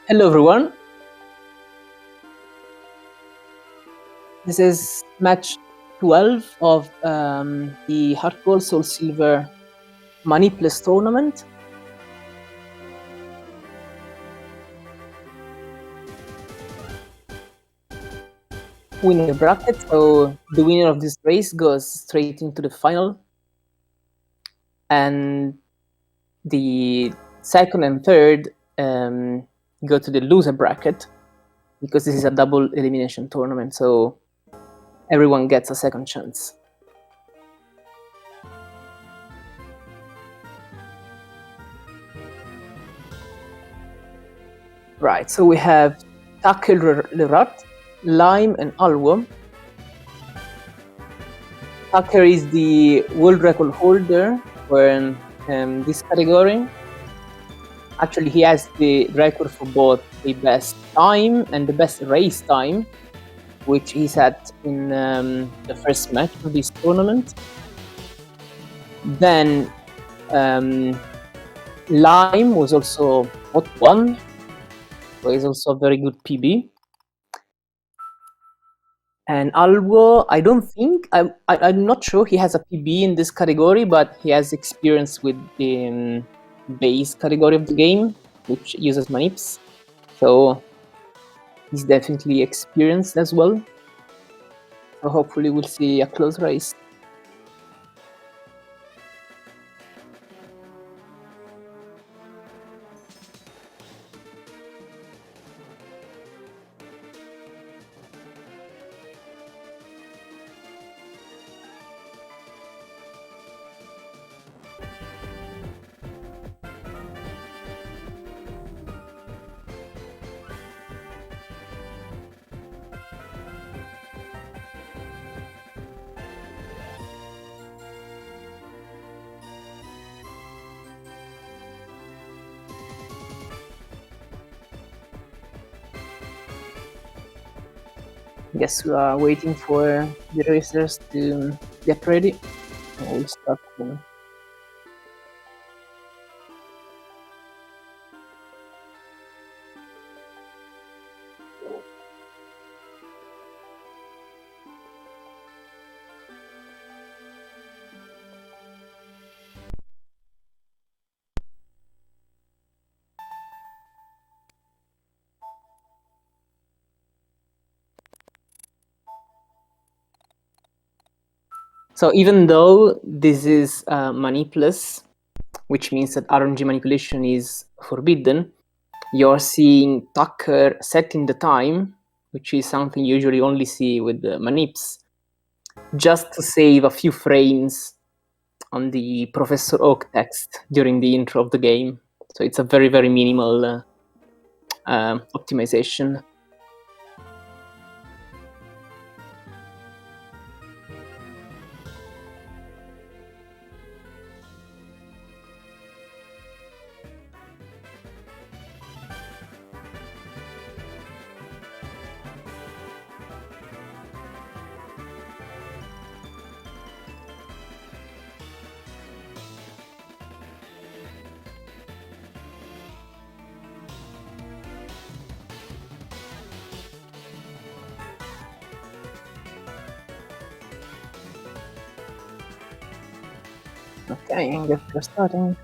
Hello everyone, this is match 12 of the Hard Gold Soul Silver Manipless tournament. Winner bracket, so the winner of this race goes straight into the final, and the second and third go to the loser bracket, because this is a double elimination tournament, so everyone gets a second chance. Right, so we have TuckerLeRat, Lime, and Alw0. Tucker is the world record holder for this category. Actually, he has the record for both the best time and the best race time, which he set in the first match of this tournament. Then Lime was also hot one, so he's also a very good PB. And Alw0, I don't think, I'm not sure he has a PB in this category, but he has experience with the base category of the game, which uses manips. So he's definitely experienced as well. So hopefully we'll see a close race. Guess we are waiting for the racers to get ready. We'll start soon. So even though this is Manipless, which means that RNG manipulation is forbidden, you're seeing Tucker setting the time, which is something you usually only see with the manips, just to save a few frames on the Professor Oak text during the intro of the game. So it's a very, very minimal optimization. Okay, I guess we're starting.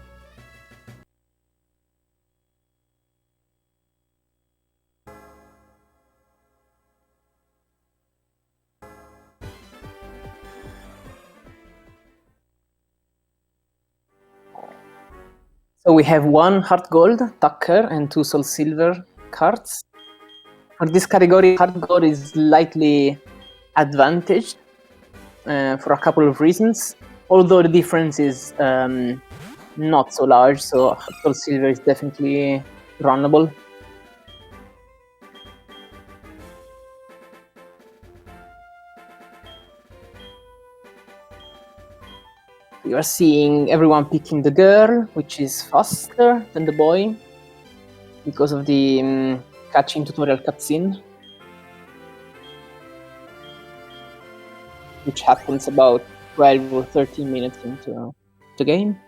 So we have one Heart Gold, Tucker, and two Soul Silver cards. For this category, Heart Gold is slightly advantaged for a couple of reasons, although the difference is not so large, so Soul Silver is definitely runnable. You are seeing everyone picking the girl, which is faster than the boy because of the catching tutorial cutscene, which happens about 12 or 13 minutes into the game.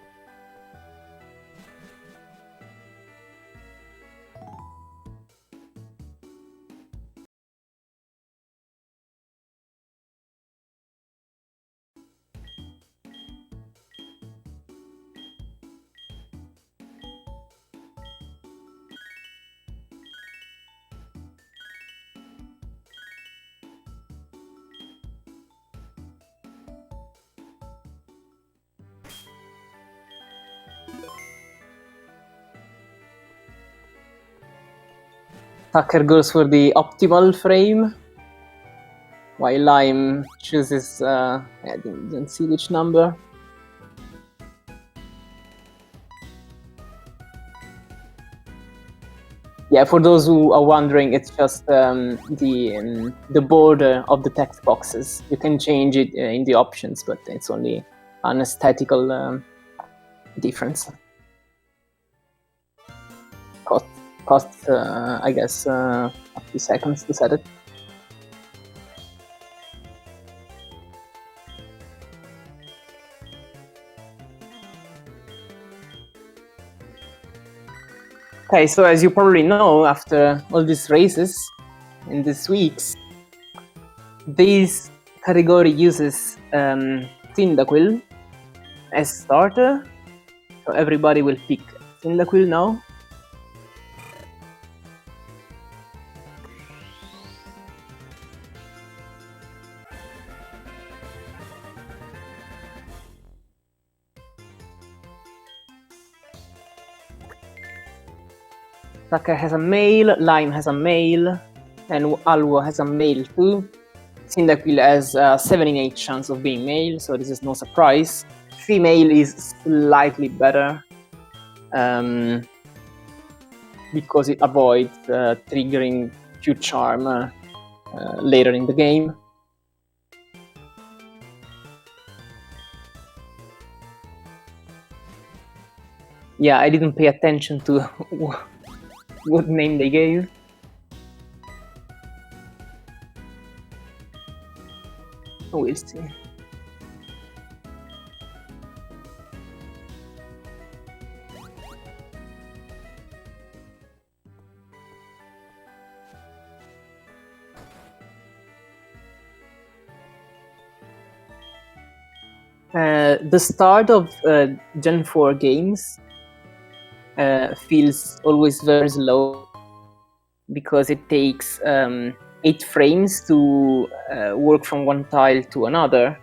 Tucker goes for the optimal frame, while Lime chooses, I didn't see which number. Yeah, for those who are wondering, it's just the border of the text boxes. You can change it in the options, but it's only an aesthetical difference. Costs, I guess, a few seconds to set it. Okay, so as you probably know, after all these races in these weeks, this category uses Cyndaquil as starter. So everybody will pick Cyndaquil now. Tucker has a male, Lime has a male, and Alw0 has a male too. Cyndaquil has a 7 in 8 chance of being male, so this is no surprise. Female is slightly better because it avoids triggering Q Charm later in the game. Yeah, I didn't pay attention to what name they gave. We'll see. The start of Gen 4 games feels always very slow because it takes 8 frames to work from one tile to another,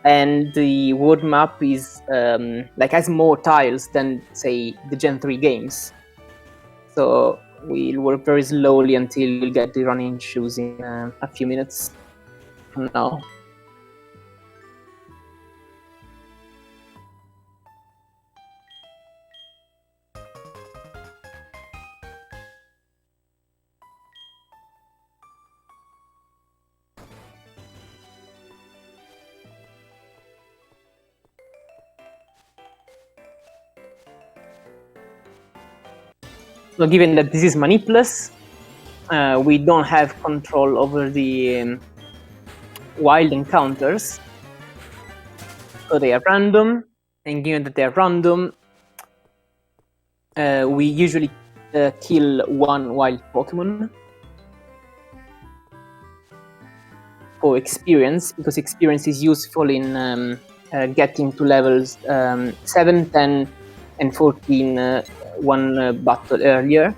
and the world map is has more tiles than, say, the Gen 3 games. So we'll work very slowly until we'll get the running shoes in a few minutes from now. So given that this is Manipless, we don't have control over the wild encounters, so they are random, and given that they are random, we usually kill one wild Pokemon for experience, because experience is useful in getting to levels 7, 10, and 14 one battle earlier.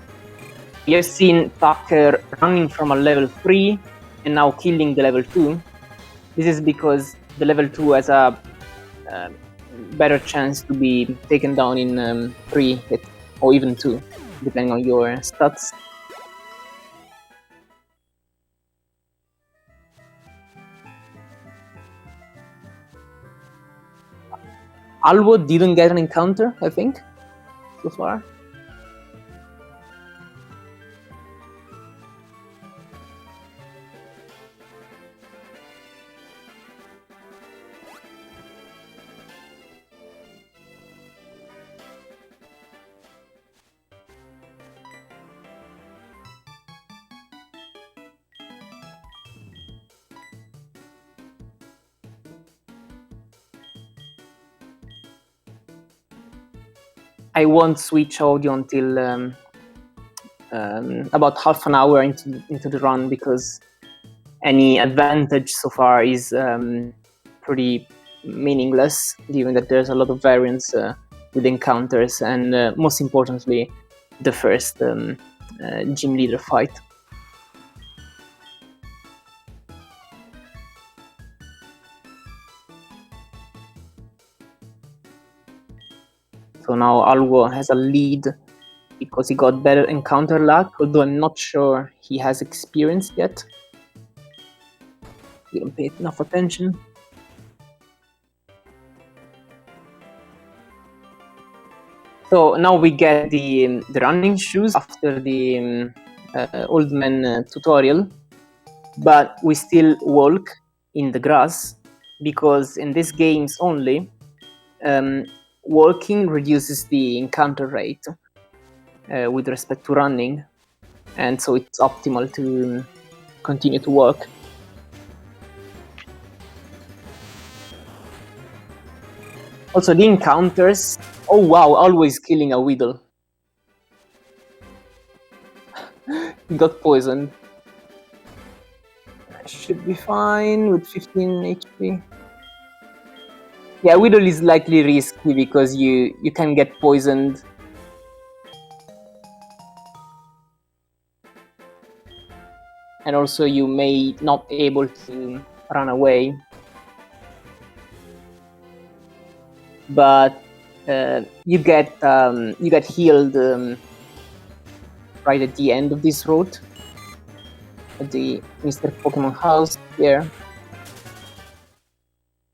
We have seen Tucker running from a level 3 and now killing the level 2. This is because the level 2 has a better chance to be taken down in 3 hits, or even 2, depending on your stats. Alw0 didn't get an encounter, I think, so far. I won't switch audio until about half an hour into the run, because any advantage so far is pretty meaningless, given that there's a lot of variance with encounters, and most importantly, the first gym leader fight. So now Alw0 has a lead because he got better encounter luck, although I'm not sure he has experience yet. We don't pay enough attention. So now we get the running shoes after the old man tutorial, but we still walk in the grass because in these games only, walking reduces the encounter rate with respect to running, and so it's optimal to continue to walk. Also, the encounters. Oh wow! Always killing a Weedle. He got poisoned. Should be fine with 15 HP. Yeah, Weedle is likely risky because you can get poisoned. And also you may not be able to run away. But you get healed right at the end of this route at the Mr. Pokemon house here.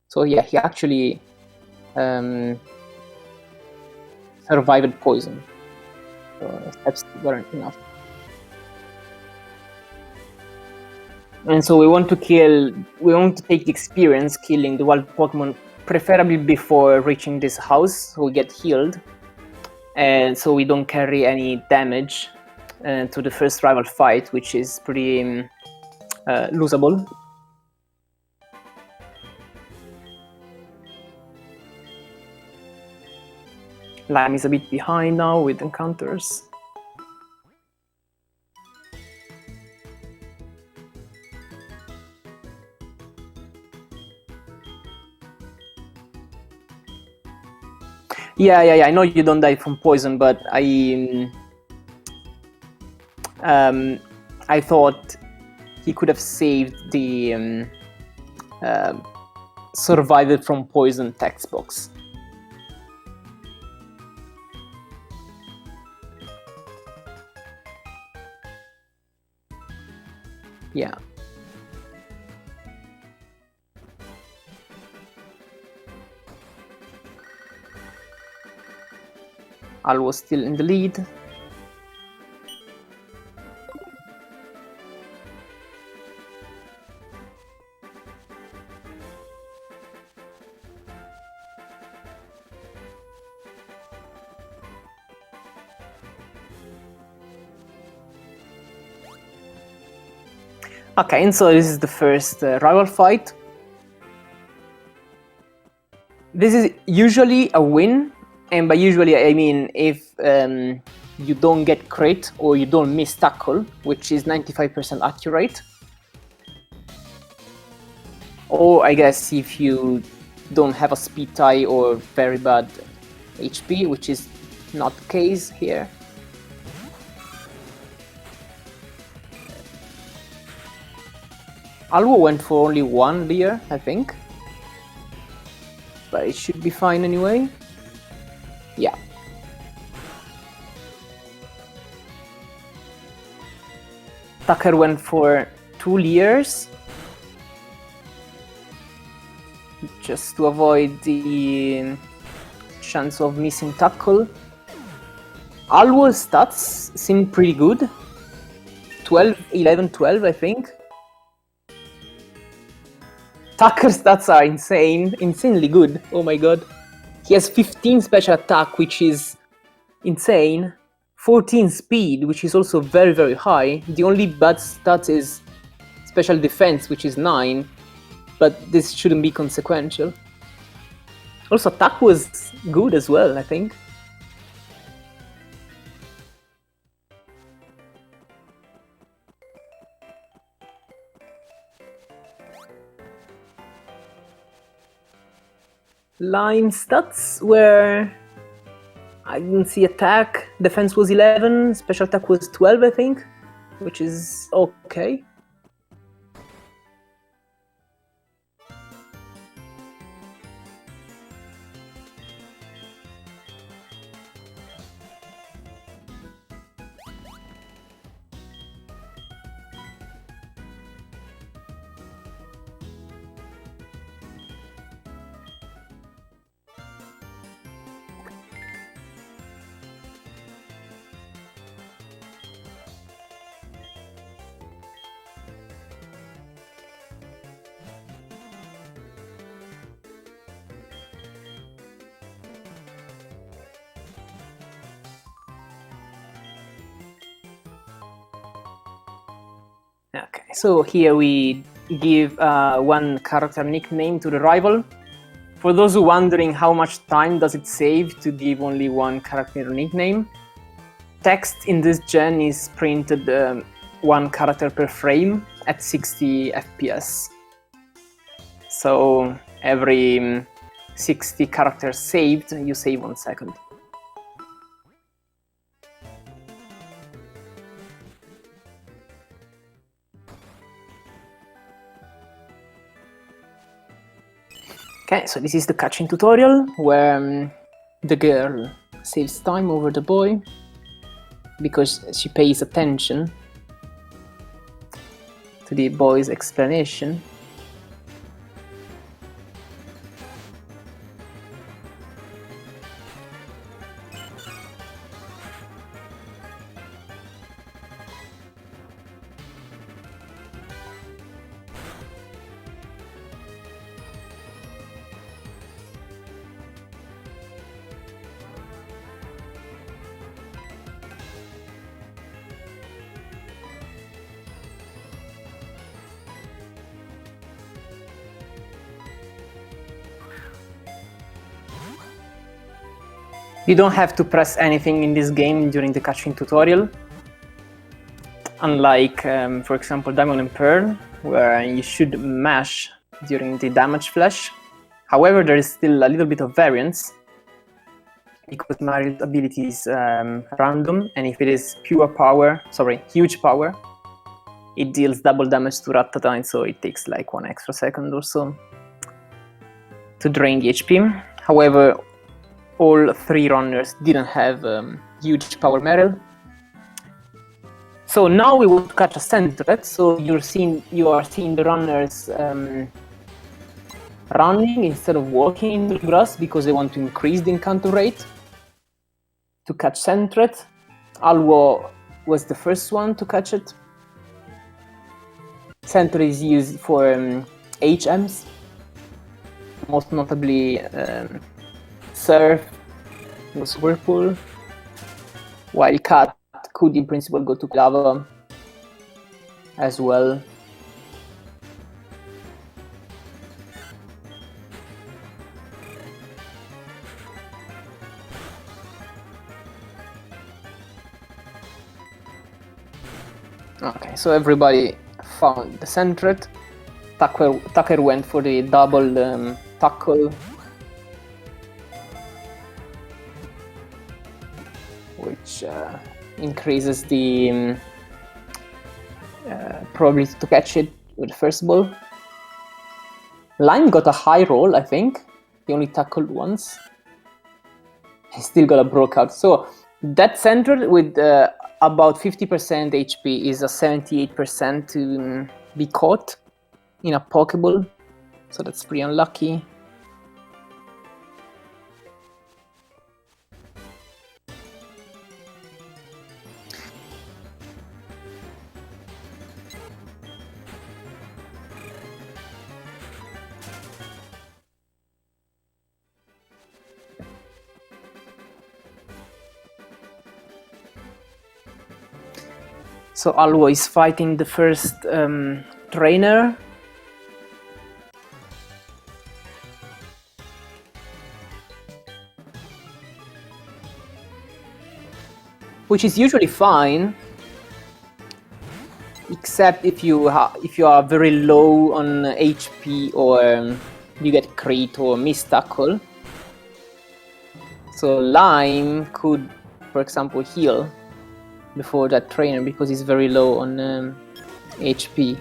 So yeah, he actually survived poison. So steps weren't enough. And so we want to take the experience killing the wild Pokemon, preferably before reaching this house, so we get healed. And so we don't carry any damage to the first rival fight, which is pretty losable. Lime is a bit behind now with encounters. Yeah, I know you don't die from poison, but I thought he could have saved the survived from poison text box. Yeah. Alw0 was still in the lead. Okay, and so this is the first rival fight. This is usually a win, and by usually I mean if you don't get crit or you don't miss tackle, which is 95% accurate. Or I guess if you don't have a speed tie or very bad HP, which is not the case here. Alw0 went for only one Leer, I think. But it should be fine anyway. Yeah. Tucker went for 2 Leers. Just to avoid the chance of missing tackle. Alw0's stats seem pretty good. 12, 11, 12, I think. Tucker's stats are insanely good. Oh my god. He has 15 special attack, which is insane. 14 speed, which is also very, very high. The only bad stat is special defense, which is 9. But this shouldn't be consequential. Also, attack was good as well, I think. Line stats were... I didn't see attack. Defense was 11, special attack was 12, I think, which is okay. Okay, so here we give one character nickname to the rival. For those who wondering how much time does it save to give only one character nickname, text in this gen is printed one character per frame at 60 FPS. So every 60 characters saved, you save 1 second. Okay, so this is the catching tutorial where the girl saves time over the boy because she pays attention to the boy's explanation. You don't have to press anything in this game during the catching tutorial. Unlike, for example, Diamond and Pearl, where you should mash during the damage flash. However, there is still a little bit of variance because Mario's ability is random, and if it is huge power, it deals double damage to Rattata, so it takes like 1 extra second or so to drain the HP. However, all 3 runners didn't have huge power metal. So now we want to catch a centret, so you are seeing the runners running instead of walking in the grass because they want to increase the encounter rate to catch centret. Alw0 was the first one to catch it. Centret is used for HMs, most notably Surf was Whirlpool, while Cat could in principle go to Lava as well. Okay, so everybody found the centret. Tucker went for the double tackle, which increases the probability to catch it with the first ball. Lime got a high roll, I think. He only tackled once. He still got a broke out. So that center with about 50% HP is a 78% to be caught in a Pokeball. So that's pretty unlucky. So Alw0 is fighting the first trainer. Which is usually fine, except if you are very low on HP or you get crit or miss tackle. So Lime could, for example, heal before that trainer because he's very low on HP.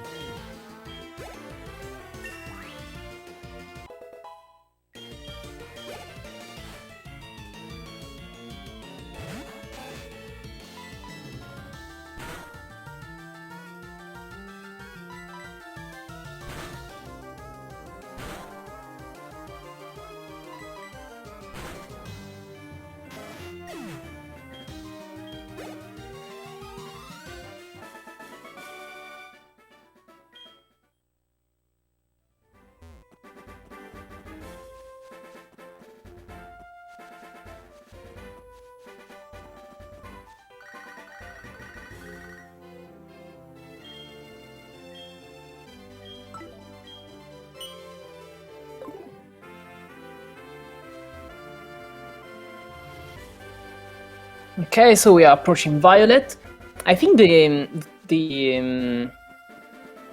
Okay, so we are approaching Violet. I think the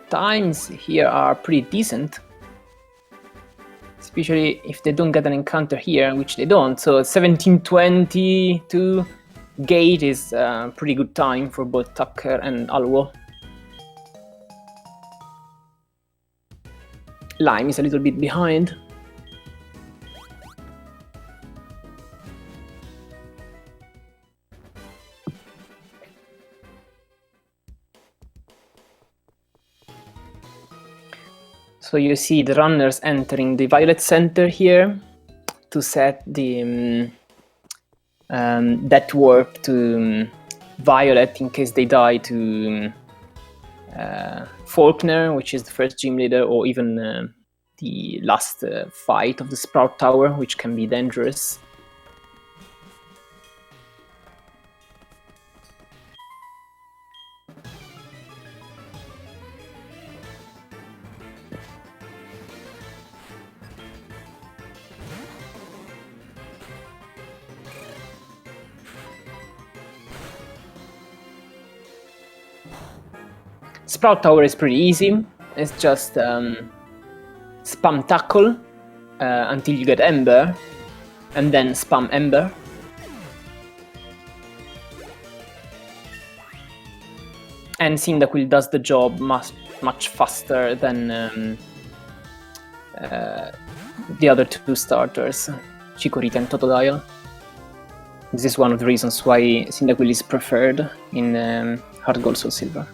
times here are pretty decent, especially if they don't get an encounter here, which they don't. So 17:22 gate is a pretty good time for both Tucker and Alw0. Lime is a little bit behind. So you see the runners entering the Violet Center here to set the that warp to Violet in case they die to Faulkner, which is the first gym leader, or even the last fight of the Sprout Tower, which can be dangerous. Sprout Tower is pretty easy. It's just spam tackle until you get Ember, and then spam Ember. And Cyndaquil does the job much faster than the other two starters, Chikorita and Totodile. This is one of the reasons why Cyndaquil is preferred in Heart Gold Soul Silver.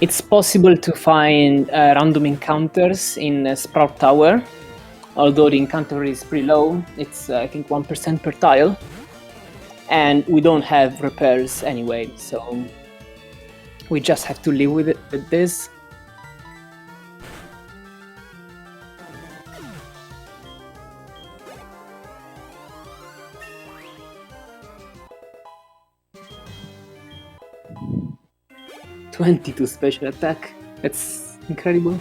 It's possible to find random encounters in Sprout Tower, although the encounter is pretty low. It's I think 1% per tile, and we don't have repairs anyway, so we just have to live with this. "22 special attack. That's incredible.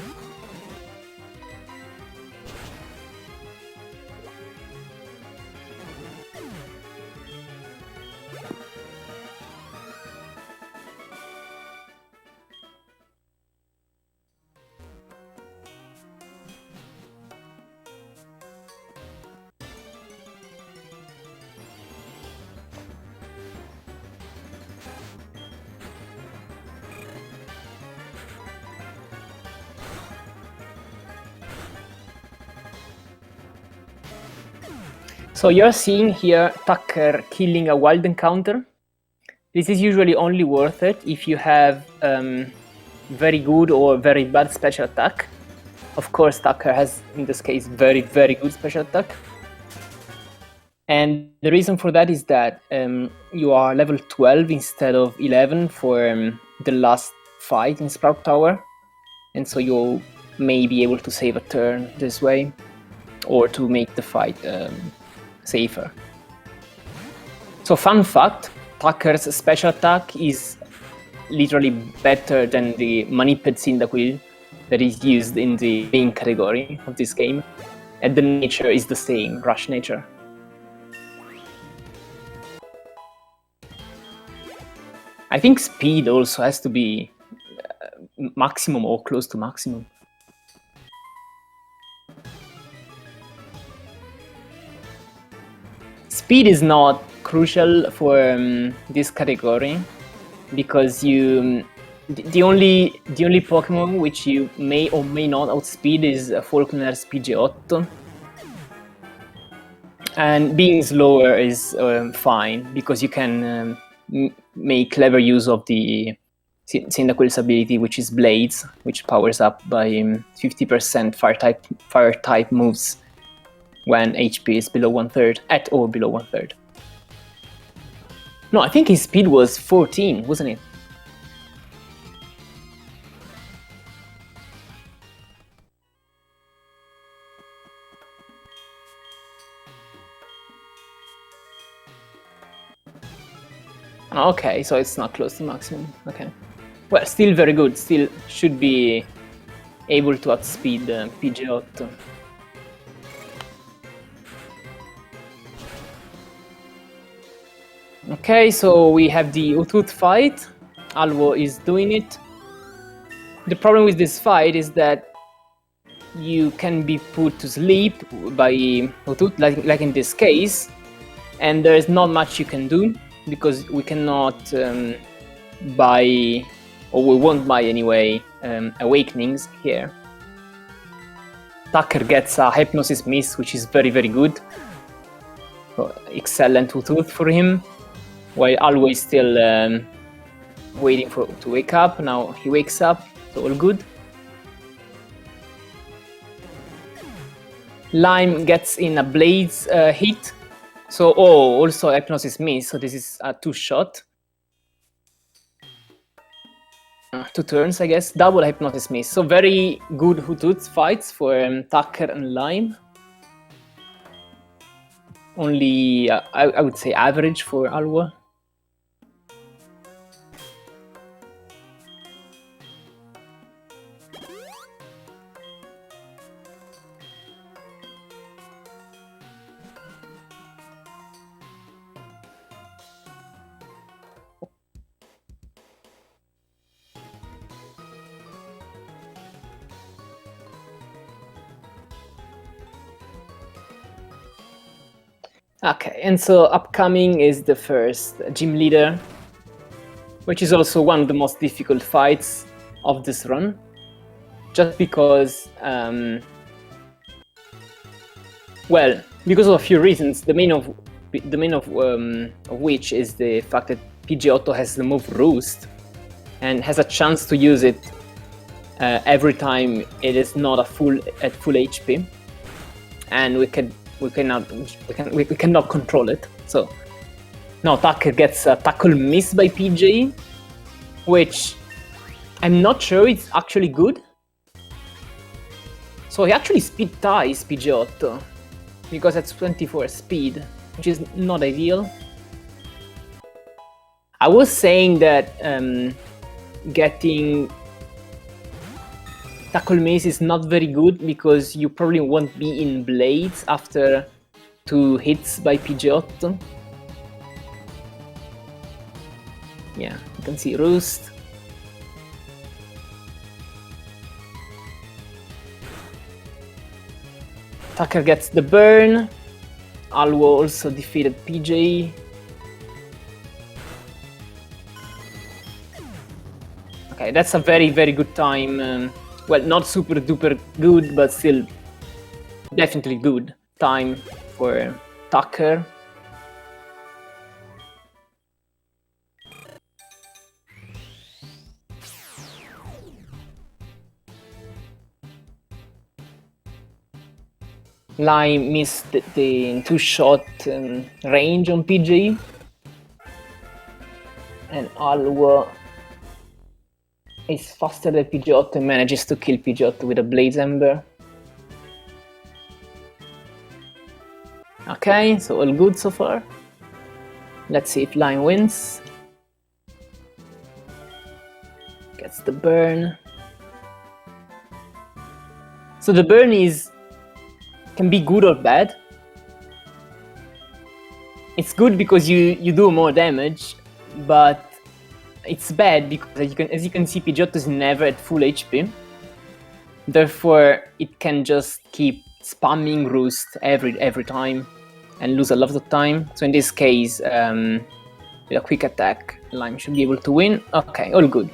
So you're seeing here Tucker killing a wild encounter. This is usually only worth it if you have very good or very bad special attack. Of course, Tucker has, in this case, very, very good special attack. And the reason for that is that you are level 12 instead of 11 for the last fight in Sprout Tower. And so you may be able to save a turn this way, or to make the fight safer. So fun fact, Tucker's special attack is literally better than the Maniped Cyndaquil that is used in the main category of this game. And the nature is the same, rush nature. I think speed also has to be maximum or close to maximum. Speed is not crucial for this category, because you the only Pokemon which you may or may not outspeed is Falkner's PG8. And being slower is fine, because you can make clever use of the Cyndaquil's ability, which is Blades, which powers up by 50% fire type moves when HP is below 1/3, at or below 1/3. No, I think his speed was 14, wasn't it? Okay, so it's not close to maximum. Okay. Well, still very good. Still should be able to outspeed PG8. Okay, so we have the Utut fight. Alw0 is doing it. The problem with this fight is that you can be put to sleep by Utut, like in this case, and there is not much you can do, because we cannot buy, or we won't buy anyway, awakenings here. Tucker gets a Hypnosis Miss, which is very, very good. So, excellent Utut for him, while Alw0 is still waiting to wake up. Now he wakes up, so all good. Lime gets in a Blades hit. So, also Hypnosis Miss, so this is a 2-shot. 2 turns, I guess. Double Hypnosis Miss. So very good Utut fights for Tucker and Lime. Only, I would say, average for Alw0. Okay, and so upcoming is the first Gym Leader, which is also one of the most difficult fights of this run, just because, well, because of a few reasons. The main of which is the fact that PG8 has the move Roost, and has a chance to use it every time it is not at full HP, and we cannot control it. So now Tucker gets a Tackle Miss by PJ, which I'm not sure it's actually good. So he actually speed ties PG8, because that's 24 speed, which is not ideal. I was saying that getting Tackle Miss is not very good, because you probably won't be in Blades after 2 hits by PG8. Yeah, you can see Roost. Tucker gets the burn. Alw0 also defeated PJ. Okay, that's a very, very good time. Well, not super duper good, but still definitely good time for Tucker. Lime missed the 2-shot range on PJ, and Alw0 is faster than PG8 and manages to kill PG8 with a Blaze Ember. Okay, so all good so far. Let's see if Lime wins. Gets the burn. So the burn can be good or bad. It's good because you do more damage, but it's bad because as you can see, PG8 is never at full HP. Therefore, it can just keep spamming Roost every time, and lose a lot of time. So in this case, with a quick attack, Lime should be able to win. Okay, all good.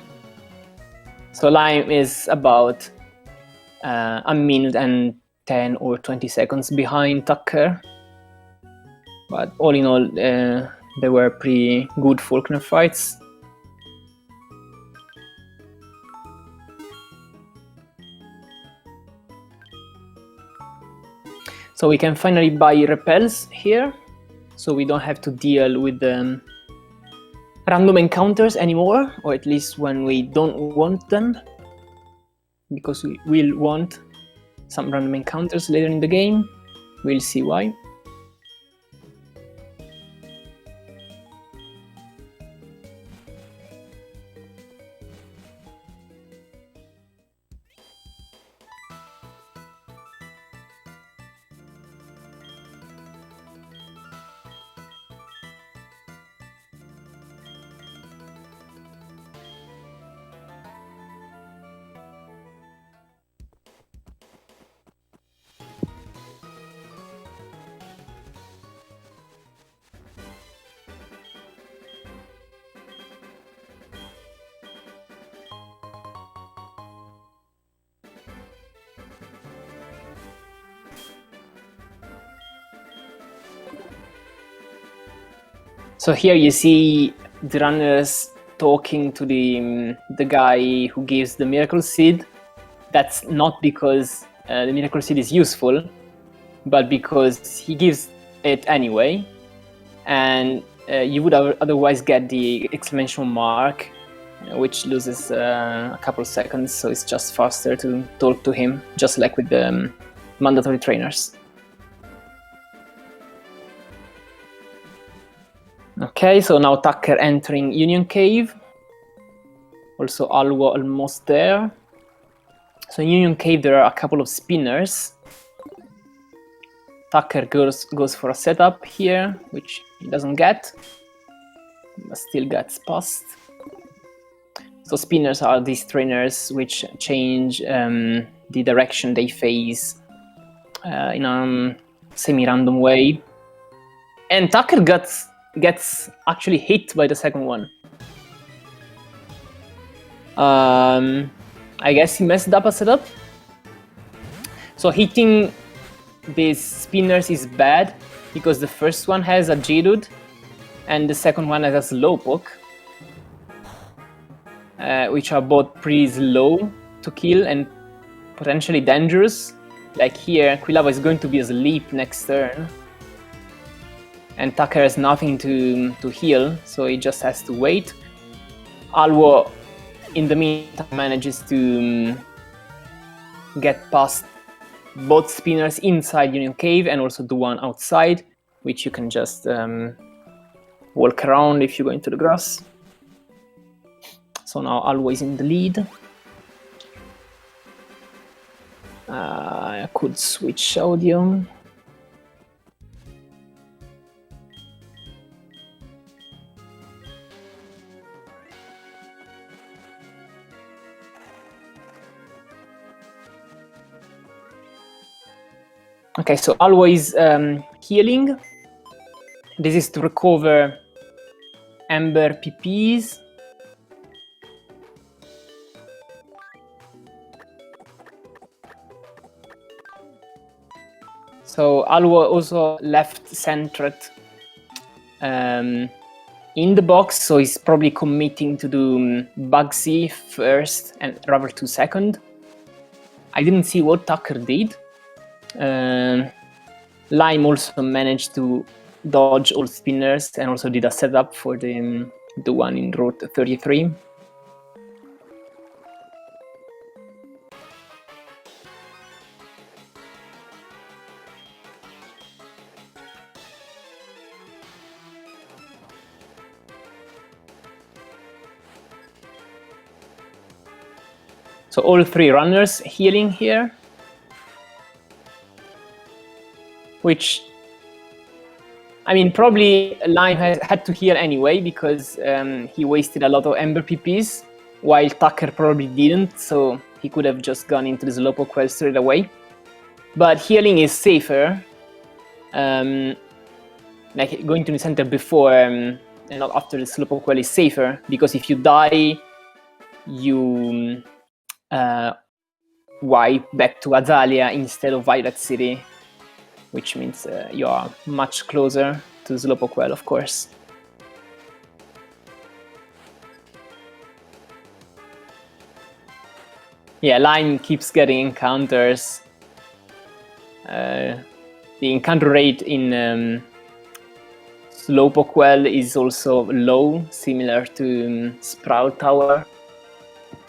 So Lime is about a minute and 10 or 20 seconds behind Tucker. But all in all, they were pretty good Faulkner fights. So we can finally buy repels here, so we don't have to deal with the random encounters anymore, or at least when we don't want them, because we will want some random encounters later in the game. We'll see why. So here you see the runners talking to the guy who gives the miracle seed. That's not because the miracle seed is useful, but because he gives it anyway, and you would otherwise get the exclamation mark, which loses a couple seconds, so it's just faster to talk to him, just like with the mandatory trainers. Okay, so now Tucker entering Union Cave. Also Alw0 almost there. So in Union Cave there are a couple of spinners. Tucker goes for a setup here, which he doesn't get, but still gets past. So spinners are these trainers which change the direction they face in a semi-random way. And Tucker gets actually hit by the second one. I guess he messed up a setup. So hitting these spinners is bad because the first one has a J-Dude and the second one has a Slowpoke, which are both pretty slow to kill and potentially dangerous. Like here, Quilava is going to be asleep next turn, and Tucker has nothing to heal, so he just has to wait. Alw0, in the meantime, manages to get past both spinners inside Union Cave and also the one outside, which you can just walk around if you go into the grass. So now Alw0 is in the lead. I could switch audio. Okay, so Alw0 is healing. This is to recover Ember PPs. So Alw0 also left centered in the box, so he's probably committing to do Bugsy first and Rubber 2 second. I didn't see what Tucker did. Lime also managed to dodge all spinners and also did a setup for the one in Route 33. So all three runners healing here, which, I mean, probably Lime had to heal anyway because he wasted a lot of Ember PPs, while Tucker probably didn't, so he could have just gone into the Slowpoke well straight away. But healing is safer, like going to the center before and not after the Slowpoke Well is safer, because if you die, you wipe back to Azalea instead of Violet City, which means you are much closer to Slowpoke Well, of course. Yeah, Lime keeps getting encounters. The encounter rate in Slowpoke Well is also low, similar to Sprout Tower.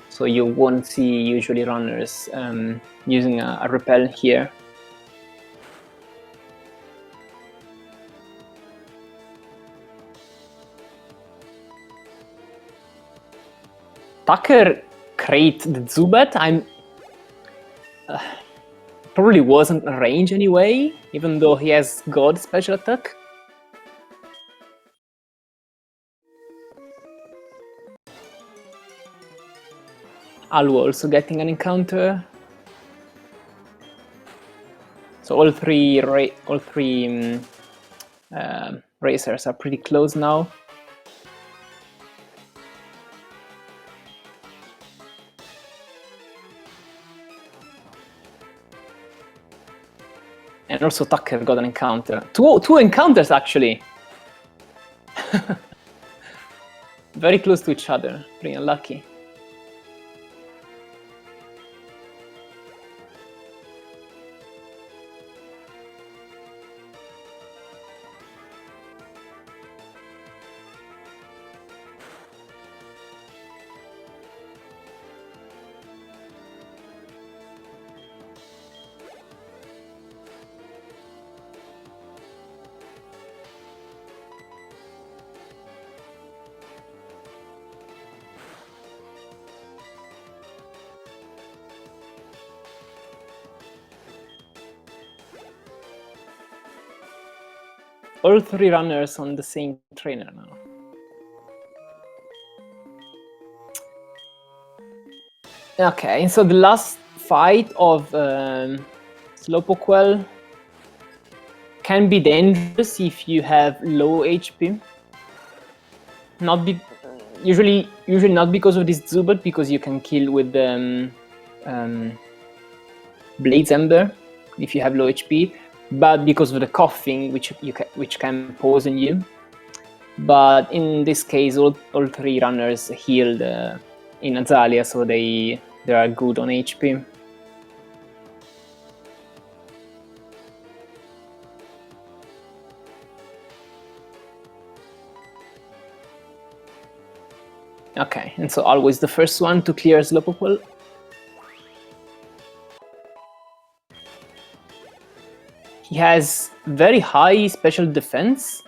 So you won't see usually runners using a repel here. Tucker crate the Zubat. I'm probably wasn't in range anyway, even though he has God special attack. Alw0 also getting an encounter. So all three racers are pretty close now. And also Tucker got an encounter. Two encounters, actually. Very close to each other. Pretty unlucky. All three runners on the same trainer now. Okay, so the last fight of Slowpoke Well can be dangerous if you have low HP. Usually not because of this Zubat, because you can kill with Blaze Ember if you have low HP, but because of the coughing, which can poison you. But in this case, all three runners healed in Azalea, so they are good on HP. Okay, and so Alw0 is the first one to clear Slowpoke Well. He has very high special defense.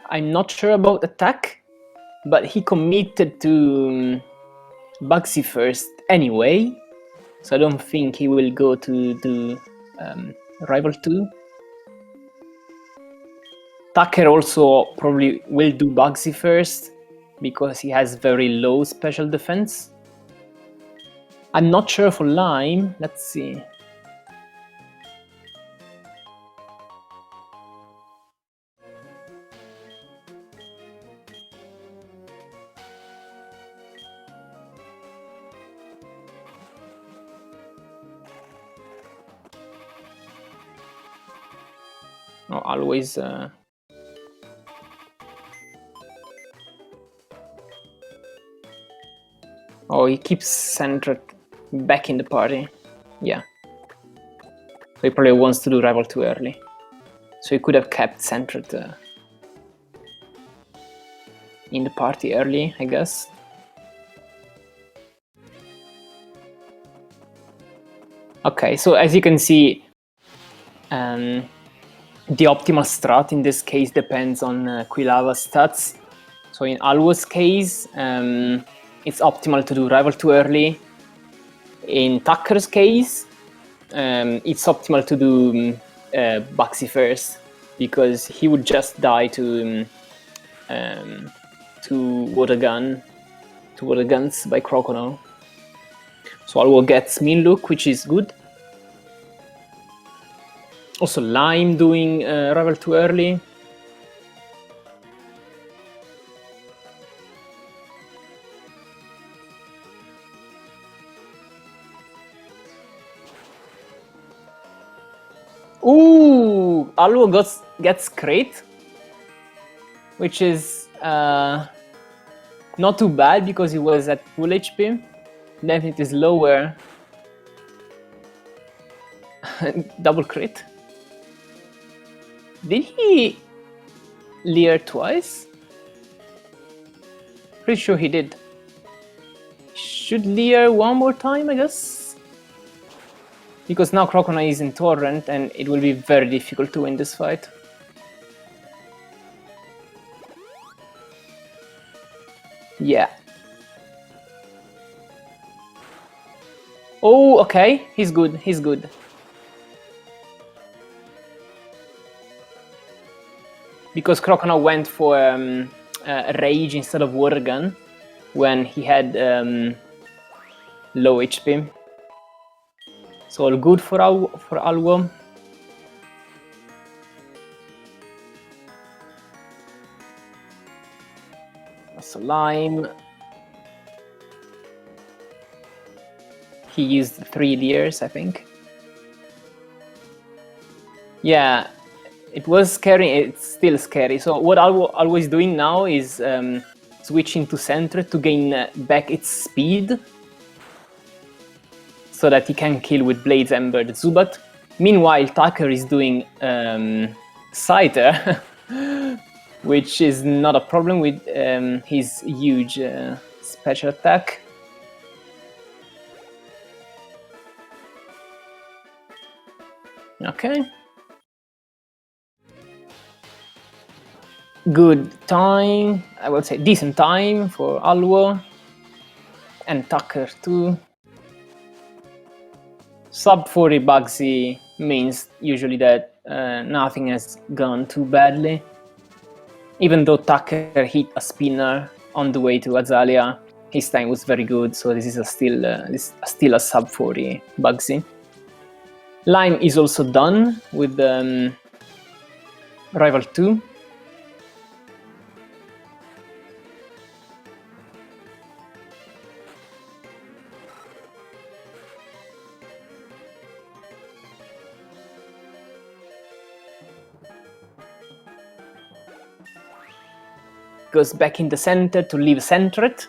I'm not sure about attack, but he committed to Bugsy first anyway, so I don't think he will go to Rival 2. Tucker also probably will do Bugsy first, because he has very low special defense. I'm not sure for Lime. Let's see. Oh, always. Oh, he keeps centered back in the party. Yeah. So he probably wants to do Rival 2 early. So he could have kept centered in the party early, I guess. Okay, so as you can see, the optimal strat in this case depends on Quilava's stats. So in Alw0's case, it's optimal to do Rival 2 early. In Tucker's case, it's optimal to do Bugsy first, because he would just die to Water Guns by Crocodile. So Alw0 gets Mean Look, which is good. Also Lime doing Rival 2 early. Ooh, Alw0 gets crit, which is not too bad because he was at full HP. Definitely is lower. Double crit. Did he leer twice? Pretty sure he did. Should leer one more time, I guess? Because now Crocona is in Torrent and it will be very difficult to win this fight. Yeah. Oh, okay. He's good. He's good. Because Crocona went for Rage instead of Water Gun when he had low HP. So all good for Alw0. That's a Lime. He used 3 leers, I think. Yeah, it was scary. It's still scary. So what Alw0 is doing now is switching to center to gain back its speed, so that he can kill with Blades Ember the Zubat. Meanwhile, Tucker is doing Scyther, which is not a problem with his huge special attack. Okay. Good time, I would say decent time for Alw0 and Tucker too. Sub 40 Bugsy means usually that nothing has gone too badly. Even though Tucker hit a spinner on the way to Azalea, his time was very good, so this is still a sub 40 Bugsy. Lime is also done with Rival 2. Goes back in the center to leave centered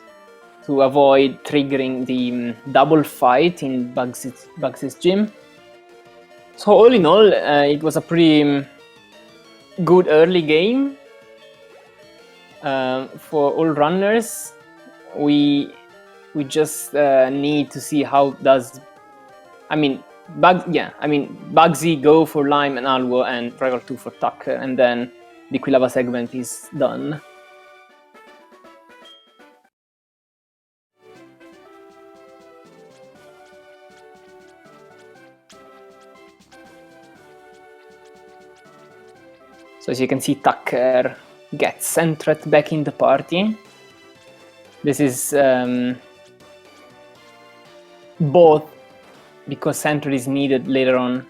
to avoid triggering the double fight in Bugsy's gym. So all in all, it was a pretty good early game for all runners. We just need to see how does, Bugsy go for Lime and Alw0 and Rival 2 for Tucker, and then the Quilava segment is done. So as you can see, Tucker gets centered back in the party. This is both because center is needed later on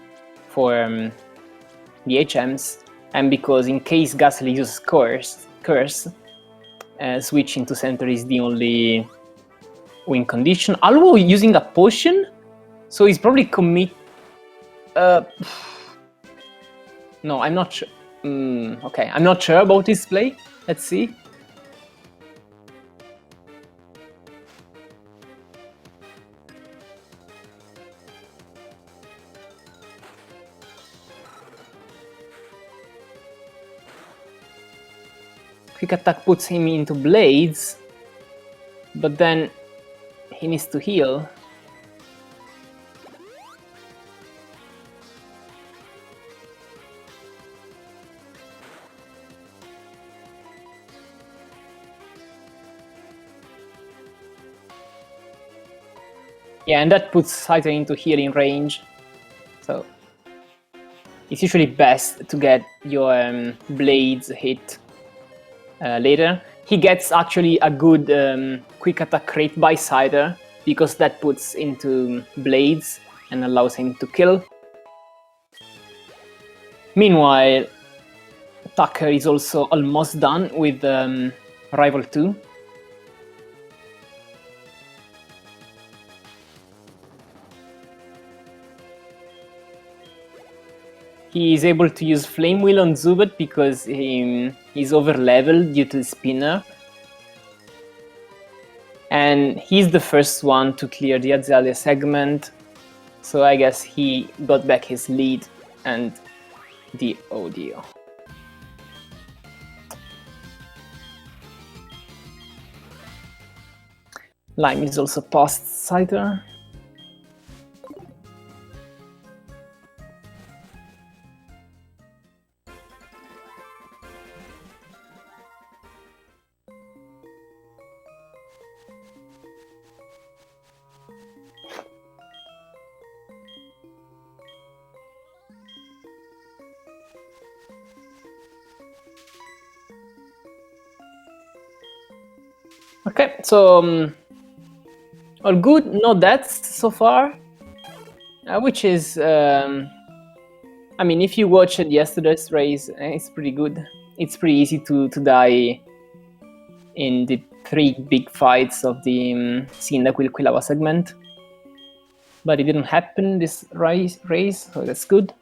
for the HMs, and because in case Gastly uses Curse, switching to center is the only win condition. Alw0 using a potion, so he's probably commit. No, I'm not sure. Okay, I'm not sure about his play. Let's see. Quick attack puts him into Blades, but then he needs to heal. Yeah, and that puts Scyther into healing range. So it's usually best to get your Blades hit later. He gets actually a good quick attack rate by Scyther, because that puts into Blades and allows him to kill. Meanwhile, Tucker is also almost done with Rival 2. he is able to use Flame Wheel on Zubat because he's over leveled due to the spinner. And he's the first one to clear the Azalea segment, so I guess he got back his lead and the audio. Lime is also past Scyther. Okay, so all good, no deaths so far, which is, I mean, if you watched yesterday's race, it's pretty good. It's pretty easy to die in the 3 big fights of the Cyndaquil-Quilava segment, but it didn't happen this race, so that's good.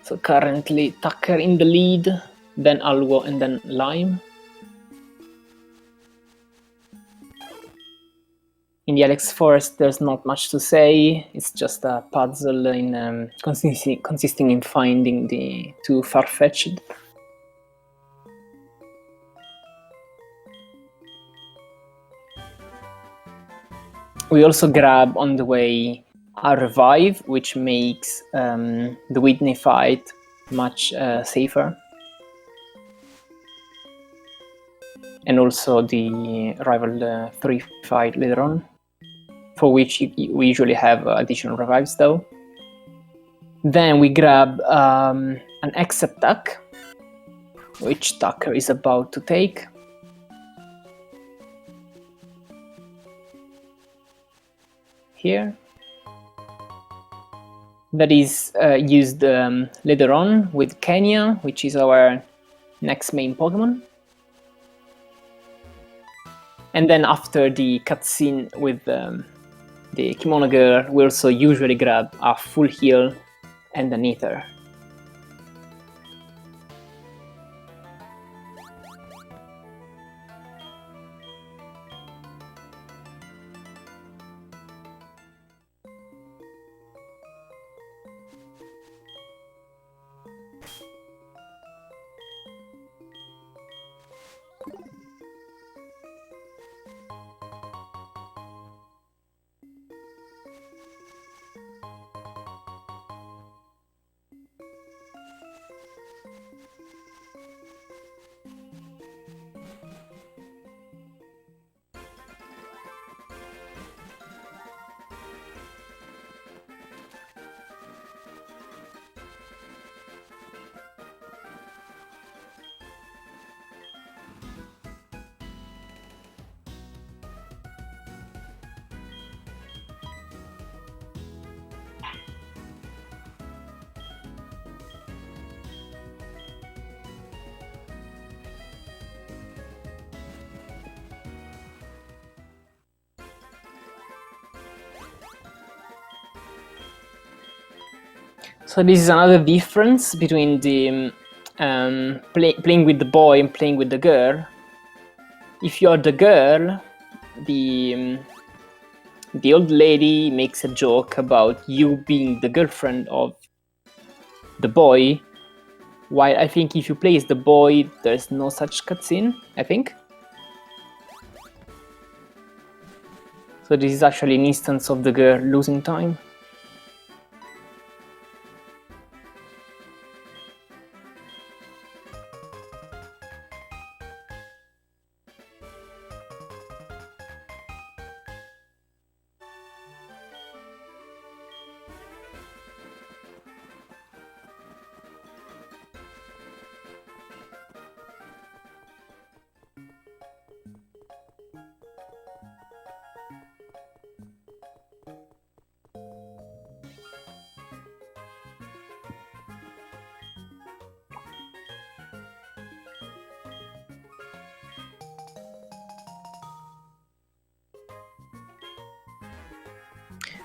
So currently Tucker in the lead, then Alw0 and then Lime. In the Alex Forest there's not much to say, it's just a puzzle in consisting in finding the 2 Farfetch'd. We also grab on the way a revive, which makes the Whitney fight much safer. And also the Rival 3 fight later on, for which we usually have additional revives though. Then we grab an Accept Tuck, which Tucker is about to take. Here. That is used later on with Kenya, which is our next main Pokemon. And then after the cutscene with the Kimono Girl, we also usually grab a full heal and an Ether. So this is another difference between the playing with the boy and playing with the girl. If you're the girl, the old lady makes a joke about you being the girlfriend of the boy, while I think if you play as the boy, there's no such cutscene, I think. So this is actually an instance of the girl losing time.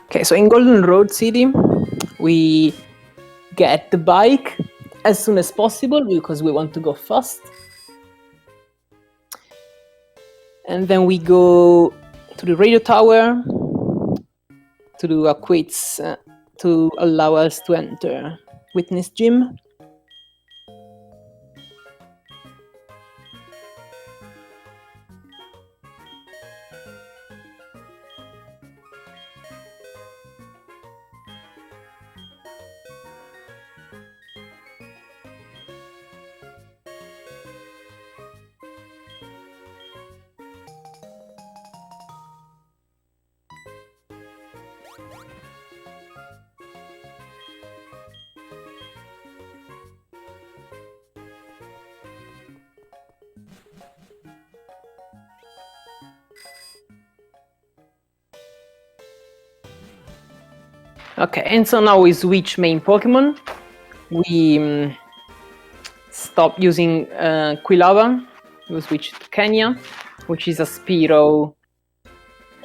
Okay, so in Golden Road City, we get the bike as soon as possible because we want to go fast. And then we go to the radio tower to do a quiz to allow us to enter Witness Gym. Okay, and so now we switch main Pokemon. We stop using Quilava. We switch to Kenya, which is a Spearow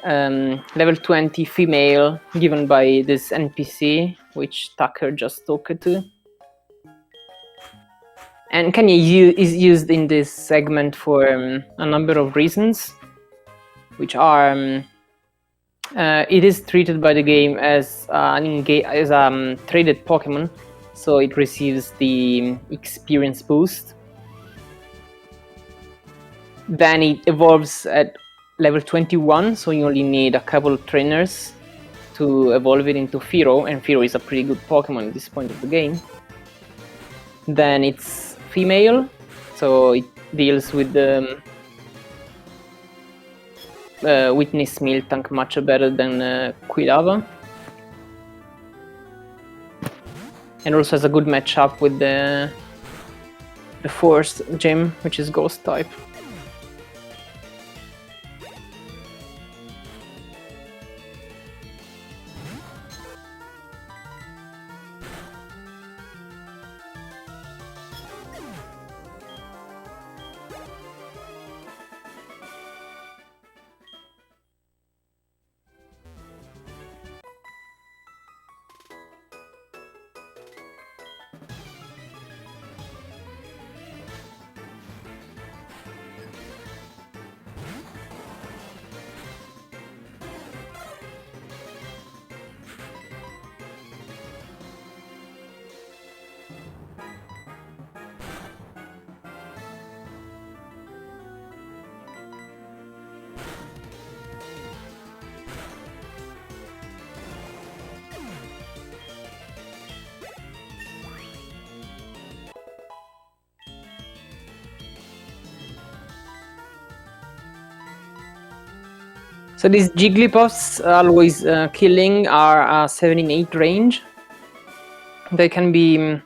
level 20 female given by this NPC, which Tucker just talked to. And Kenya is used in this segment for a number of reasons, which are it is treated by the game as a traded Pokemon, so it receives the experience boost. Then it evolves at level 21, so you only need a couple of trainers to evolve it into Fearow, and Fearow is a pretty good Pokemon at this point of the game. Then it's female, so it deals with the Witness Miltank much better than Quilava. And also has a good matchup with the first gym, which is Ghost type. So these Jigglypuffs always killing are 7-8 range. They can be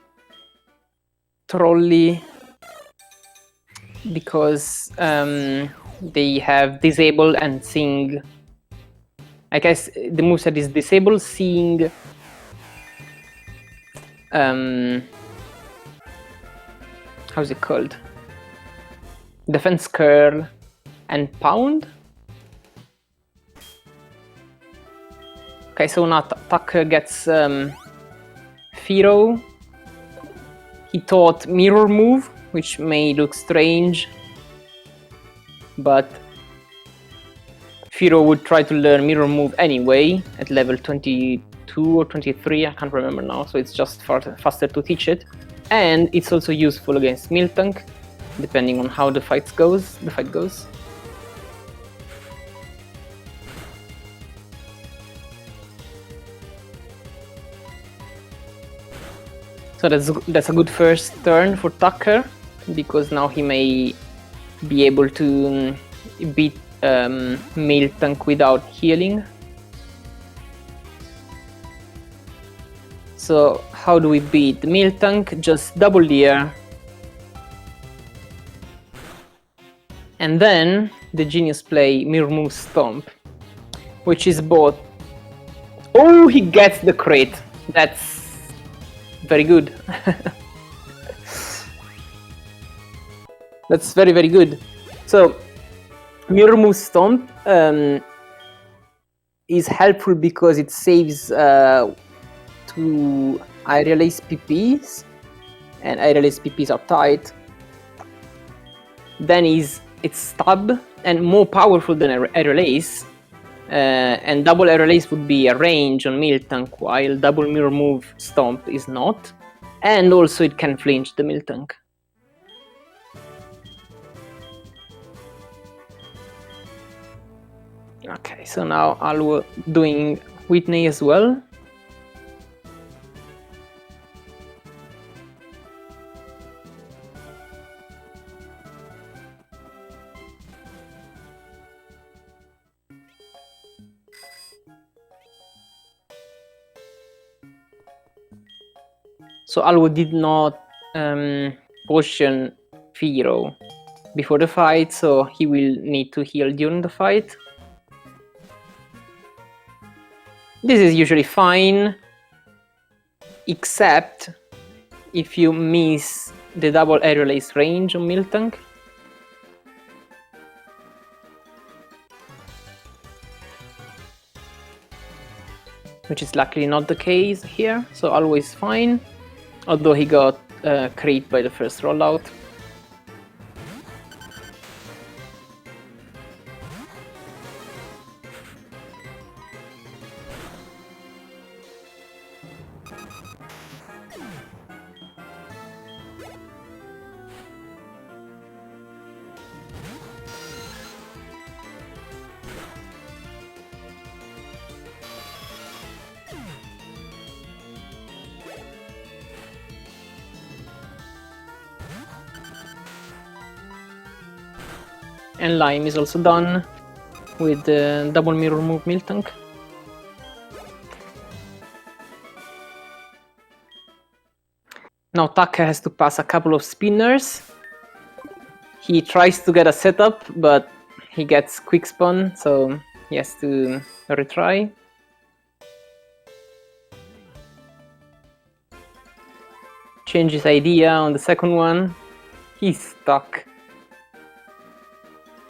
trolly because they have disable and seeing. I guess the moveset is disable, seeing, how's it called? Defense curl and pound. Okay, so now Tucker gets Fearow. He taught Mirror Move, which may look strange, but Fearow would try to learn Mirror Move anyway at level 22 or 23, I can't remember now, so it's just faster to teach it. And it's also useful against Miltank, depending on how the fight goes. So that's a good first turn for Tucker, because now he may be able to beat Miltank without healing. So how do we beat Miltank? Just double leer. And then the genius play Mirror Move Stomp, which is both... Oh, he gets the crit! That's very good. That's very, very good. So, Mirror Move Stomp is helpful because it saves 2 aerial ace PPs, and aerial ace PPs are tight. Then it's stab and more powerful than aerial ace, and double aerial ace would be a range on Miltank, while double mirror move stomp is not, and also it can flinch the Miltank. Okay, so now Alw0 doing Whitney as well. So Alw0 did not potion Firo before the fight, so he will need to heal during the fight. This is usually fine, except if you miss the double aerial ace range on Miltank. Which is luckily not the case here, so always fine, although he got crit by the first rollout. And Lime is also done with the double mirror move Miltank. Now Tucker has to pass a couple of spinners. He tries to get a setup, but he gets quick spawn, so he has to retry. Change his idea on the second one. He's stuck.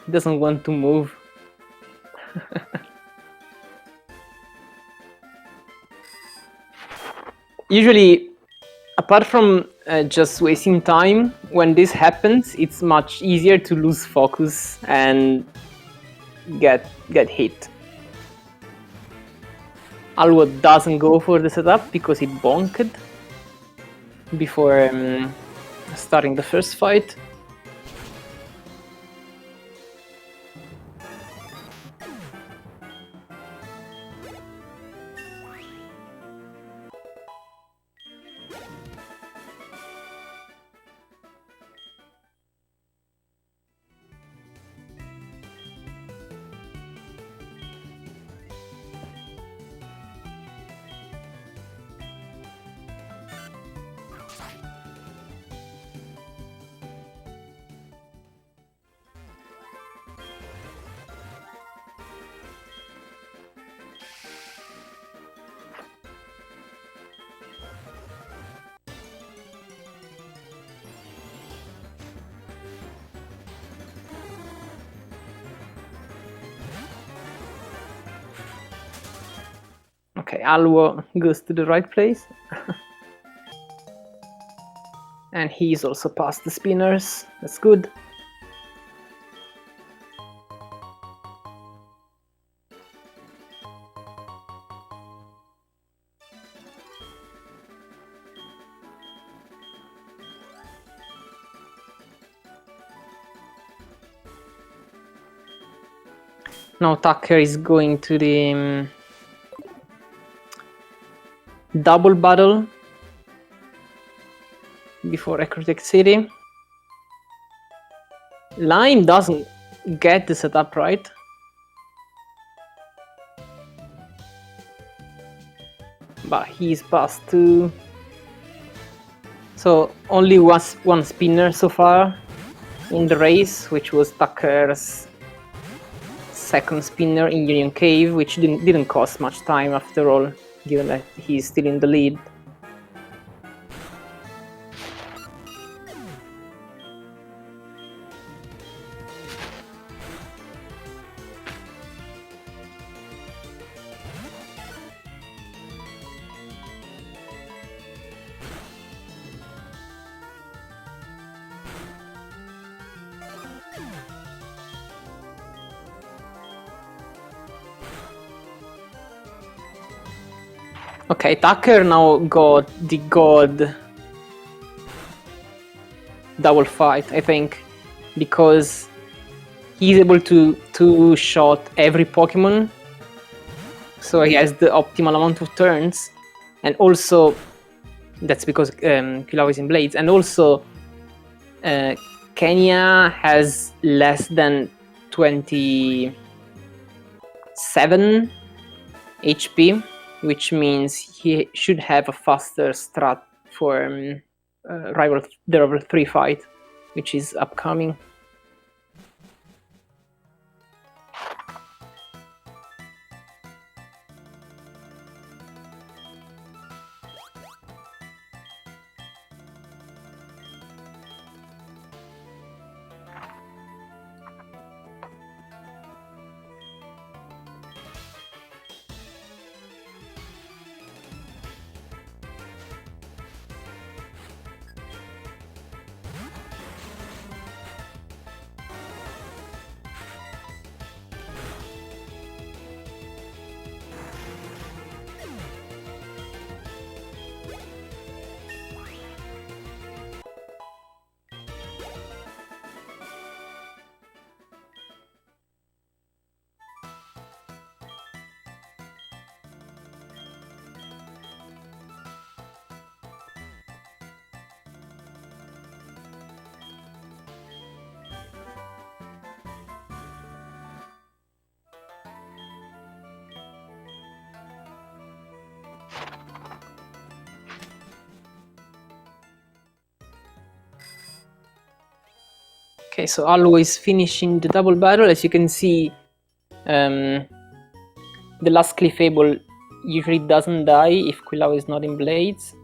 He doesn't want to move. Usually, apart from just wasting time, when this happens, it's much easier to lose focus and get hit. Alw0 doesn't go for the setup because he bonked before starting the first fight. Okay, Alw0 goes to the right place. And he's also past the spinners. That's good. Now Tucker is going to the double battle before Ecrotech City. Lime doesn't get the setup right. But he's past 2. So only one spinner so far in the race, which was Tucker's second spinner in Union Cave, which didn't cost much time after all, given that he's still in the lead. Okay, Tucker now got the god double fight, I think, because he's able to two-shot every Pokemon, so he has the optimal amount of turns, and also that's because Quilava is in Blades, and also Kenya has less than 27 HP, which means he should have a faster strat for the Rival 3 fight, which is upcoming. Okay, so Alw0 is finishing the double battle. As you can see, the last Clefable usually doesn't die if Quilava is not in Blades.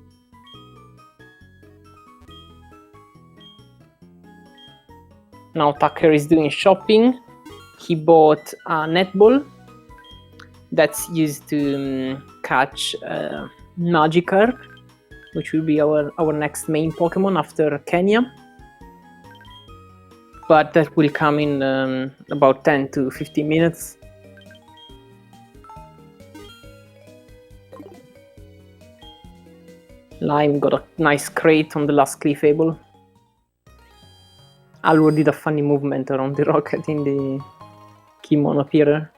Now Tucker is doing shopping. He bought a netball that's used to catch Magikarp, which will be our next main Pokemon after Kenya. But that will come in about 10 to 15 minutes. Lime got a nice crate on the last Clefable. Alw0 did a funny movement around the rocket in the Kimono Theater.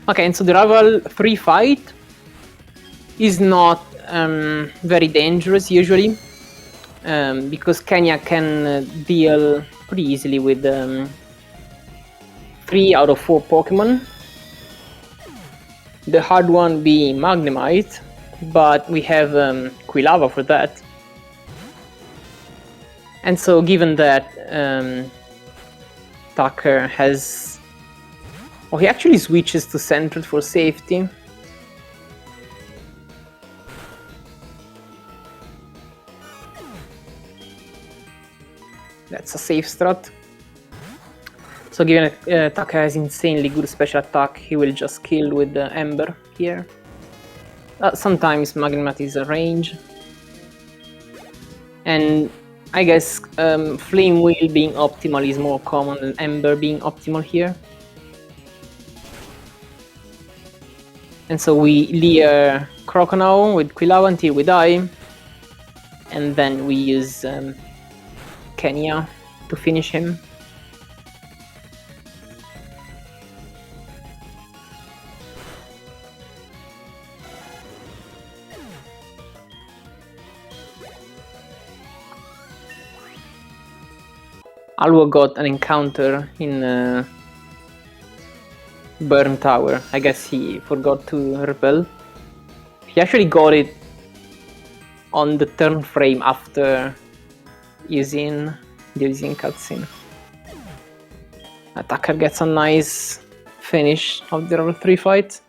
Okay, and so the Rival 3 fight is not very dangerous usually, because Kenya can deal pretty easily with 3 out of 4 Pokemon. The hard one being Magnemite, but we have Quilava for that. And so given that Tucker has... Oh, he actually switches to Centered for safety. That's a safe strat. So given that Tucker has insanely good special attack, he will just kill with the Ember here. Sometimes Magnemite is a range. And I guess Flame Wheel being optimal is more common than Ember being optimal here. And so we Leer Croconaw with Quilava until we die, and then we use Kenya to finish him. Alw0 got an encounter in Burn Tower. I guess he forgot to repel. He actually got it on the turn frame after using cutscene. Tucker gets a nice finish of the level 3 fight.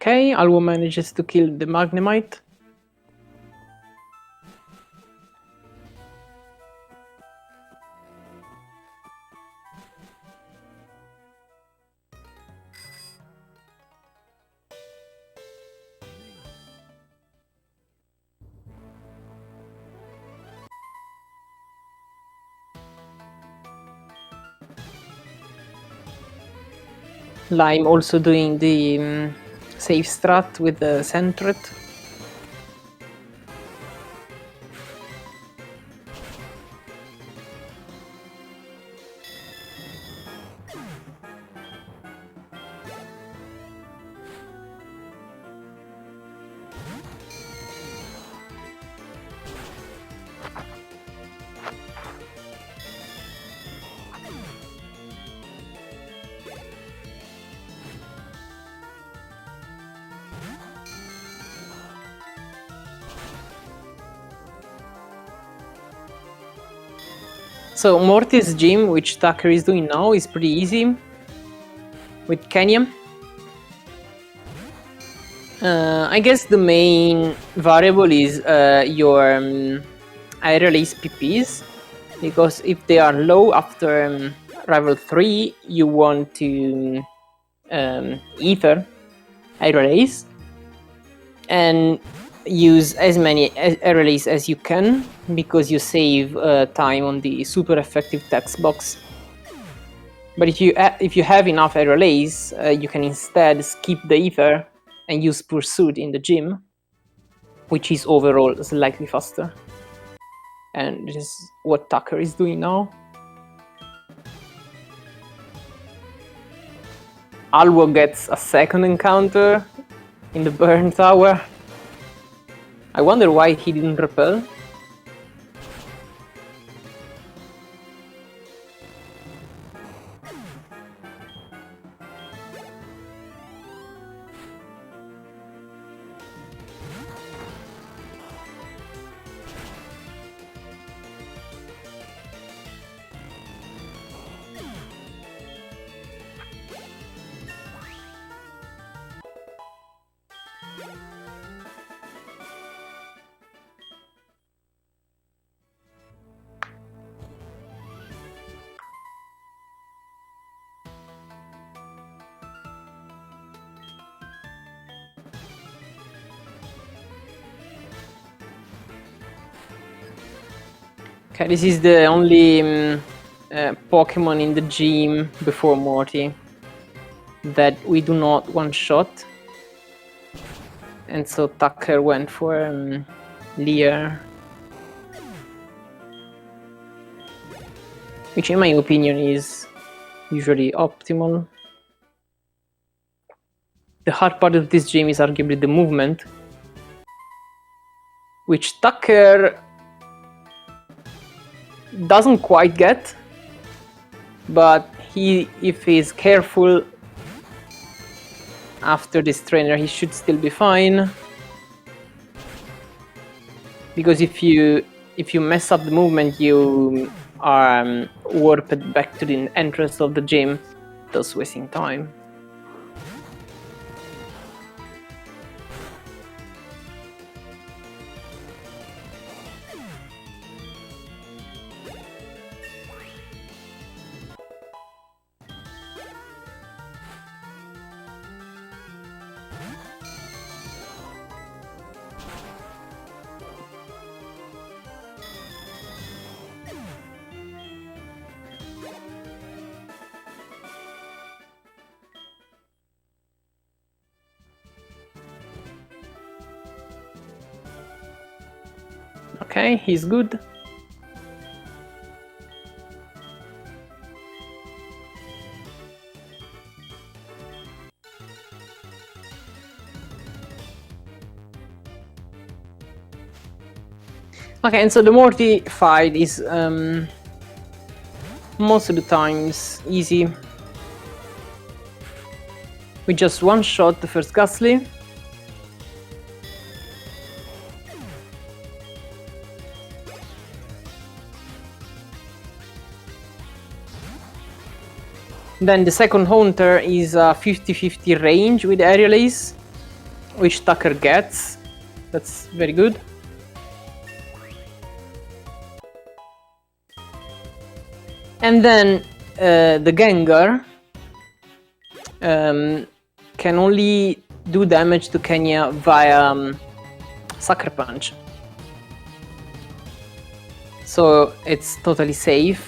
Okay, Alw0 manages to kill the Magnemite. Lime also doing the safe strat with the Centret. So Morty's gym, which Tucker is doing now, is pretty easy with Kenya. I guess the main variable is your I release PPs, because if they are low after Rival 3, you want to Ether I release and use as many release as you can, because you save time on the super effective text box. But if you have enough release, you can instead skip the Ether and use Pursuit in the gym, which is overall slightly faster. And this is what Tucker is doing now. Alw0 gets a second encounter in the burn tower. I wonder why he didn't repel. Okay, this is the only Pokemon in the gym before Morty that we do not one-shot. And so Tucker went for Leer. Which in my opinion is usually optimal. The hard part of this gym is arguably the movement, which Tucker doesn't quite get, but if he's careful after this trainer, he should still be fine. Because if you mess up the movement, you are warped back to the entrance of the gym, thus wasting time. Okay, he's good. Okay, and so the Morty fight is most of the times easy. We just one-shot the first Ghastly. Then the second Haunter is a 50-50 range with Aerial Ace, which Tucker gets. That's very good. And then the Gengar can only do damage to Kenya via Sucker Punch. So it's totally safe.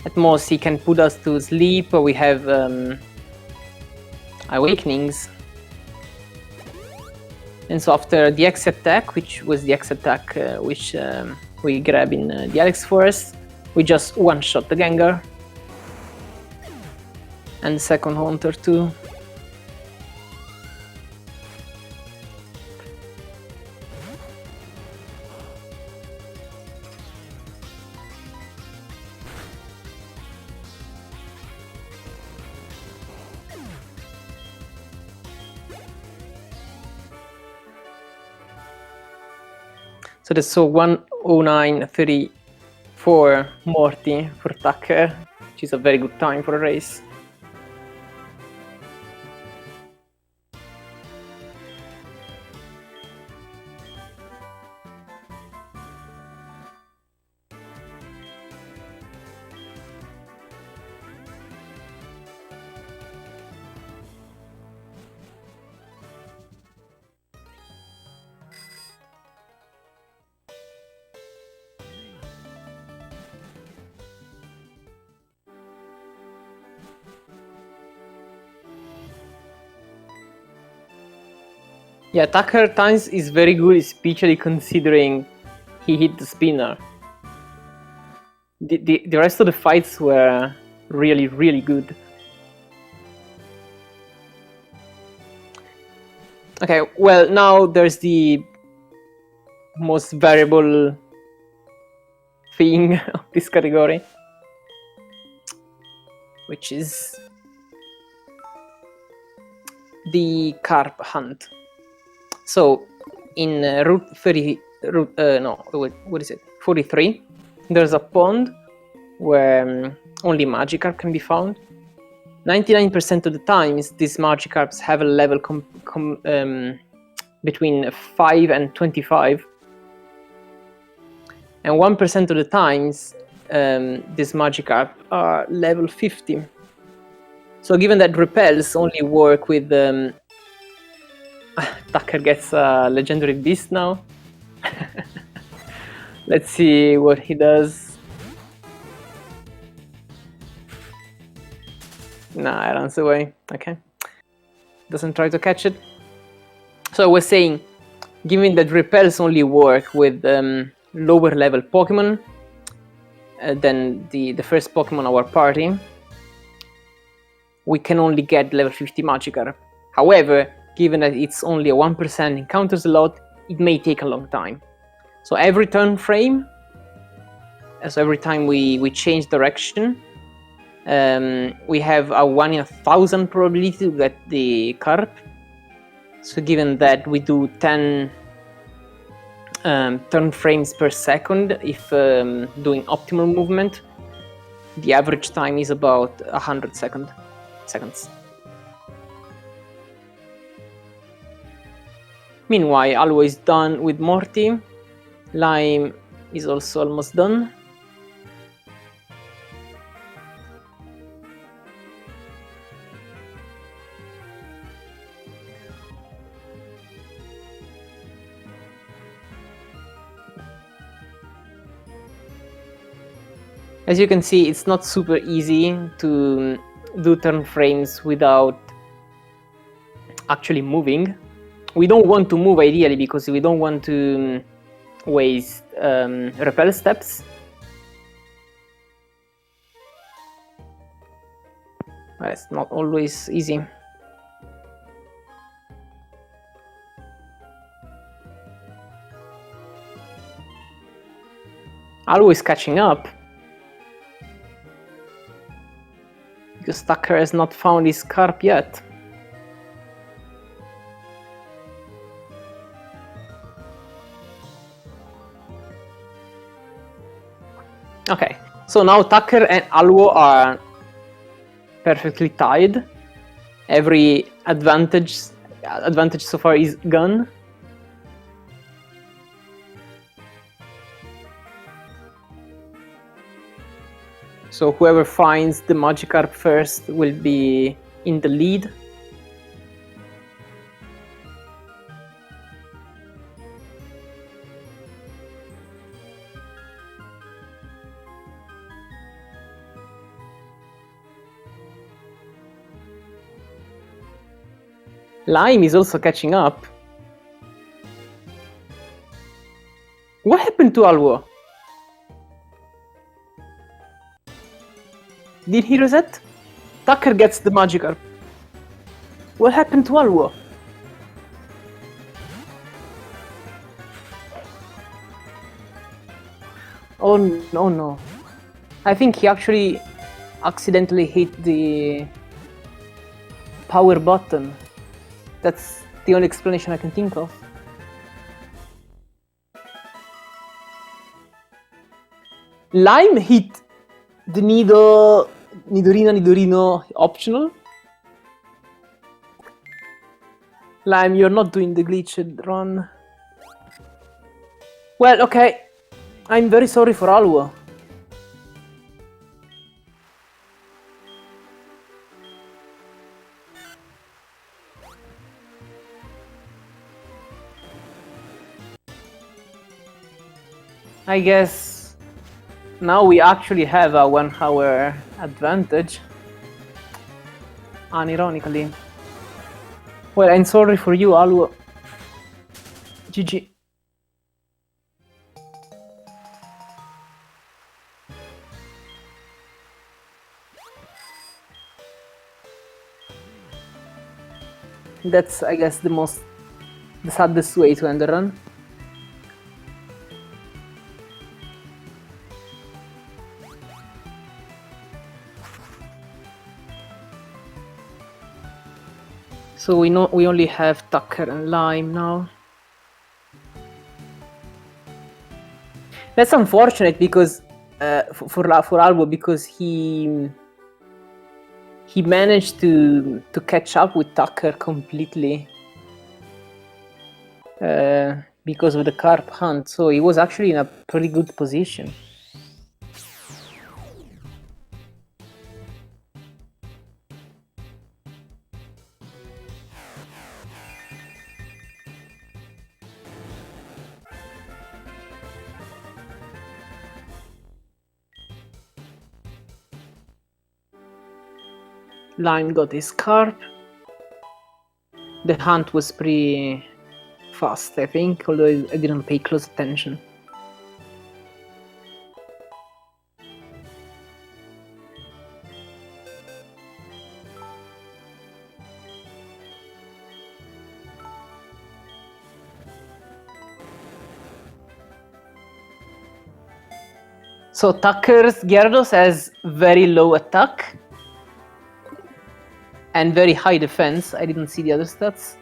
At most he can put us to sleep, we have Awakenings. And so after the X attack, which was the X attack which we grab in the Alex Forest, we just one-shot the Gengar. And the second Haunter too. So that's 1:09:34 Morty for Tucker, which is a very good time for a race. Yeah, Tucker times is very good, especially considering he hit the spinner. The rest of the fights were really, really good. Okay, well, now there's the most variable thing of this category, which is the carp hunt. So in Route 43, there's a pond where only Magikarp can be found. 99% of the times, these Magikarps have a level between 5 and 25. And 1% of the times, these Magikarp are level 50. So given that repels only work with Tucker gets a legendary beast now. Let's see what he does. Nah, it runs away. Okay. Doesn't try to catch it. So I was saying, given that repels only work with lower level Pokemon than the first Pokemon in our party, we can only get level 50 Magikarp. However, given that it's only a 1% encounter slot, it may take a long time. So every turn frame, so every time we change direction, we have a 1 in 1,000 probability to get the carp. So given that we do 10 turn frames per second, if doing optimal movement, the average time is about 100 seconds. Meanwhile, Alw0 is done with Morty. Lime is also almost done. As you can see, it's not super easy to do turn frames without actually moving. We don't want to move ideally because we don't want to waste repel steps. Well, it's not always easy. Alw0 is catching up because Tucker has not found his carp yet. Okay, so now Tucker and Alw0 are perfectly tied. Every advantage so far is gone. So whoever finds the Magikarp first will be in the lead. Lime is also catching up. What happened to Alw0? Did he reset? Tucker gets the Magikarp. What happened to Alw0? Oh no. I think he actually accidentally hit the power button. That's the only explanation I can think of. Lime hit the Nidorino optional. Lime, you're not doing the glitched run. Well, okay. I'm very sorry for Alw0. I guess now we actually have a 1 hour advantage. Unironically. Well, I'm sorry for you, Alw0. GG. That's, I guess, the saddest way to end the run. So we only have Tucker and Lime now. That's unfortunate because for Alw0 because he managed to catch up with Tucker completely because of the carp hunt. So he was actually in a pretty good position. Lime got his carp. The hunt was pretty fast, I think, although I didn't pay close attention. So Tucker's Gyarados has very low attack and very high defense. I didn't see the other stats.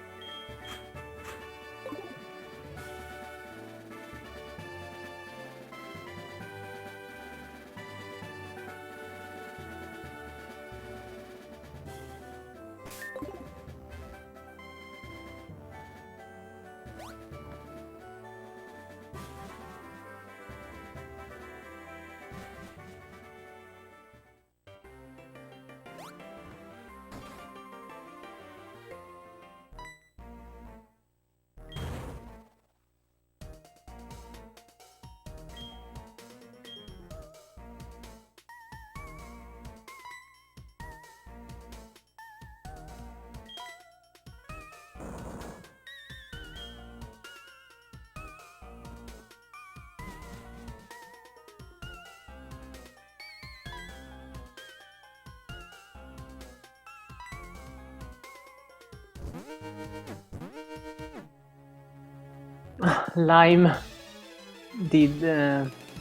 Lime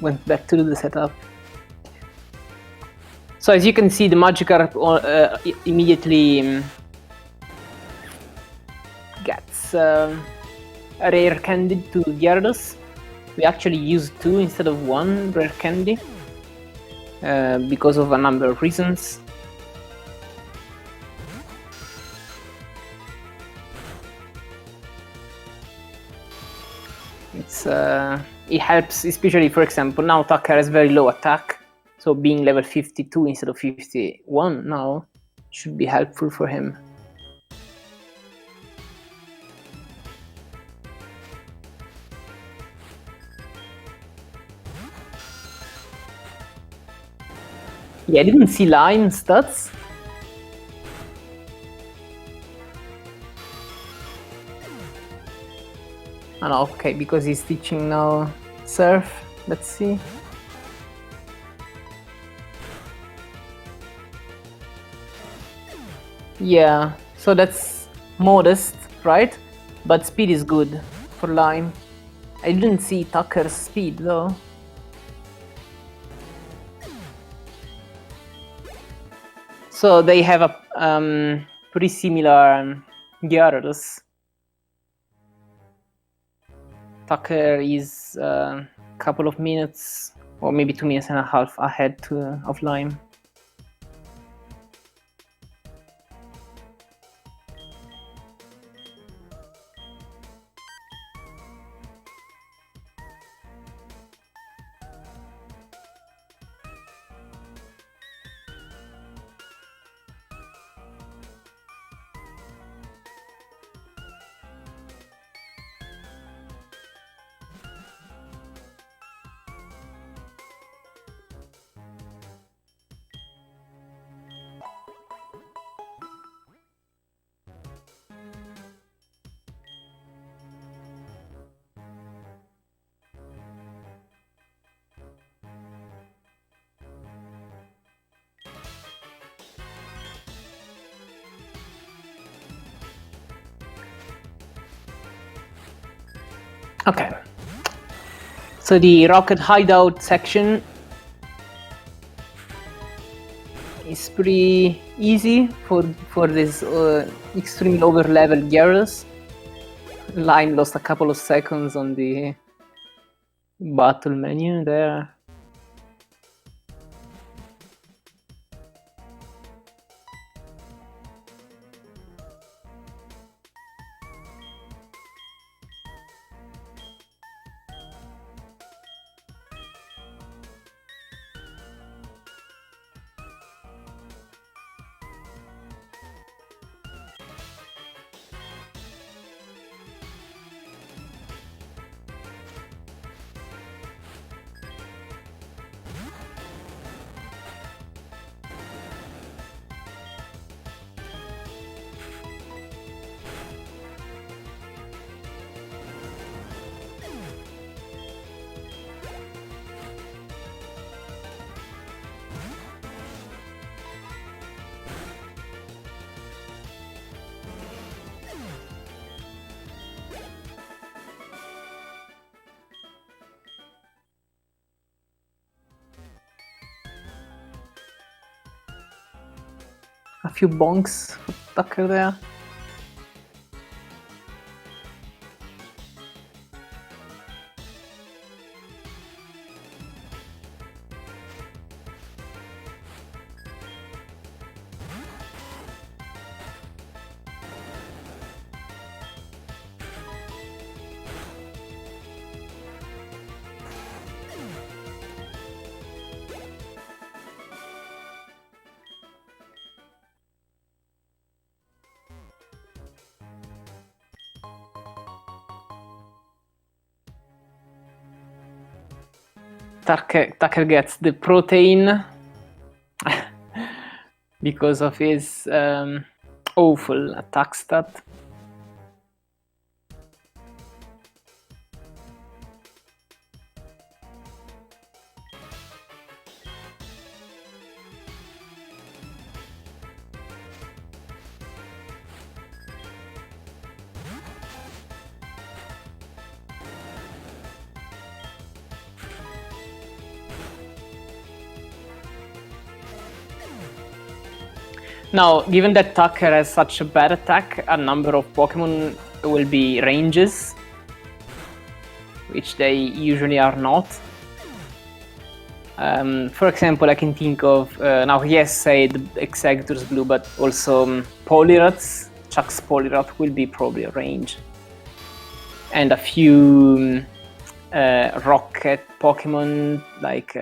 went back to the setup. So as you can see, the Magikarp immediately gets a rare candy to Gyarados. We actually used 2 instead of 1 rare candy because of a number of reasons. It helps, especially, for example, now Tucker has very low attack, so being level 52 instead of 51 now should be helpful for him. Yeah, I didn't see Lime stats. Oh no, okay, because he's teaching now Surf. Let's see. Yeah, so that's modest, right? But speed is good for Lime. I didn't see Tucker's speed though. So they have a pretty similar Gyarados. Tucker is a couple of minutes, or maybe 2 minutes and a half ahead of Lime. Okay, so the rocket hideout section is pretty easy for this extremely over level Gyarados. Lime lost a couple of seconds on the battle menu there. A few bonks for Tucker there. Tucker gets the protein because of his awful attack stat. Now, given that Tucker has such a bad attack, a number of Pokemon will be ranges, which they usually are not. For example, I can think of, now yes, say the Executor's Blue, but also Polyrats. Chuck's Poliwrath will be probably a range. And a few rocket Pokemon, like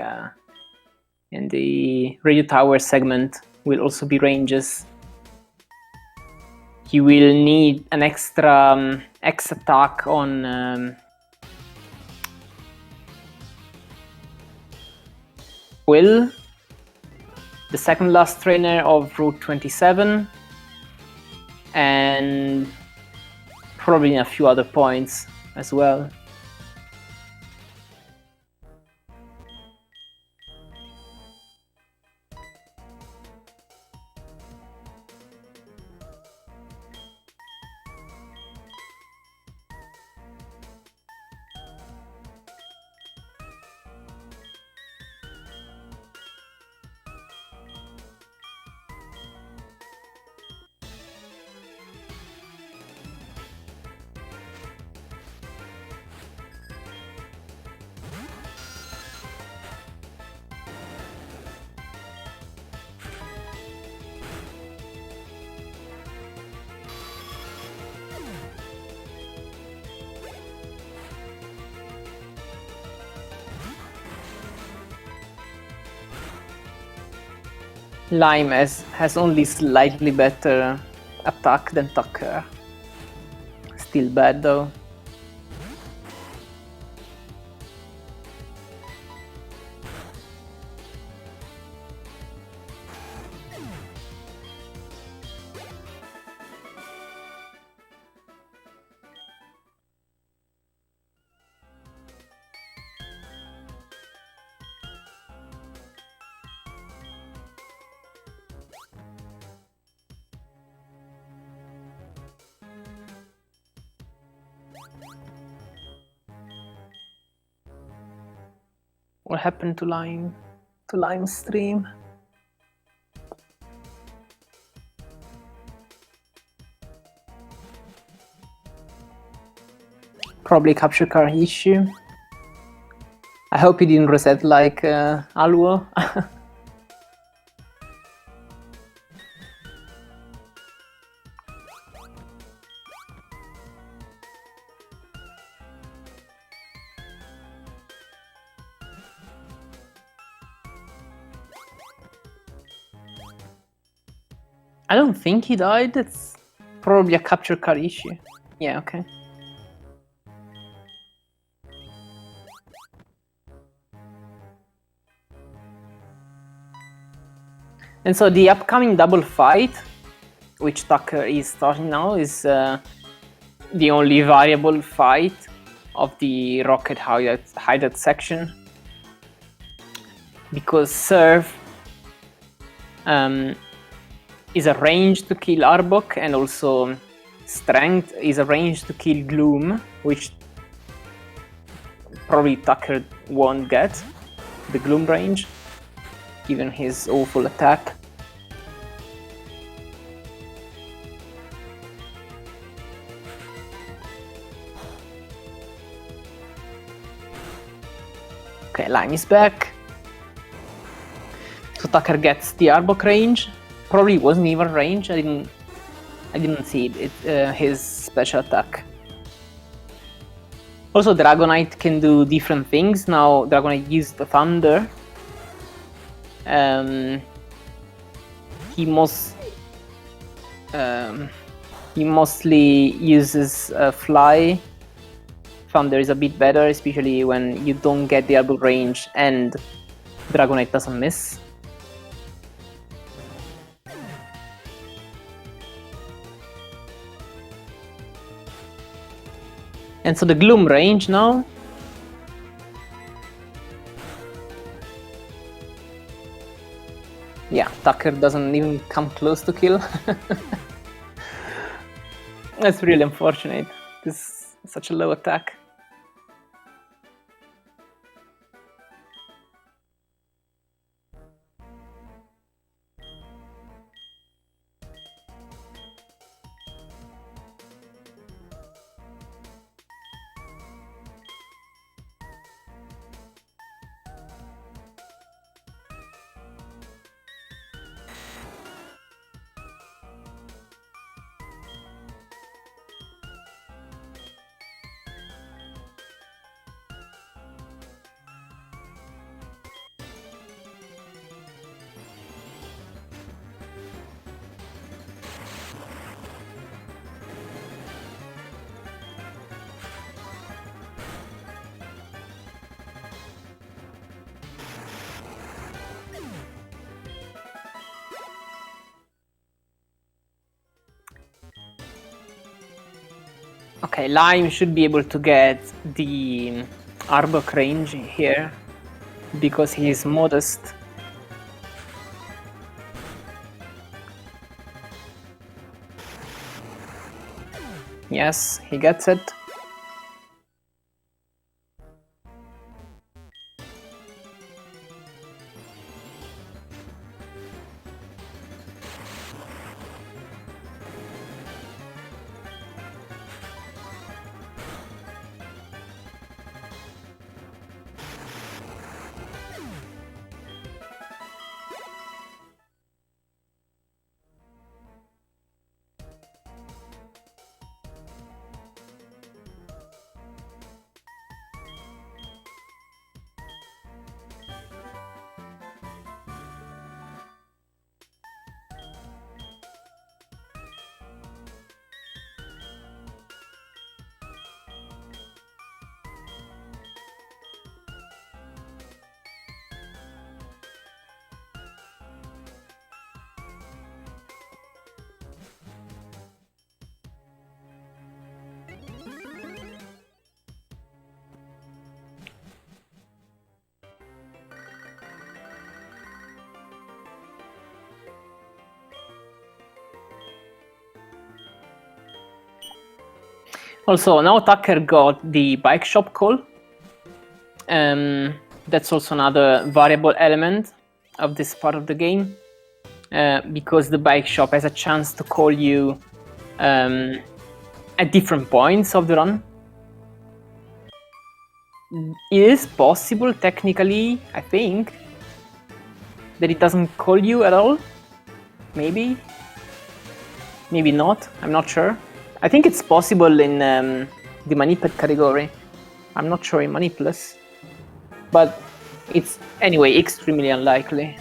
in the Radio Tower segment, will also be ranges. You will need an extra X attack on Will, the second last trainer of Route 27, and probably a few other points as well. Lime has only slightly better attack than Tucker. Still bad though. What happened to Lime? To Lime stream? Probably a capture card issue. I hope he didn't reset like Alw0. I don't think he died. It's probably a capture card issue. Yeah, okay. And so the upcoming double fight, which Tucker is starting now, is the only variable fight of the Rocket Hideout section. Because Surf is a range to kill Arbok, and also Strength is a range to kill Gloom, which probably Tucker won't get, the Gloom range, given his awful attack. Okay, Lime is back. So Tucker gets the Arbok range. Probably wasn't even range. I didn't see it. His special attack. Also, Dragonite can do different things. Now Dragonite used the Thunder. He mostly uses Fly. Thunder is a bit better, especially when you don't get the Arbok range and Dragonite doesn't miss. And so the Gloom range now. Yeah, Tucker doesn't even come close to kill. That's really unfortunate. This is such a low attack. Okay, Lime should be able to get the Arbok range here because he is modest. Yes, he gets it. Also, now Tucker got the bike shop call. That's also another variable element of this part of the game, because the bike shop has a chance to call you at different points of the run. It is possible, technically, I think, that it doesn't call you at all. Maybe. Maybe not. I'm not sure. I think it's possible in the Manipless category. I'm not sure in Manipless. But it's, anyway, extremely unlikely.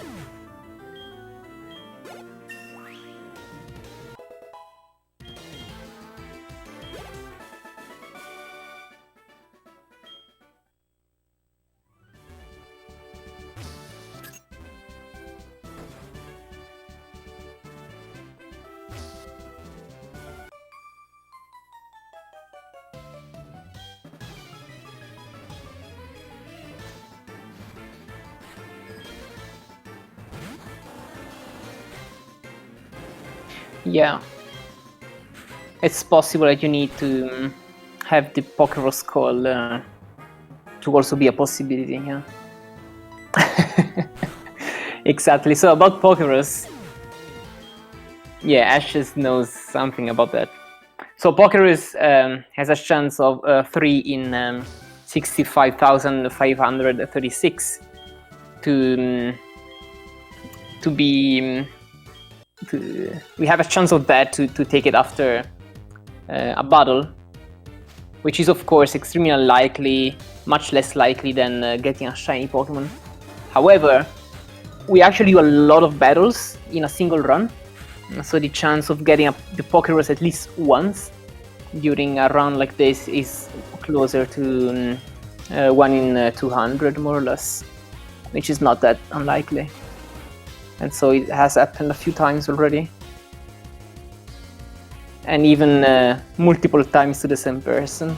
Yeah. It's possible that you need to have the Pokeros call to also be a possibility, yeah. Exactly. So about Pokeros, yeah, Ashes knows something about that. So Pokeros has a chance of 3 in 65,536 to be. We have a chance of that to take it after a battle, which is of course extremely unlikely, much less likely than getting a shiny Pokemon. However, we actually do a lot of battles in a single run, so the chance of getting the Pokeros at least once during a run like this is closer to 1 in 200, more or less, which is not that unlikely. And so it has happened a few times already. And even multiple times to the same person.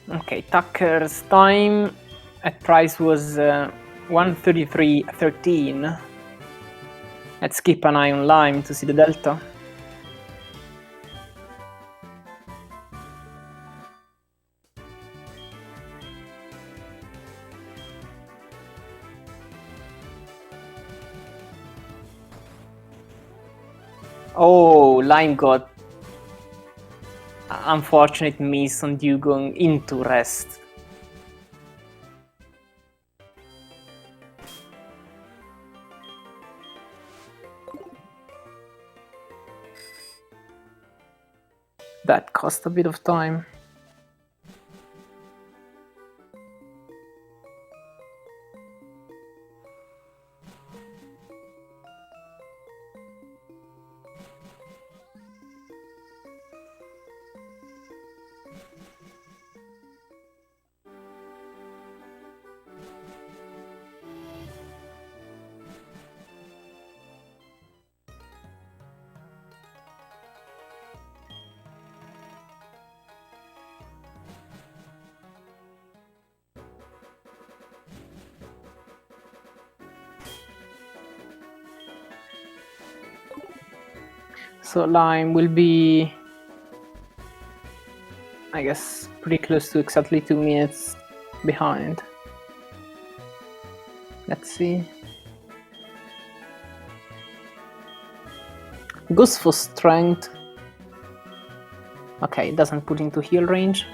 Okay, Tucker's time at price was 133.13. Let's keep an eye on Lime to see the delta. Oh, Lime got unfortunate miss on Dugong into rest. That cost a bit of time. So Lime will be, I guess, pretty close to exactly 2 minutes behind. Let's see. Goes for strength. Okay, it doesn't put into heal range.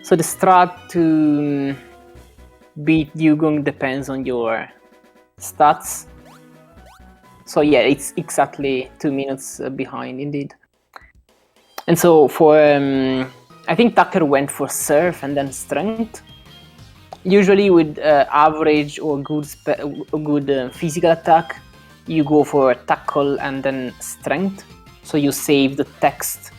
So the strat to beat Dugong depends on your stats. So yeah, it's exactly 2 minutes behind indeed. And so for, I think Tucker went for Surf and then Strength. Usually with average or good physical attack, you go for Tackle and then Strength. So you save the text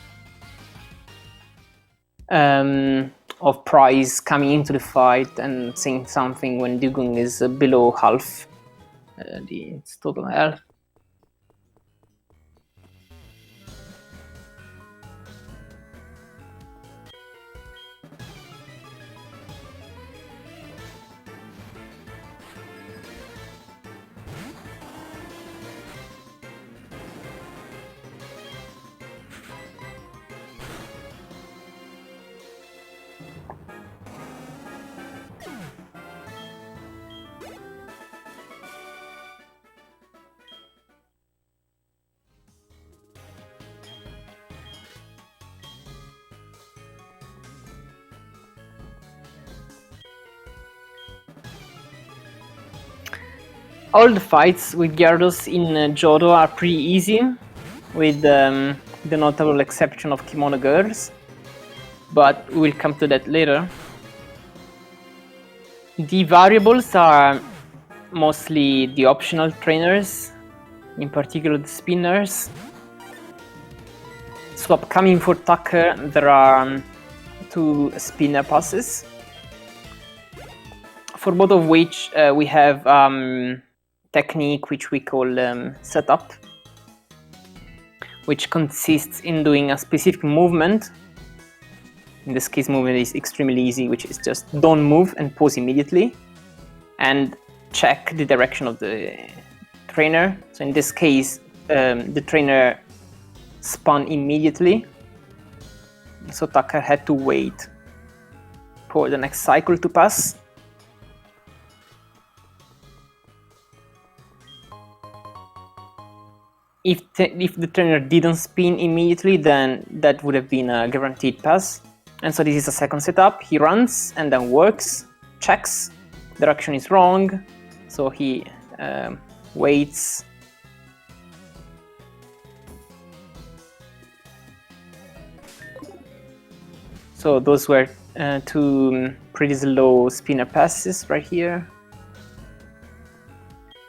of Price coming into the fight and saying something when Dugong is below half its total health. All the fights with Gyarados in Johto are pretty easy, with the notable exception of Kimono Girls, but we'll come to that later. The variables are mostly the optional trainers, in particular the spinners. So upcoming for Tucker, there are 2 spinner passes, for both of which we have technique which we call setup, which consists in doing a specific movement. In this case, movement is extremely easy, which is just don't move and pause immediately and check the direction of the trainer. So in this case, the trainer spun immediately, so Tucker had to wait for the next cycle to pass. If the trainer didn't spin immediately, then that would have been a guaranteed pass. And so this is a second setup. He runs and then works, checks, direction is wrong, so he waits. So those were 2 pretty slow spinner passes right here,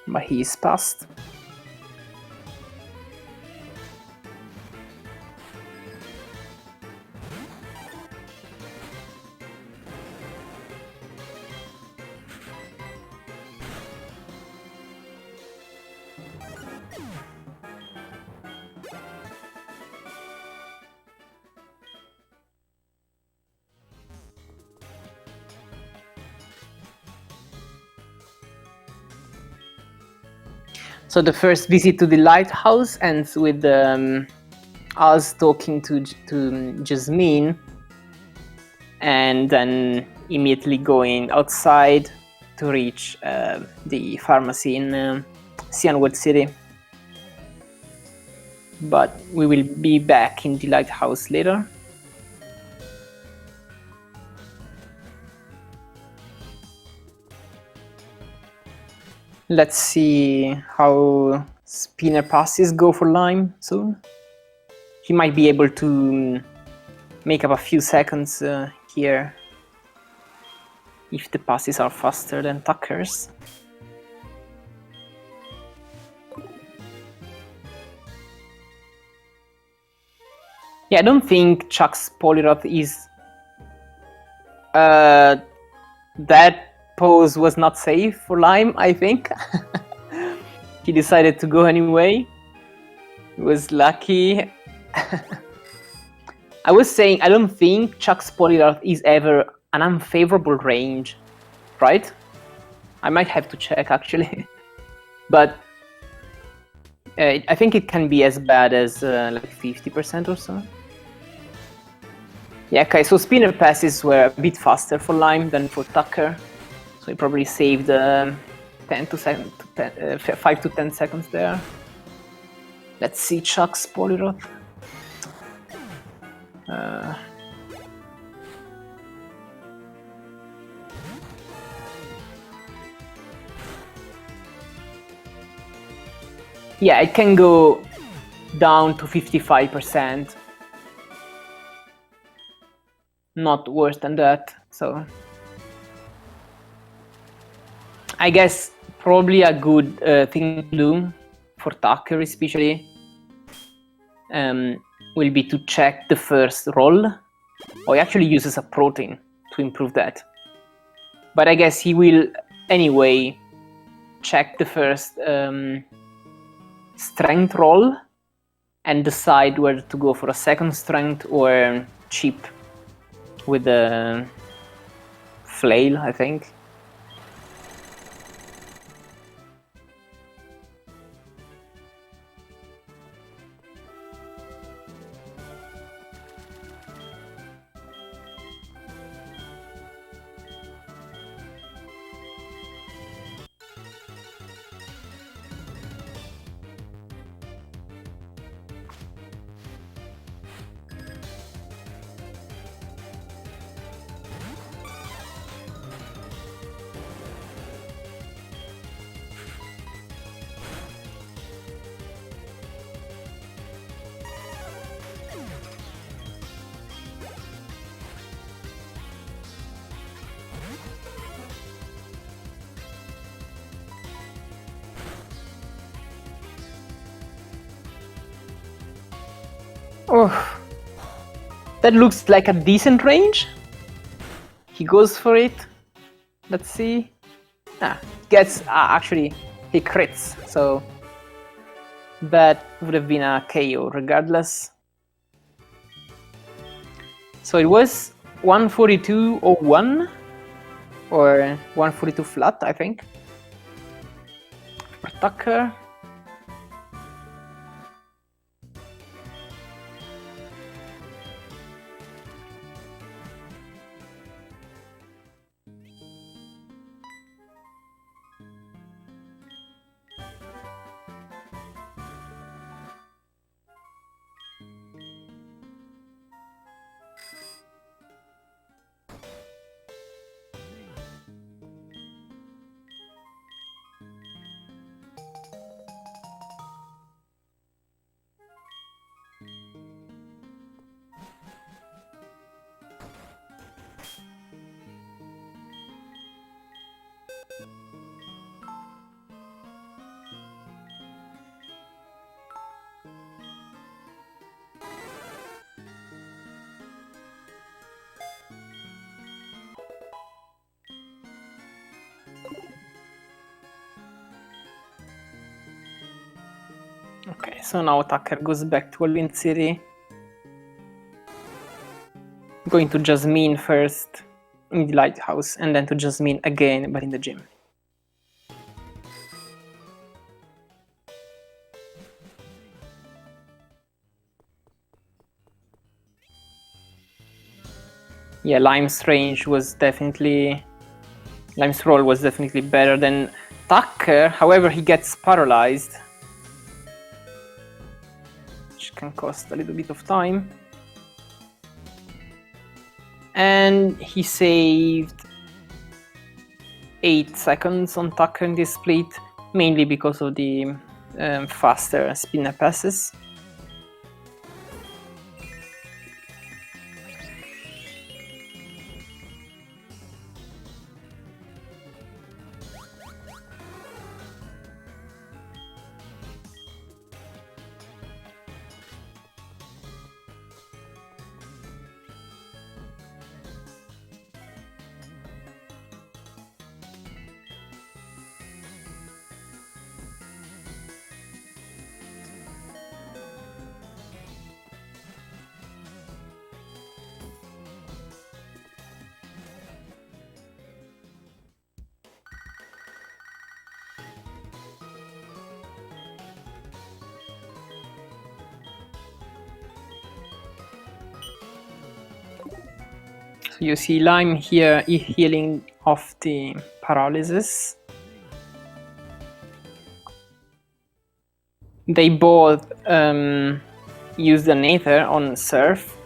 but he is passed. So the first visit to the lighthouse ends with us talking to Jasmine, and then immediately going outside to reach the pharmacy in Cianwood City. But we will be back in the lighthouse later. Let's see how spinner passes go for Lime soon. He might be able to make up a few seconds here if the passes are faster than Tucker's. Yeah, I don't think Chuck's Poliwrath is... that pose was not safe for Lime, I think. He decided to go anyway. He was lucky. I was saying, I don't think Chuck's Poliwrath is ever an unfavorable range, right? I might have to check actually, but I think it can be as bad as like 50% or so. Yeah, okay, so spinner passes were a bit faster for Lime than for Tucker, so he probably saved 5 to 10 seconds there. Let's see Chuck's Polyrot. Yeah, it can go down to 55%. Not worse than that, so I guess probably a good thing to do for Tucker especially will be to check the first roll, or he actually uses a protein to improve that. But I guess he will anyway check the first strength roll and decide whether to go for a second strength or cheap with the flail, I think. Oh, that looks like a decent range. He goes for it. Let's see. Gets actually he crits, so that would have been a KO regardless. So it was 142.01 or 142 flat, I think, for Tucker. Okay, so now Tucker goes back to Wind City. Going to Jasmine first in the lighthouse, and then to Jasmine again, but in the gym. Yeah, Lime's range was definitely... Lime's roll was definitely better than Tucker, however he gets paralyzed, which can cost a little bit of time. And he saved 8 seconds on Tucker in this split, mainly because of the faster spinner passes. So you see Lime here healing off the paralysis. They both use the Nether on Surf.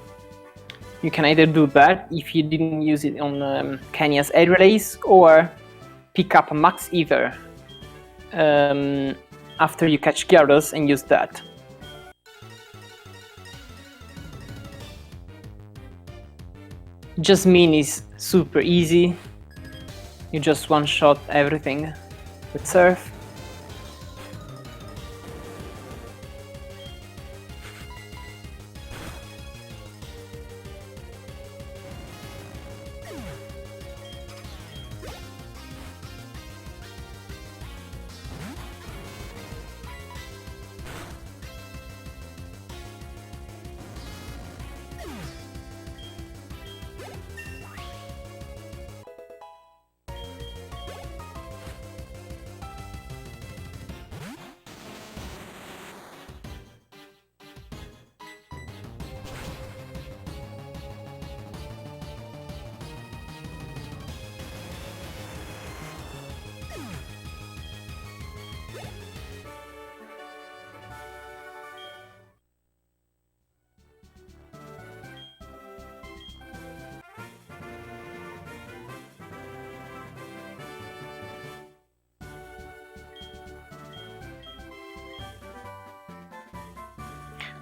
You can either do that if you didn't use it on Kenya's air relays, or pick up a Max Ether after you catch Gyarados and use that. Jasmine is super easy. You just one-shot everything with Surf.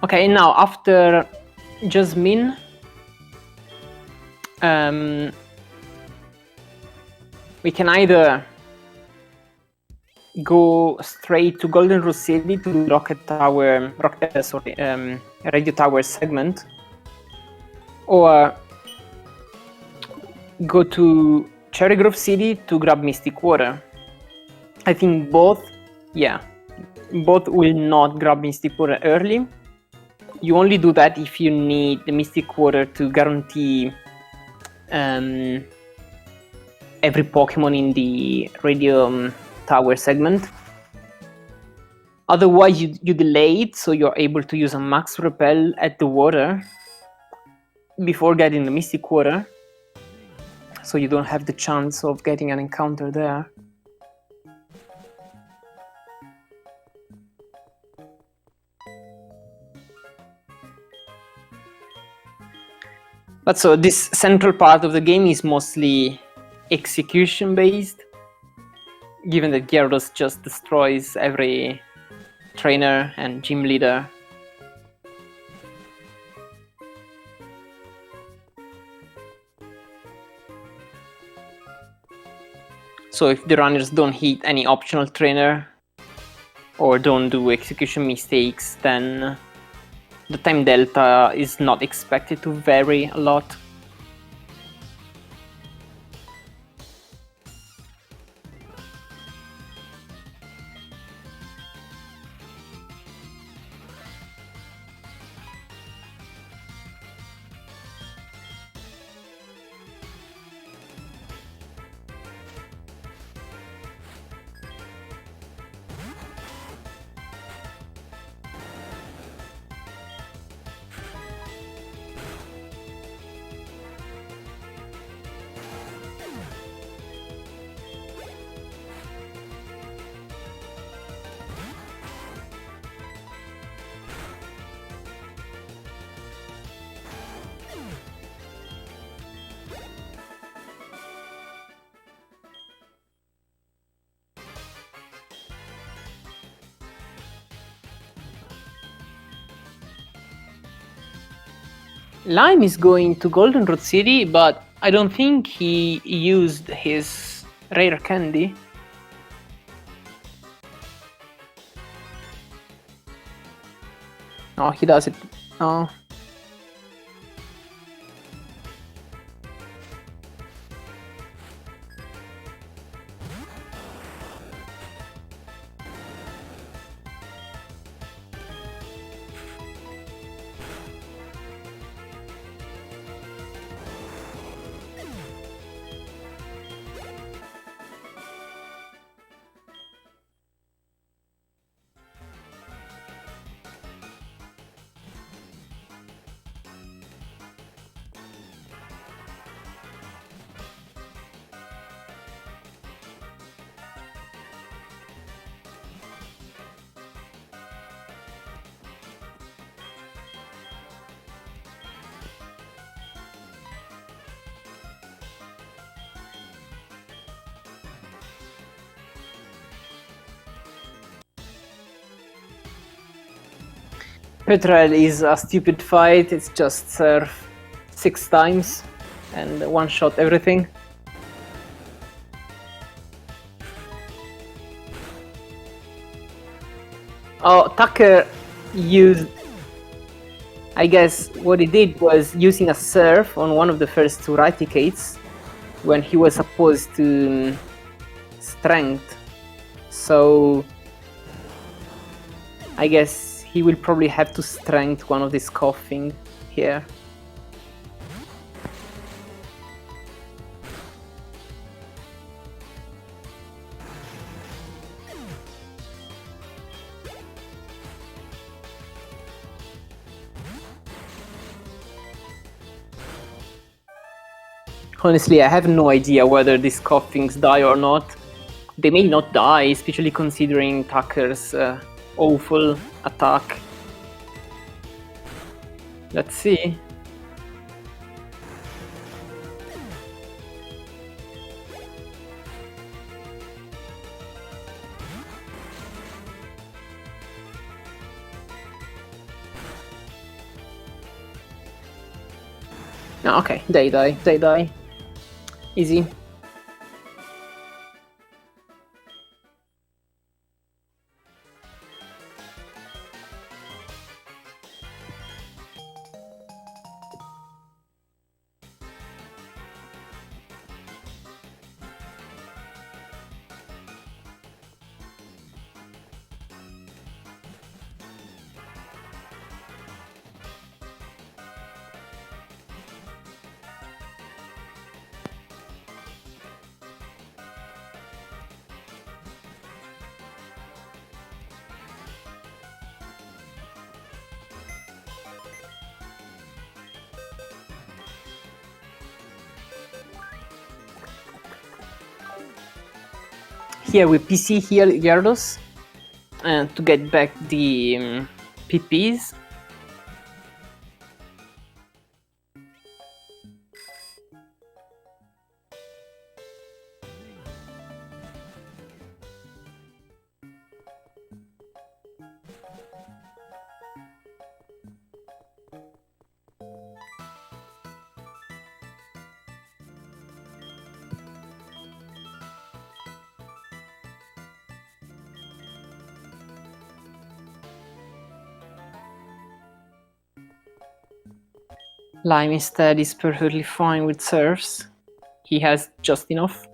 Okay, now after Jasmine, we can either go straight to Golden Root City to the Radio Tower segment, or go to Cherry Grove City to grab Mystic Water. I think both will not grab Mystic Water early. You only do that if you need the Mystic Water to guarantee every Pokemon in the Radio Tower segment. Otherwise, you delay it, so you're able to use a Max Repel at the water before getting the Mystic Water, so you don't have the chance of getting an encounter there. But so this central part of the game is mostly execution based, given that Gyarados just destroys every trainer and gym leader. So if the runners don't hit any optional trainer or don't do execution mistakes, then the time delta is not expected to vary a lot. Lime is going to Golden Root City, but I don't think he used his rare candy. No, he does it. No. Petrel is a stupid fight. It's just surf 6 times and one-shot everything. Oh, Tucker used... I guess what he did was using a surf on one of the first 2 Raticates when he was supposed to strength. So I guess he will probably have to strength one of this coughing here. Honestly, I have no idea whether these coughings die or not. They may not die, especially considering Tucker's awful attack. Let's see. No, okay, they die. Easy. Here we PC heal Gyarados to get back the PPs. Lime instead is perfectly fine with surfs. He has just enough.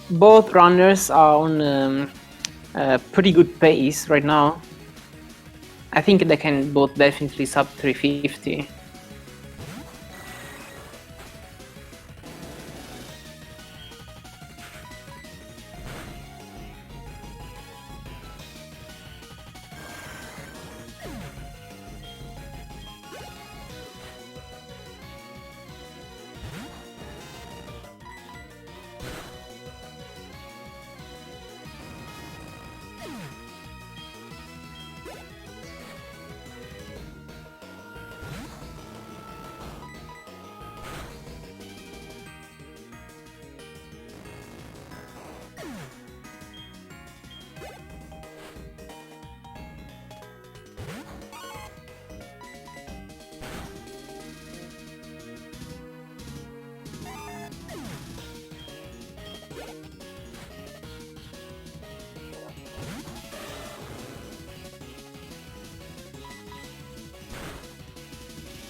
Both runners are on a pretty good pace right now. I think they can both definitely sub 350.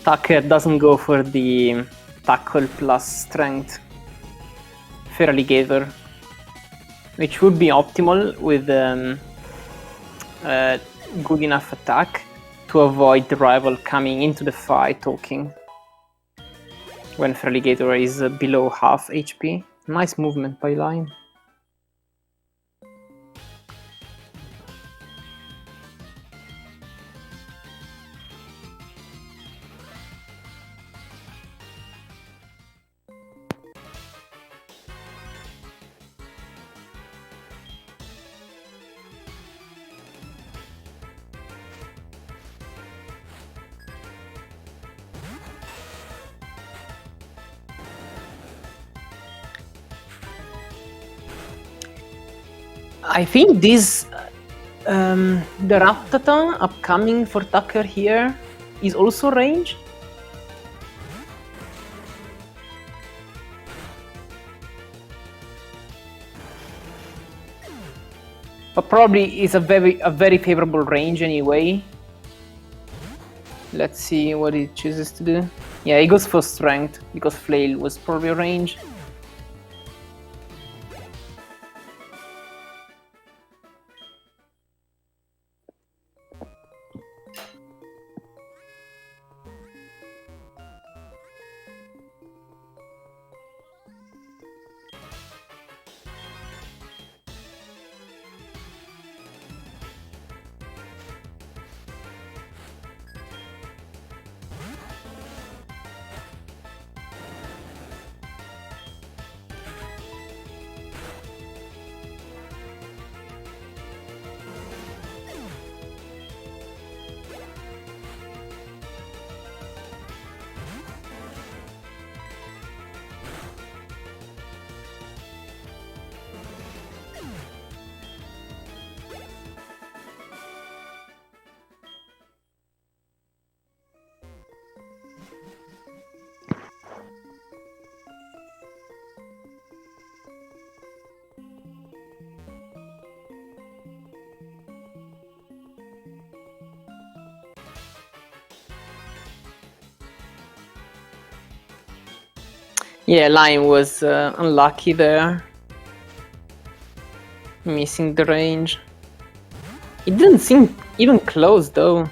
Tucker doesn't go for the tackle plus strength Feraligatr, which would be optimal with a good enough attack to avoid the rival coming into the fight talking when Feraligatr is below half HP. Nice movement by Lime. I think this the Rattata upcoming for Tucker here is also range. But probably is a very favorable range anyway. Let's see what he chooses to do. Yeah, he goes for strength because flail was probably a range. Yeah, Lime was unlucky there. Missing the range. It didn't seem even close though.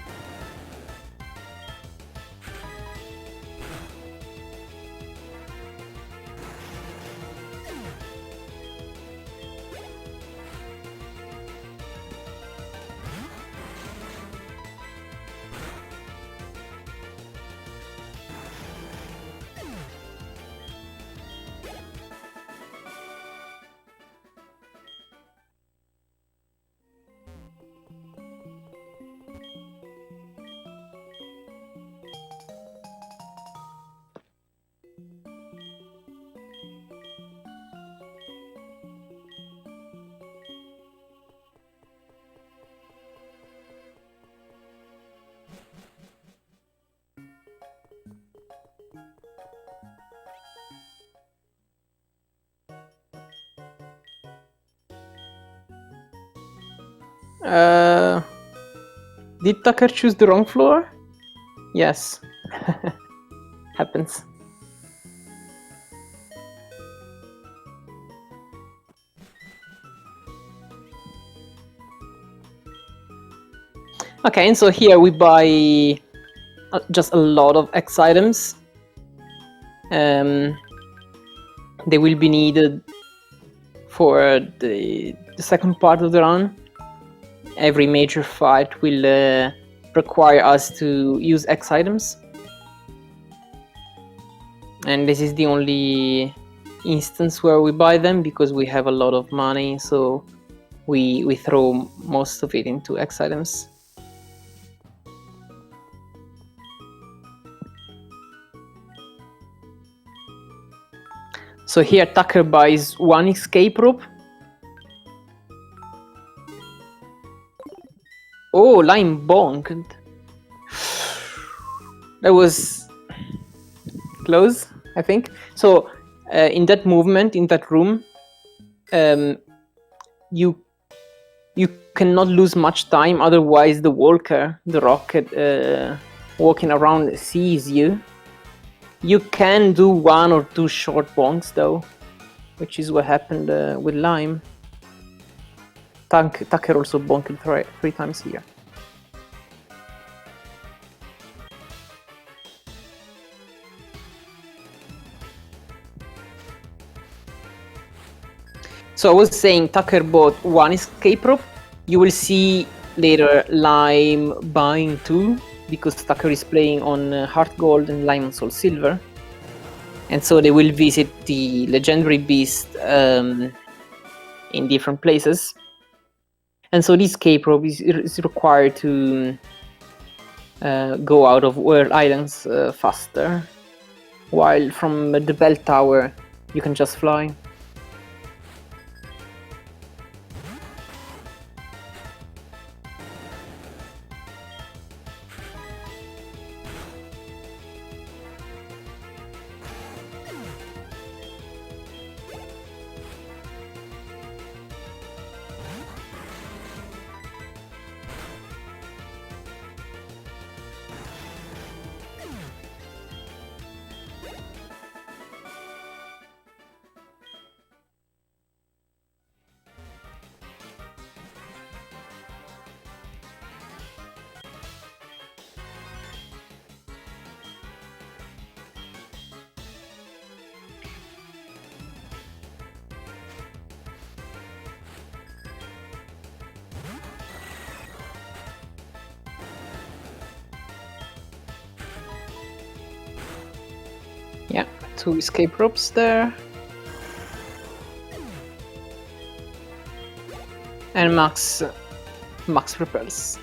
Did Tucker choose the wrong floor? Yes. Happens. Okay, and so here we buy just a lot of X items. They will be needed for the second part of the run. Every major fight will require us to use X items. And this is the only instance where we buy them because we have a lot of money, so we throw most of it into X items. So here Tucker buys one escape rope. Oh, Lime bonked. That was close, I think. So in that movement, in that room, you cannot lose much time, otherwise the walker, the rocket walking around sees you. You can do one or two short bonks though, which is what happened with Lime. Tucker also bonked three times here. So I was saying Tucker bought one escape rope. You will see later Lime buying two, because Tucker is playing on Heart Gold and Lime on Soul Silver. And so they will visit the legendary beast in different places. And so this escape rope is required to go out of world islands faster, while from the bell tower you can just fly. 2 escape ropes there. And Max repels.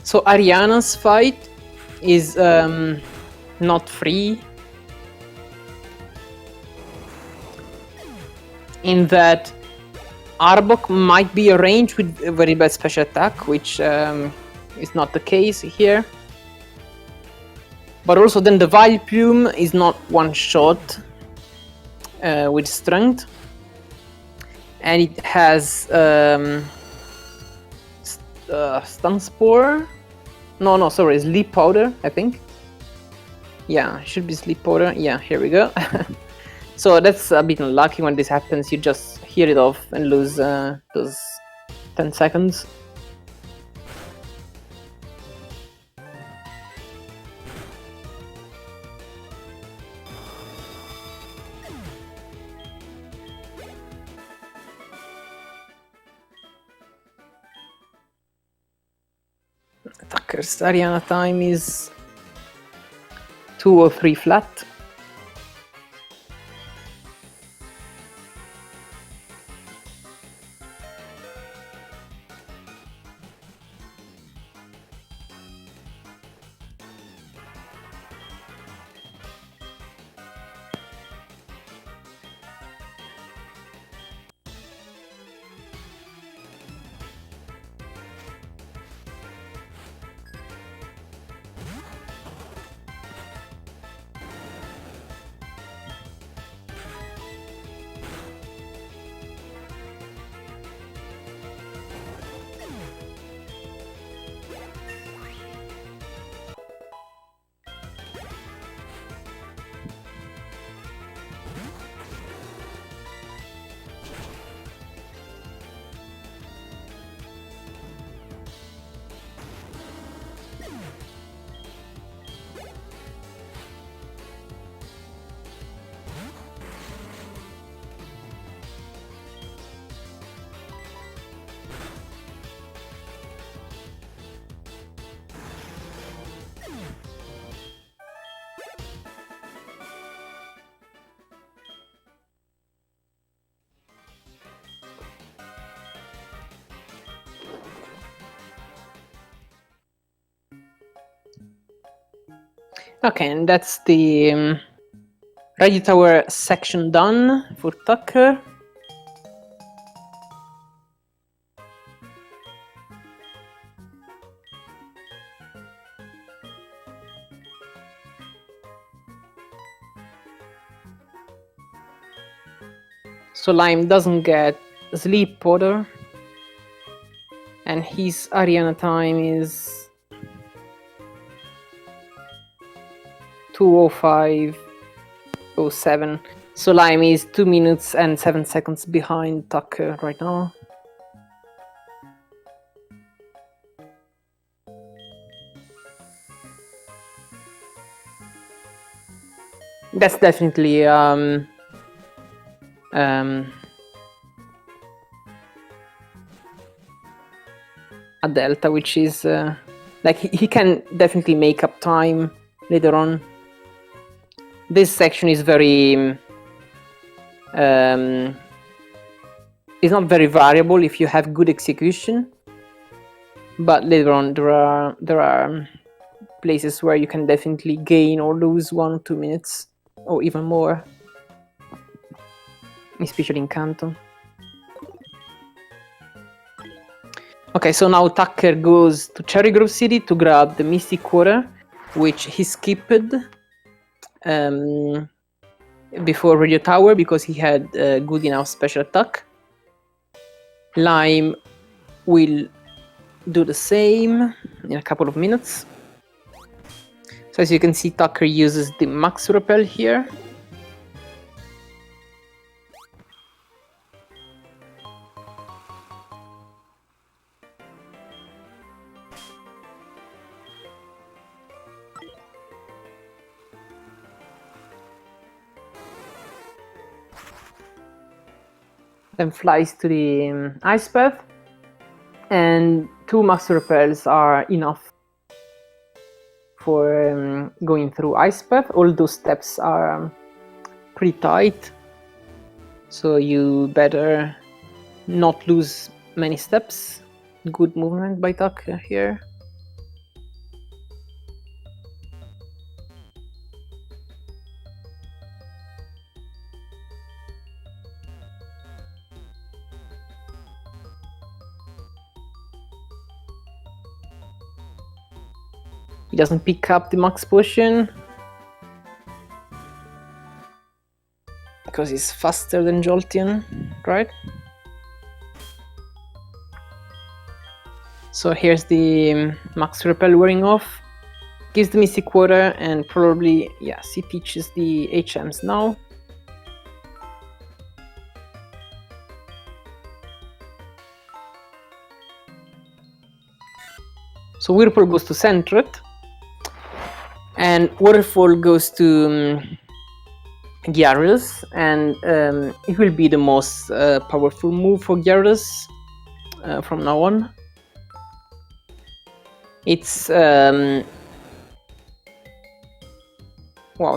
So Ariana's fight is not free, in that Arbok might be a range with a very bad special attack, which is not the case here. But also then the Vile Plume is not one shot with strength, and it has Stun Spore. No, sorry, Sleep Powder, I think. Yeah, should be Sleep Powder. Yeah, here we go. So that's a bit unlucky when this happens. You just hear it off and lose those 10 seconds. Tucker's Ariana time is 203 flat. Okay, and that's the Radio Tower section done for Tucker. So Lime doesn't get Sleep Powder, and his Ariana time is 2:05:07. So Lime is 2 minutes and 7 seconds behind Tucker right now. That's definitely a delta, which is like he can definitely make up time later on. This section is very is not very variable if you have good execution, but later on there are places where you can definitely gain or lose 1 or 2 minutes or even more, especially in Canton. Okay, so now Tucker goes to Cherry Grove City to grab the Mystic Quarter, which he skipped before Radio Tower because he had good enough special attack. Lime will do the same in a couple of minutes. So as you can see, Tucker uses the max repel here. Then flies to the ice path, and 2 max repels are enough for going through ice path. All those steps are pretty tight, so you better not lose many steps. Good movement by Tucker here. He doesn't pick up the max potion because he's faster than Jolteon, right? So here's the max repel wearing off. Gives the Mystic Water, and probably, yes, he teaches the HMs now. So Whirlpool goes to Sentret, and Waterfall goes to Gyarados, and it will be the most powerful move for Gyarados from now on. It's wow,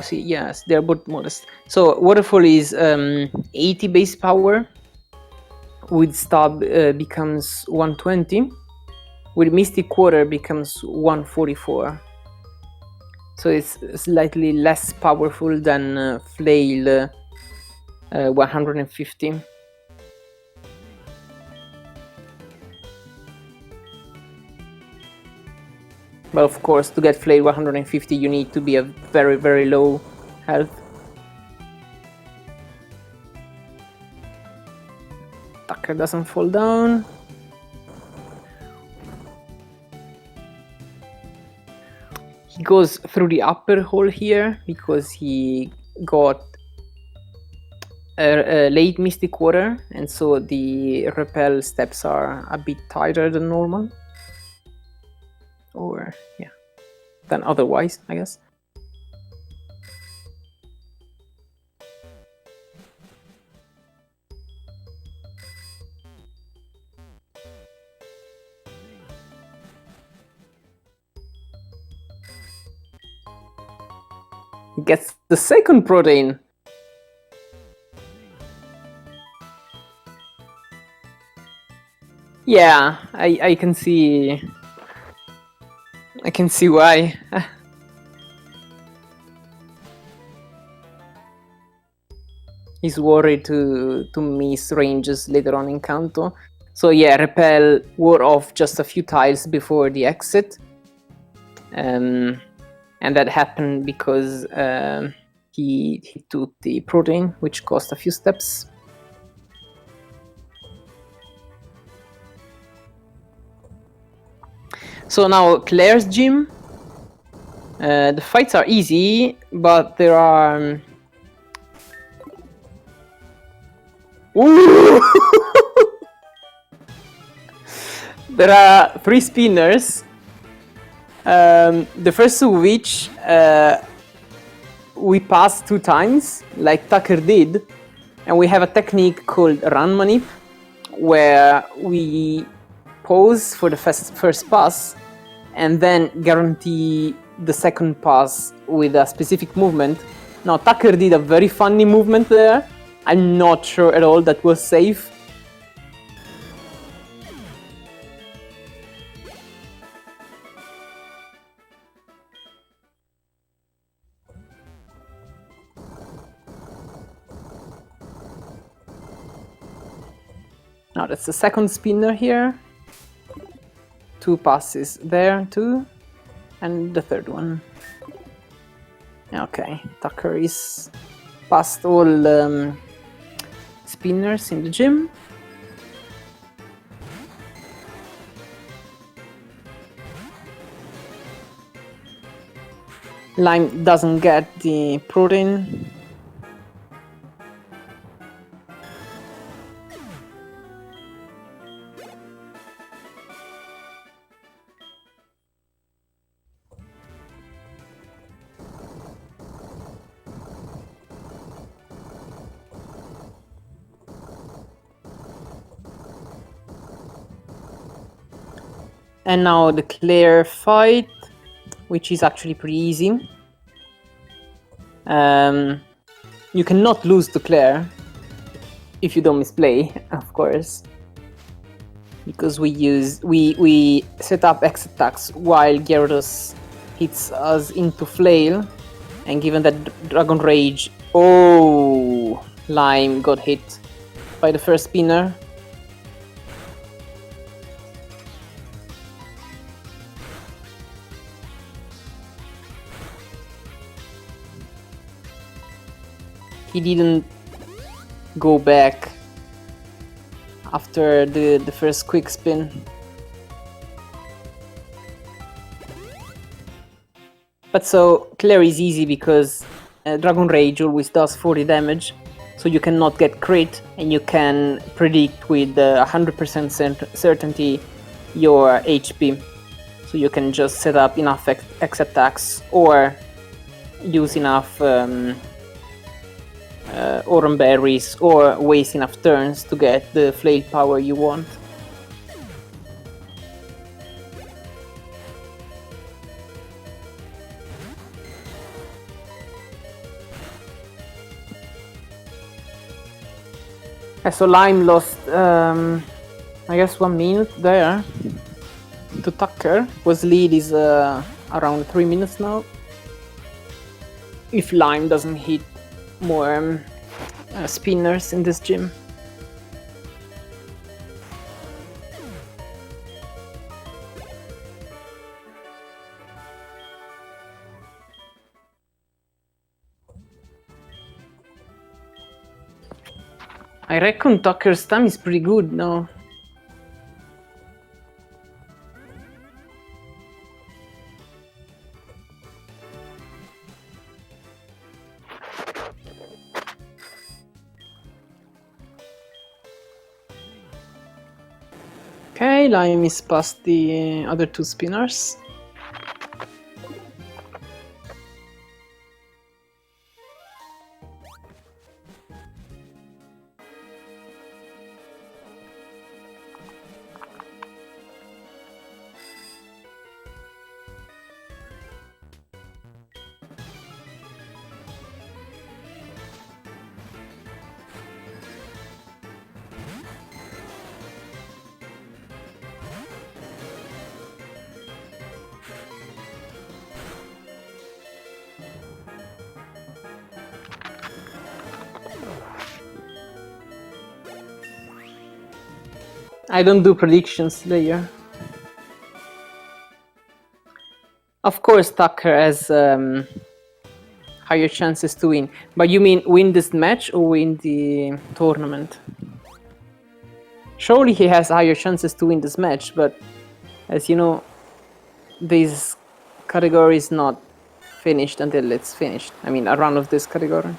see, yes, they're both modest. So Waterfall is 80 base power. With Stab becomes 120. With Mystic Water becomes 144. So it's slightly less powerful than Flail 150. But of course, to get Flail 150, you need to be a very, very low health. Tucker doesn't fall down. He goes through the upper hole here because he got a late Mystic Water, and so the repel steps are a bit tighter than normal. Or, yeah, than otherwise, I guess. He gets the second protein. Yeah, I can see. I can see why. He's worried to miss ranges later on in Kanto. So yeah, Repel wore off just a few tiles before the exit. And that happened because he took the protein, which cost a few steps. So now Claire's gym. The fights are easy, but there are... Ooh! There are 3 spinners. The first of which we passed 2 times, like Tucker did, and we have a technique called run manip, where we pause for the first pass and then guarantee the second pass with a specific movement. Now Tucker did a very funny movement there. I'm not sure at all that was safe. Now that's the second spinner here. 2 passes there too. And the third one. Okay, Tucker is past all spinners in the gym. Lime doesn't get the protein. And now the Claire fight, which is actually pretty easy. You cannot lose to Claire if you don't misplay, of course, because we set up X attacks while Gyarados hits us into Flail, and given that Dragon Rage, oh, Lime got hit by the first spinner. He didn't go back after the first quick spin. But so Claire is easy because Dragon Rage always does 40 damage, so you cannot get crit, and you can predict with 100% certainty your HP. So you can just set up enough X attacks or use enough Autumn Berries or waste enough turns to get the flail power you want. So Lime lost, I guess, 1 minute there to Tucker, whose lead is around 3 minutes now. If Lime doesn't hit more spinners in this gym. I reckon Tucker's time is pretty good now. Okay, Lime is past the other two spinners. I don't do predictions, Slayer. Of course, Tucker has higher chances to win. But you mean win this match or win the tournament? Surely he has higher chances to win this match, but as you know, this category is not finished until it's finished. I mean, a run of this category.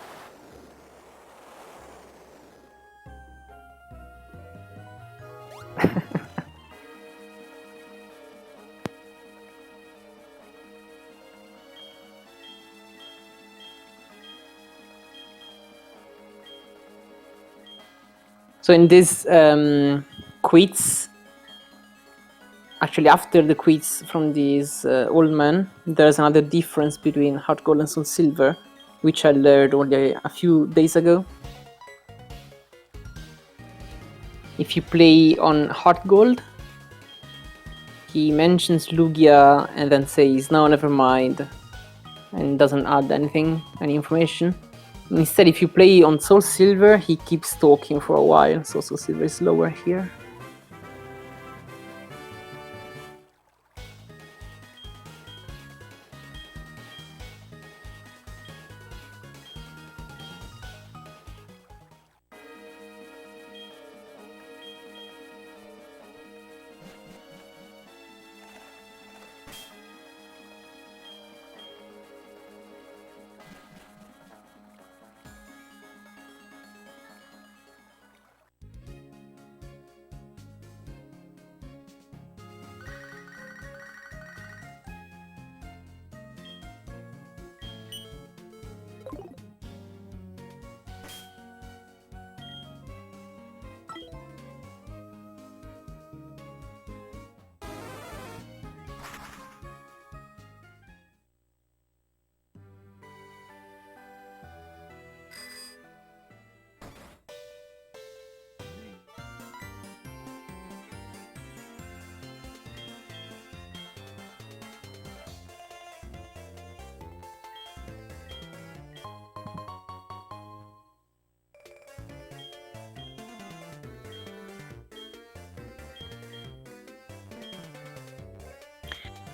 So in this quits, actually after the quits from these old men, there's another difference between Heart Gold and Soul Silver, which I learned only a few days ago. If you play on Heart Gold, he mentions Lugia and then says, no, never mind, and doesn't add anything, any information. Instead, if you play on Soul Silver, he keeps talking for a while, so Soul Silver is lower here.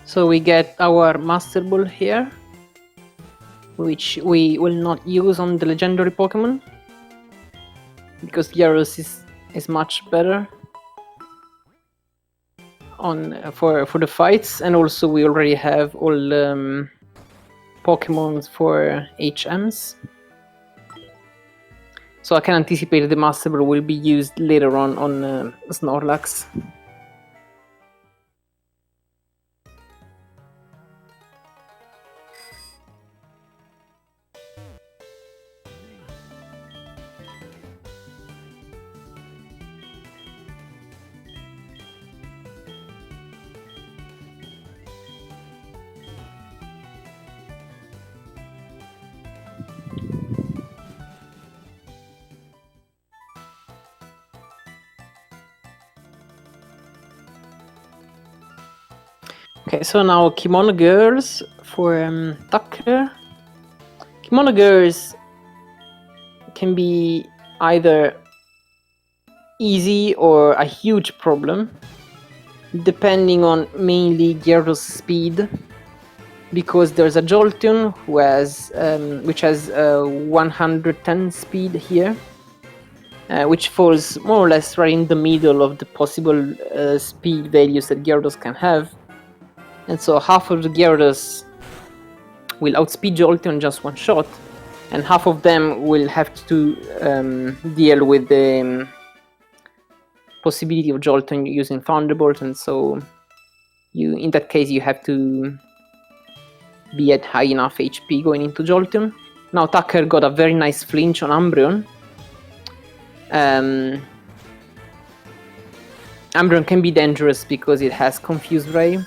So we get our Master Ball here, which we will not use on the legendary Pokemon because Gyarados is much better on for the fights, and also we already have all Pokemon for HMs. So I can anticipate that the Master Ball will be used later on Snorlax. Okay, so now Kimono Girls for Tucker. Kimono Girls can be either easy or a huge problem, depending on mainly Gyarados' speed, because there's a Jolteon who has, which has 110 speed here, which falls more or less right in the middle of the possible speed values that Gyarados can have. And so half of the Gyarados will outspeed Jolteon in just one shot, and half of them will have to deal with the possibility of Jolteon using Thunderbolt, and so in that case you have to be at high enough HP going into Jolteon. Now Tucker got a very nice flinch on Umbreon. Umbreon can be dangerous because it has Confuse Ray.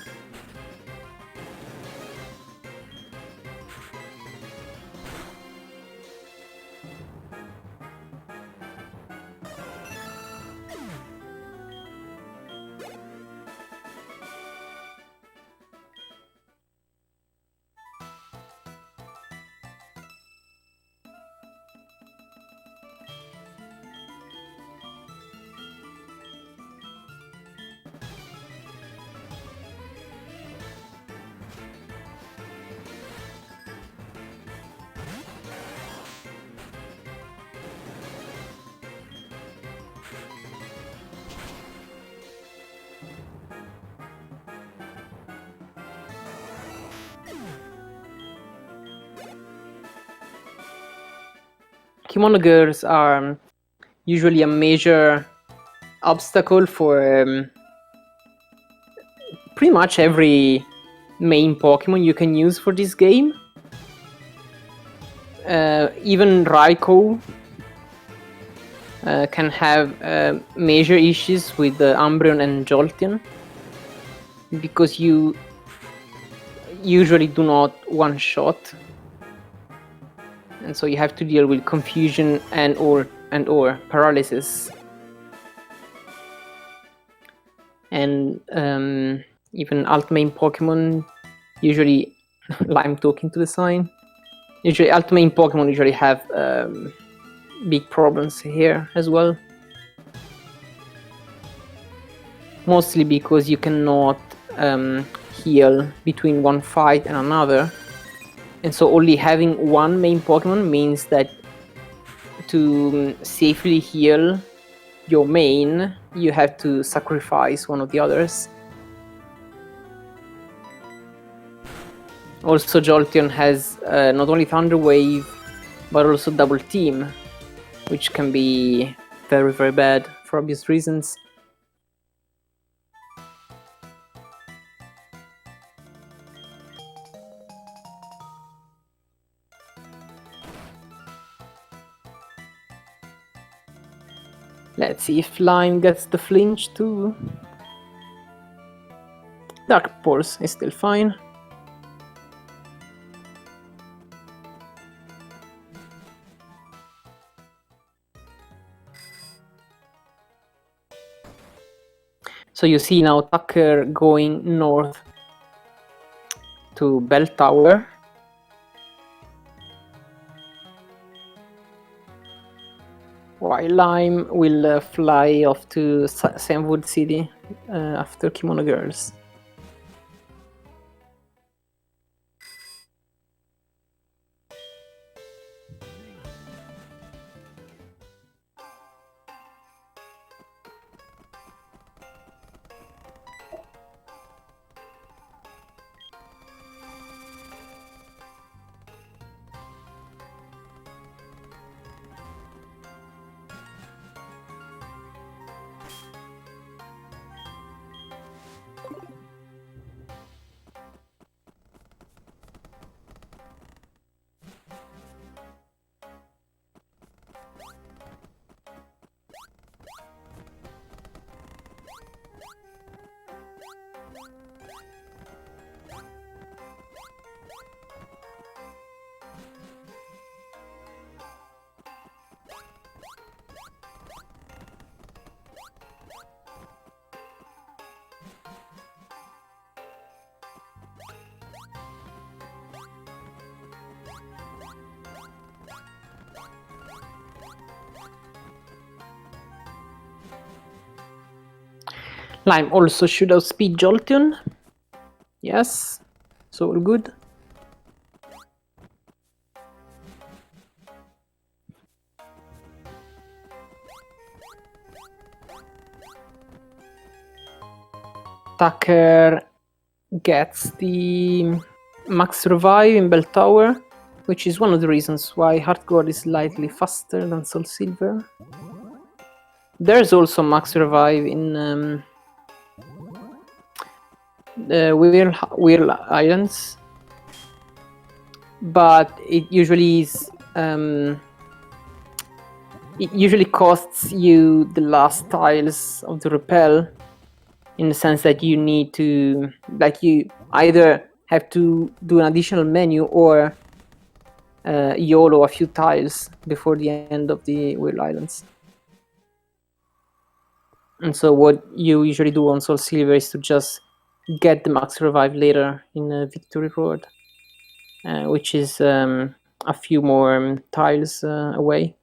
Kimono Girls are usually a major obstacle for pretty much every main Pokemon you can use for this game. Even Raikou can have major issues with Umbreon and Jolteon, because you usually do not one-shot, and so you have to deal with confusion and or paralysis. And even alt main Pokemon usually I'm talking to the sign. Usually alt main Pokemon usually have big problems here as well. Mostly because you cannot heal between one fight and another. And so only having one main Pokemon means that to safely heal your main, you have to sacrifice one of the others. Also, Jolteon has not only Thunder Wave, but also Double Team, which can be very, very bad for obvious reasons. Let's see if Lime gets the flinch too. Dark Pulse is still fine. So you see now Tucker going north to Bell Tower. While Lime will fly off to Sandwood City after Kimono Girls. Lime also should have speed Jolteon. Yes, so all good. Tucker gets the max revive in Bell Tower, which is one of the reasons why Heart Gold is slightly faster than Soul Silver. There's also max revive in the Whirl Islands, but it usually is it usually costs you the last tiles of the repel, in the sense that you need to, like, you either have to do an additional menu or YOLO a few tiles before the end of the Whirl Islands. And so what you usually do on Soul Silver is to just get the max revive later in a Victory Road, which is a few more tiles away.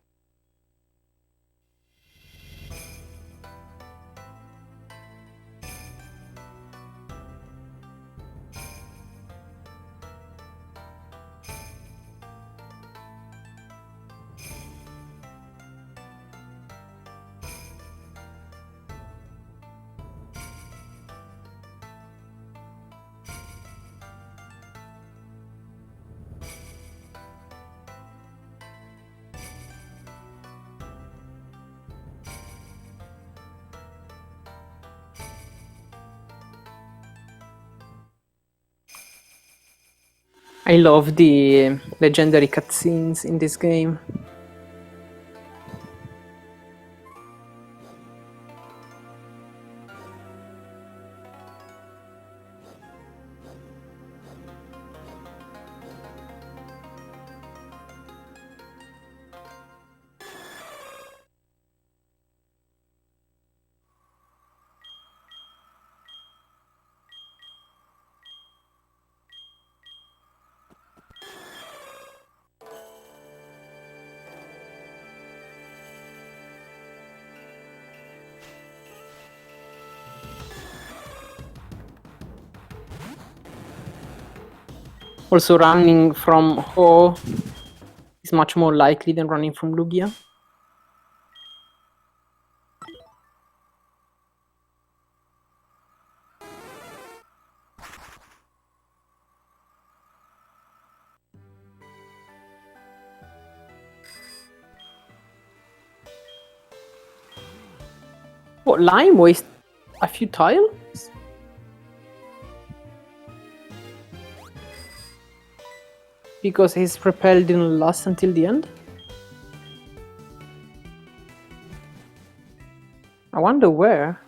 I love the legendary cutscenes in this game. Also, running from Ho is much more likely than running from Lugia. What, Lime waste a few tiles? Because his repel didn't last until the end? I wonder where.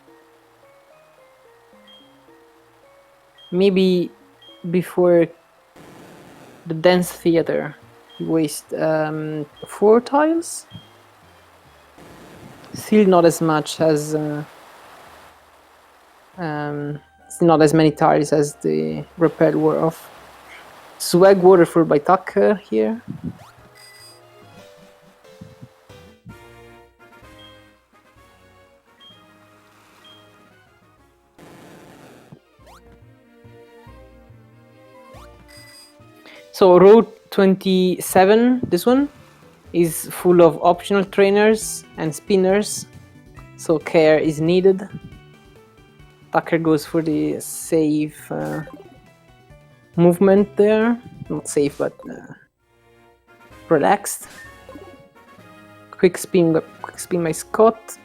Maybe before the dance theater, he wasted 4 tiles? Still not as much as still not as many tiles as the repel were off. Swag Waterfall by Tucker here. So Route 27, this one, is full of optional trainers and spinners, so care is needed. Tucker goes for the safe movement there. Not safe, but relaxed. Quick spin by Scott.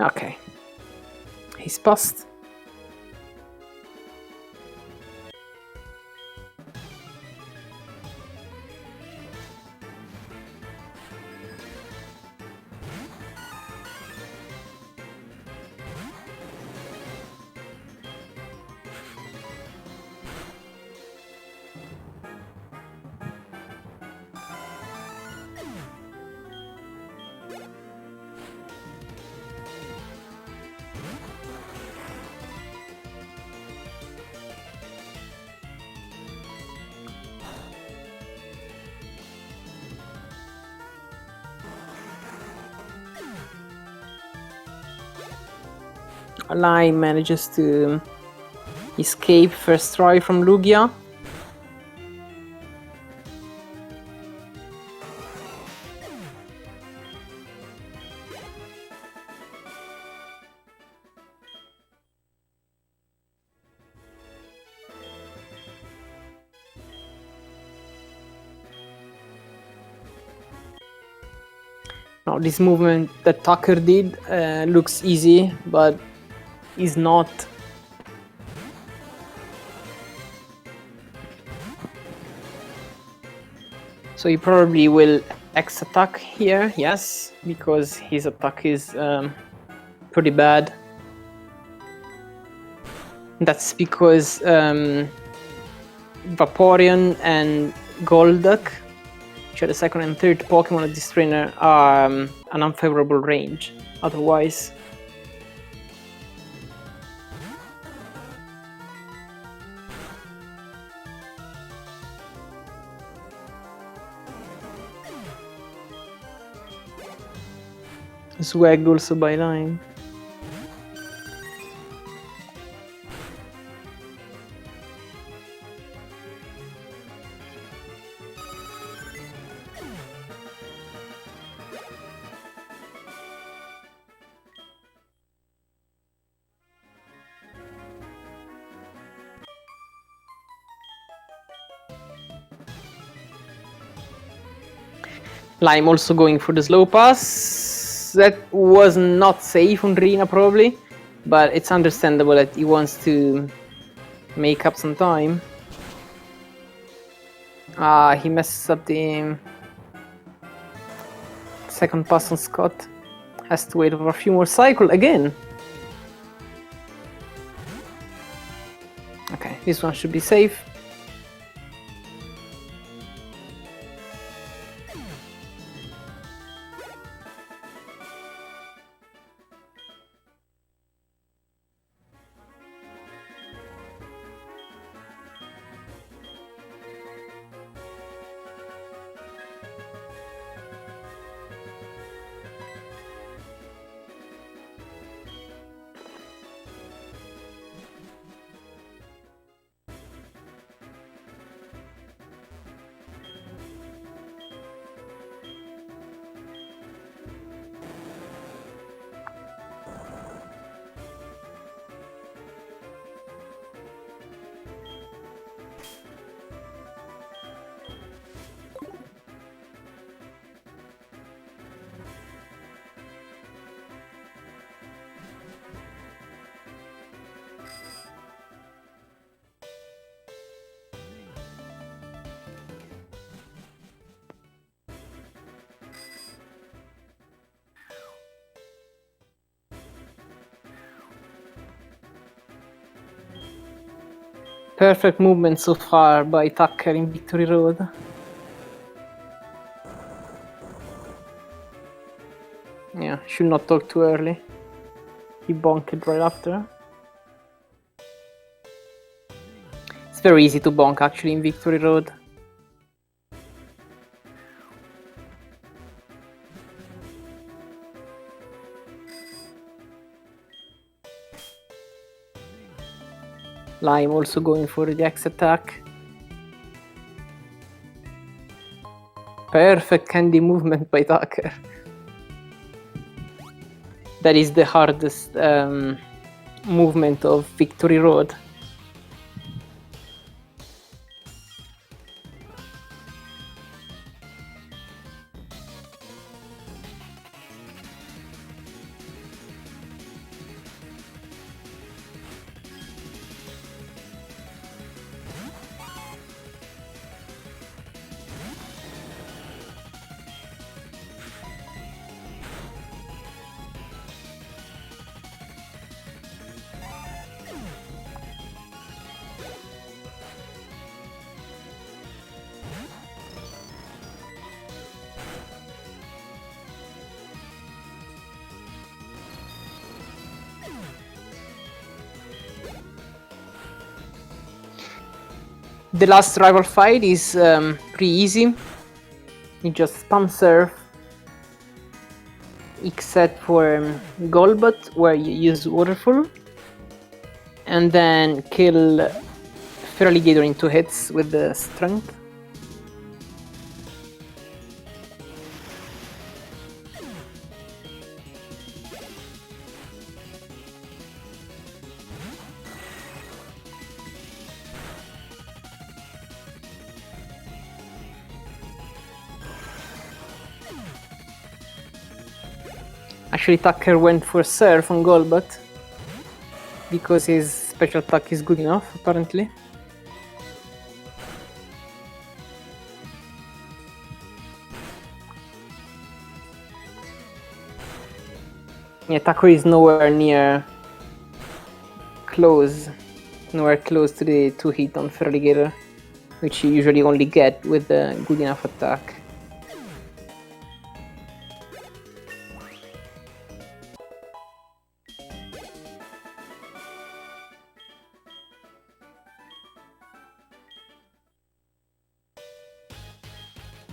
Okay. He's passed. Lime manages to escape first try from Lugia. Now this movement that Tucker did looks easy, but is not. So he probably will X attack here, yes, because his attack is pretty bad. That's because Vaporeon and Golduck, which are the second and third Pokemon of this trainer, are an unfavorable range otherwise. Swag also by line. Lime also going for the slow pass. That was not safe on Rina probably, but it's understandable that he wants to make up some time. He messes up the second pass on Scott. Has to wait for a few more cycles again. Okay, this one should be safe. Perfect movement so far by Tucker in Victory Road. Yeah, should not talk too early. He bonked right after. It's very easy to bonk actually in Victory Road. Lime also going for the X attack. Perfect candy movement by Tucker. That is the hardest movement of Victory Road. The last rival fight is pretty easy. You just spam surf except for Golbat, where you use Waterfall, and then kill Feraligatr in 2 hits with the Strength. Actually, Tucker went for Surf on Golbat because his special attack is good enough, apparently. Yeah, Tucker is nowhere close to the 2-hit on Feraligatr, which you usually only get with a good enough attack.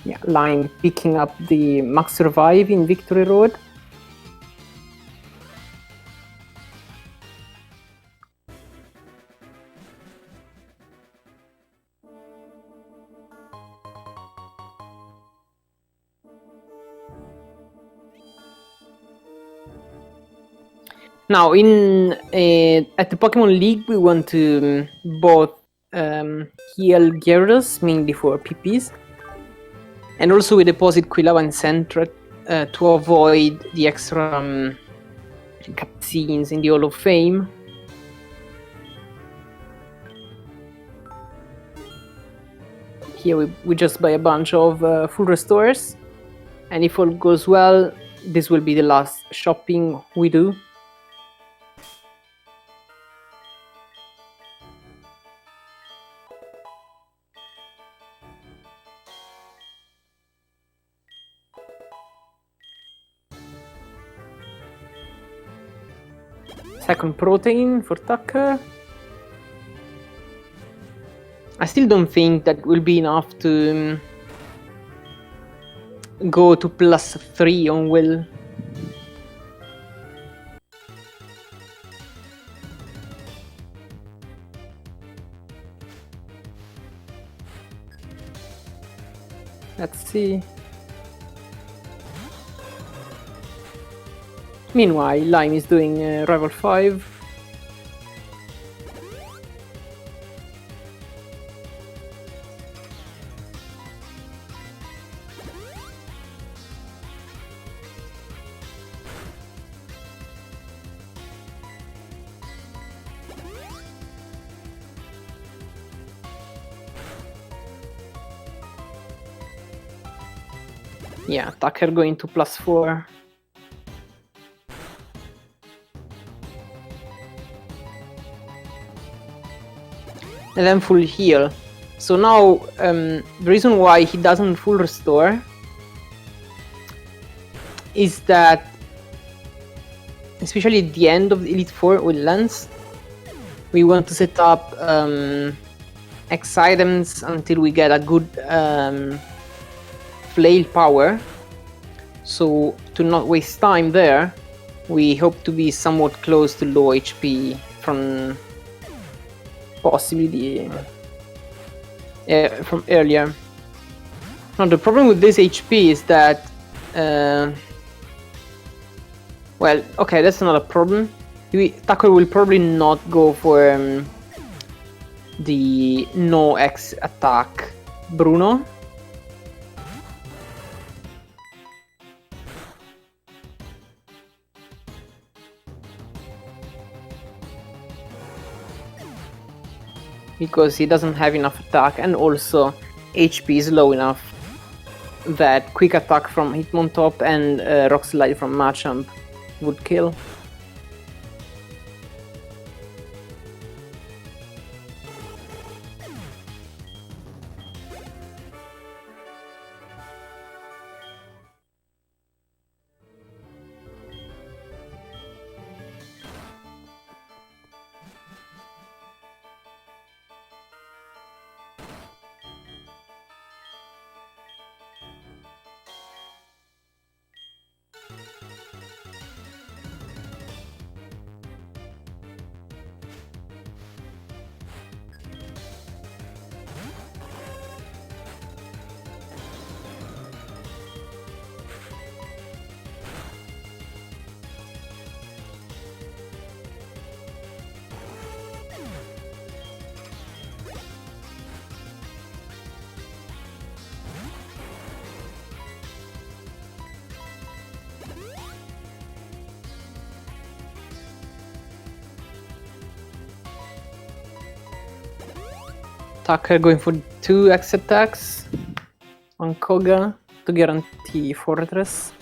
Yeah, Lime picking up the Max Revive in Victory Road. Now, at the Pokemon League, we want to both heal Gyarados, mainly for PPs, and also we deposit Quilava and Sentret to avoid the extra cutscenes in the Hall of Fame. Here we just buy a bunch of full restores, and if all goes well, this will be the last shopping we do. Second protein for Tucker. I still don't think that will be enough to go to +3 on Will. Let's see. Meanwhile, Lime is doing Rival 5. Yeah, Tucker going to +4. And then full heal. So now, the reason why he doesn't full restore is that, especially at the end of the Elite Four with Lance, we want to set up X items until we get a good flail power. So to not waste time there, we hope to be somewhat close to low HP from possibly from earlier. Now the problem with this HP is that well, okay, that's not a problem. Tucker will probably not go for the no X attack Bruno. Because he doesn't have enough attack, and also HP is low enough that quick attack from Hitmontop and Rock Slide from Machamp would kill. Tucker going for 2 X attacks on Koga to guarantee Fortress.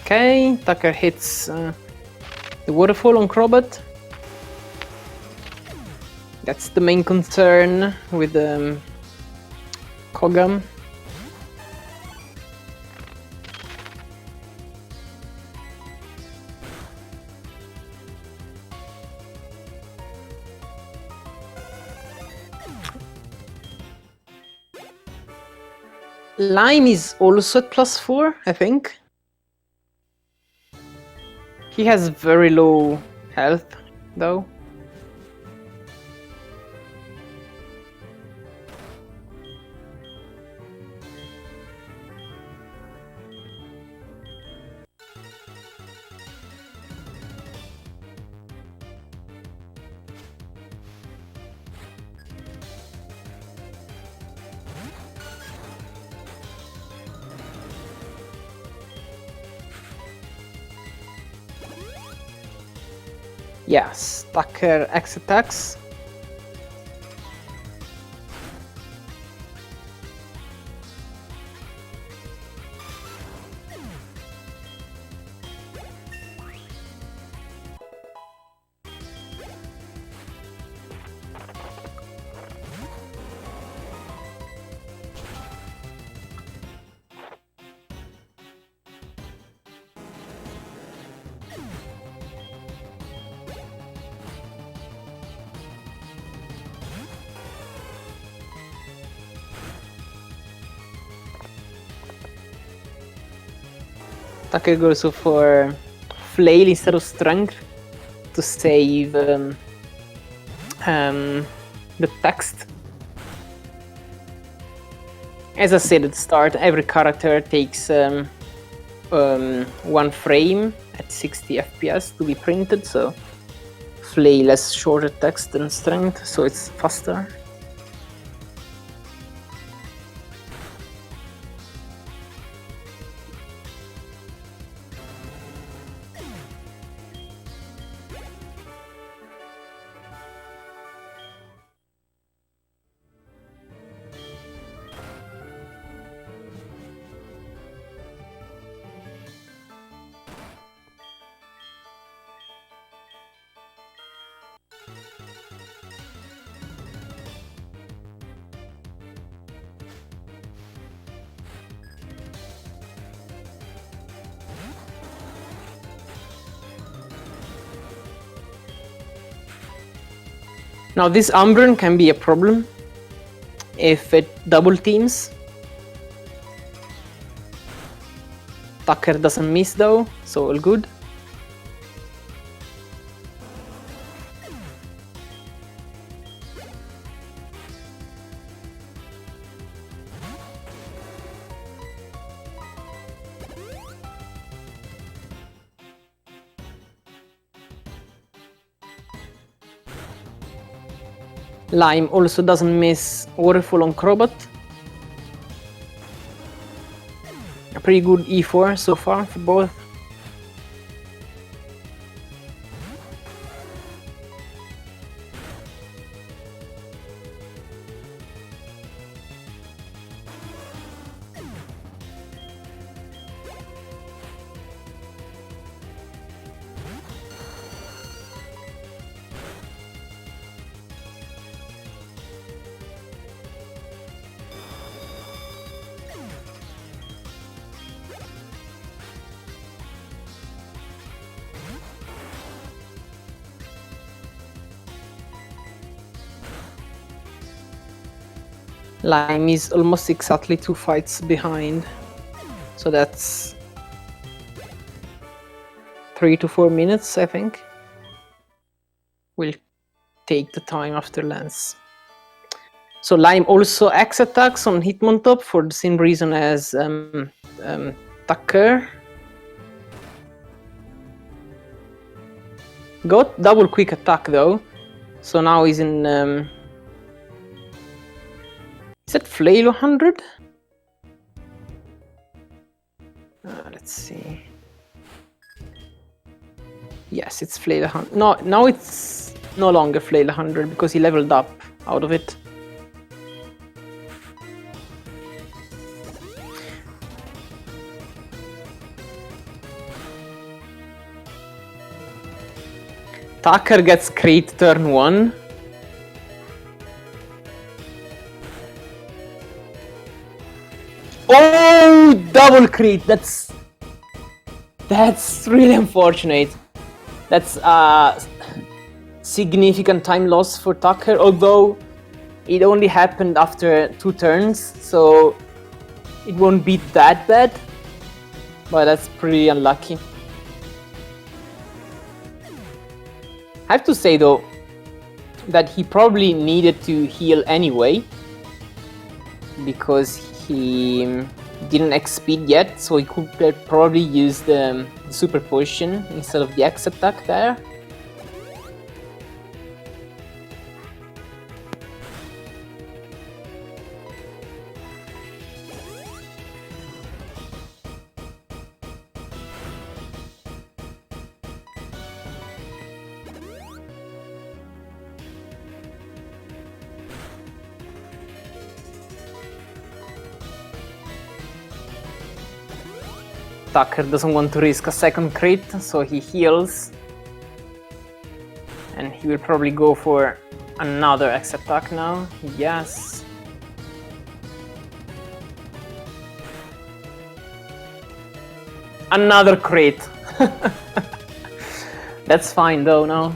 Okay, Tucker hits the waterfall on Crobot. That's the main concern with Kogam. Lime is also at +4, I think. He has very low health, though. Yes, Tucker X attacks. Tucker goes for Flail instead of Strength to save the text. As I said at the start, every character takes 1 frame at 60 FPS to be printed, so Flail has shorter text than Strength, so it's faster. Now this Umbran can be a problem if it double teams. Tucker doesn't miss though, so all good. Lime also doesn't miss Waterfall on Crobot. A pretty good E4 so far for both. Lime is almost exactly 2 fights behind, so that's 3 to 4 minutes, I think. We'll take the time after lens. So Lime also X attacks on Hitmontop for the same reason as Tucker. Got double quick attack though, so now he's in. Is that Flail 100? Let's see. Yes, it's Flail 100. No, now it's no longer Flail 100 because he leveled up out of it. Tucker gets crit turn 1. Oh, double crit! That's really unfortunate. That's a significant time loss for Tucker, although it only happened after 2 turns, so it won't be that bad, but that's pretty unlucky. I have to say though that he probably needed to heal anyway, because he didn't X-speed yet, so he could probably use the super potion instead of the X attack there. Tucker doesn't want to risk a second crit, so he heals. And he will probably go for another X attack now. Yes. Another crit. That's fine though, no?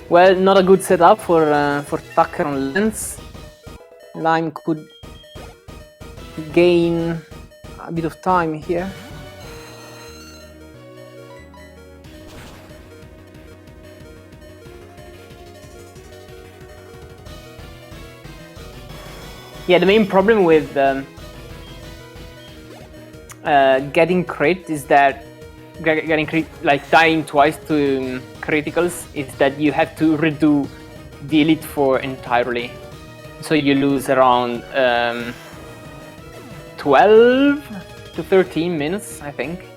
Well, not a good setup for Tucker on Lens. Lime could gain a bit of time here. Yeah, the main problem with getting crit is that getting crit, like dying twice to criticals, is that you have to redo the Elite Four entirely. So you lose around 12 to 13 minutes, I think.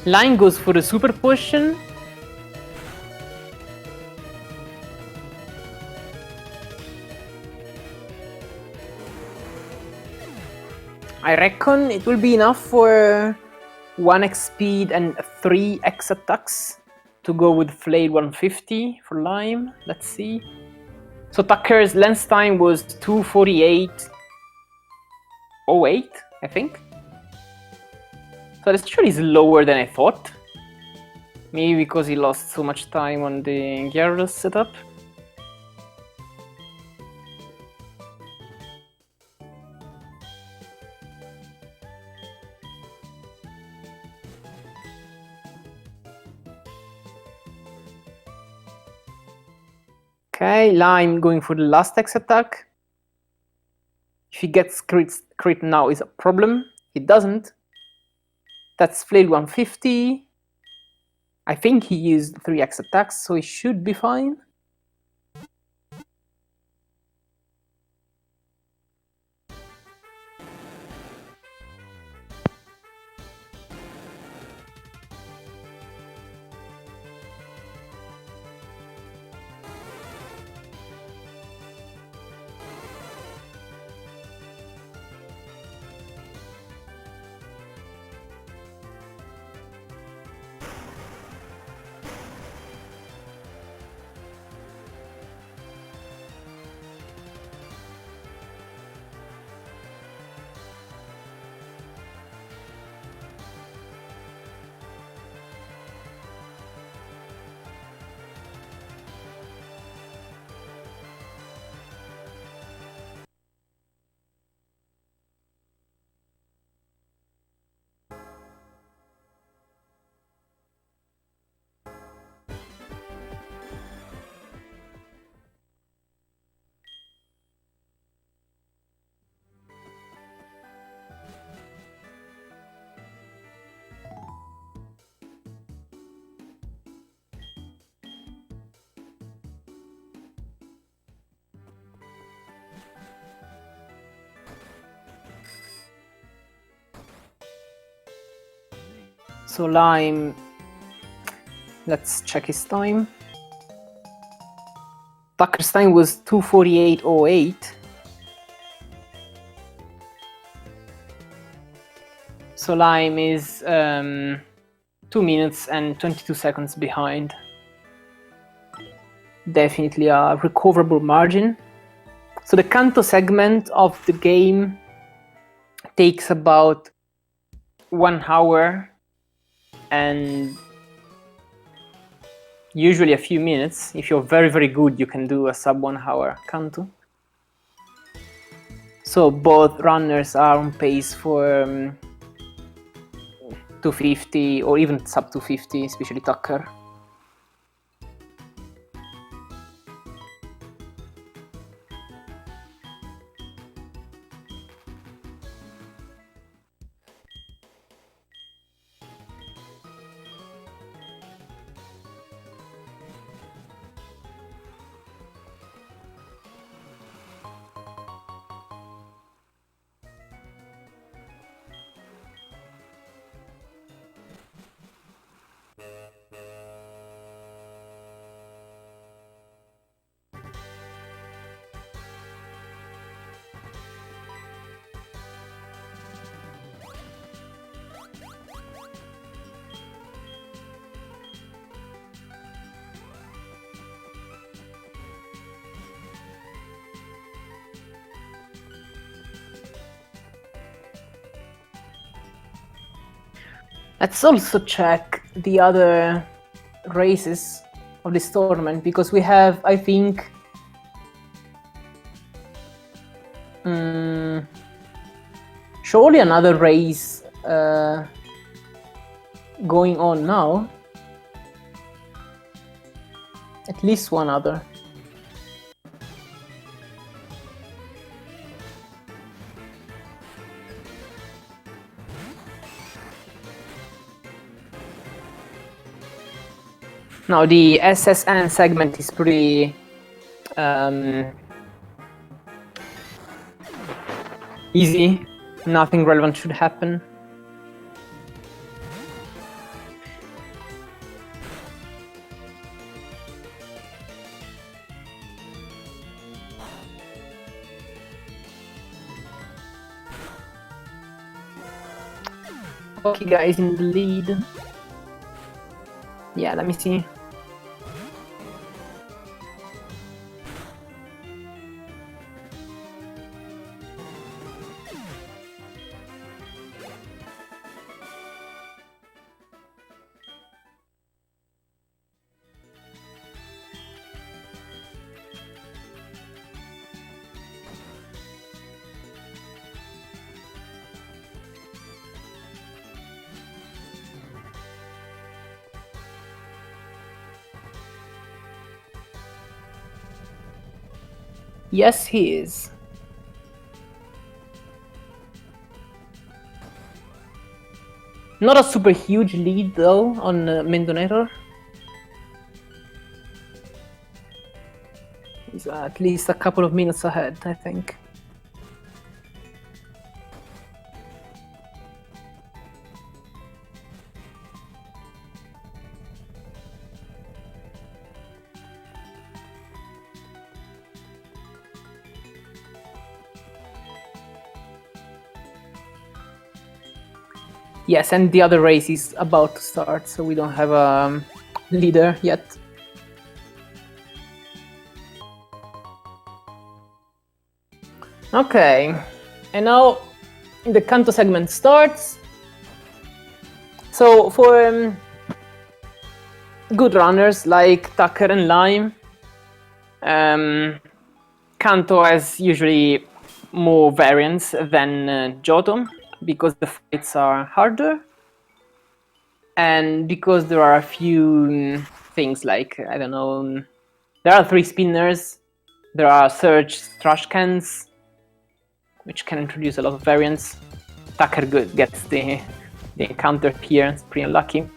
Line goes for a super potion. I reckon it will be enough for 1x speed and 3x attacks to go with Flail 150 for Lime. Let's see. So Tucker's lens time was 2:48:08, I think. So this actually is lower than I thought. Maybe because he lost so much time on the Gyarados setup. Okay, Lime going for the last X attack. If he gets crit now is a problem. He doesn't. That's Flail 150. I think he used 3x attacks, so he should be fine. So Lime, let's check his time. Tucker's time was 2:48:08. So Lime is 2 minutes and 22 seconds behind. Definitely a recoverable margin. So the Kanto segment of the game takes about 1 hour and usually a few minutes. If you're very, very good, you can do a sub 1 hour Kanto. So both runners are on pace for 250 or even sub 250, especially Tucker. Let's also check the other races of this tournament, because we have, I think, surely another race going on now. At least one other. Now the SSN segment is pretty easy. Nothing relevant should happen. Okay, guys in the lead. Yeah, let me see. Yes, he is. Not a super huge lead though on main donator. He's at least a couple of minutes ahead, I think. Yes, and the other race is about to start, so we don't have a leader yet. Okay, and now the Kanto segment starts. So for good runners like Tucker and Lime, Kanto has usually more variants than Johto, because the fights are harder, and because there are a few things like, I don't know, there are 3 spinners, there are surge trash cans, which can introduce a lot of variants. Tucker gets the encounter here, it's pretty unlucky.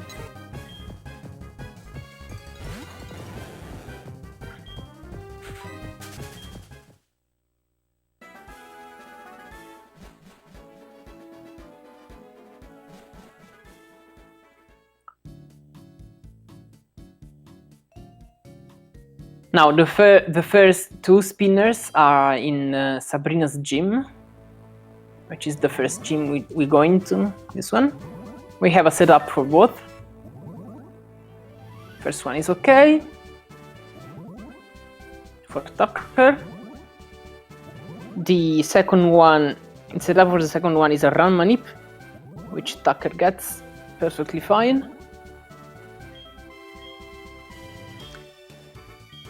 Now the first two spinners are in Sabrina's gym, which is the first gym we go into. This one. We have a setup for both. First one is okay. For Tucker. The second one, setup for the second one is a run manip, which Tucker gets perfectly fine.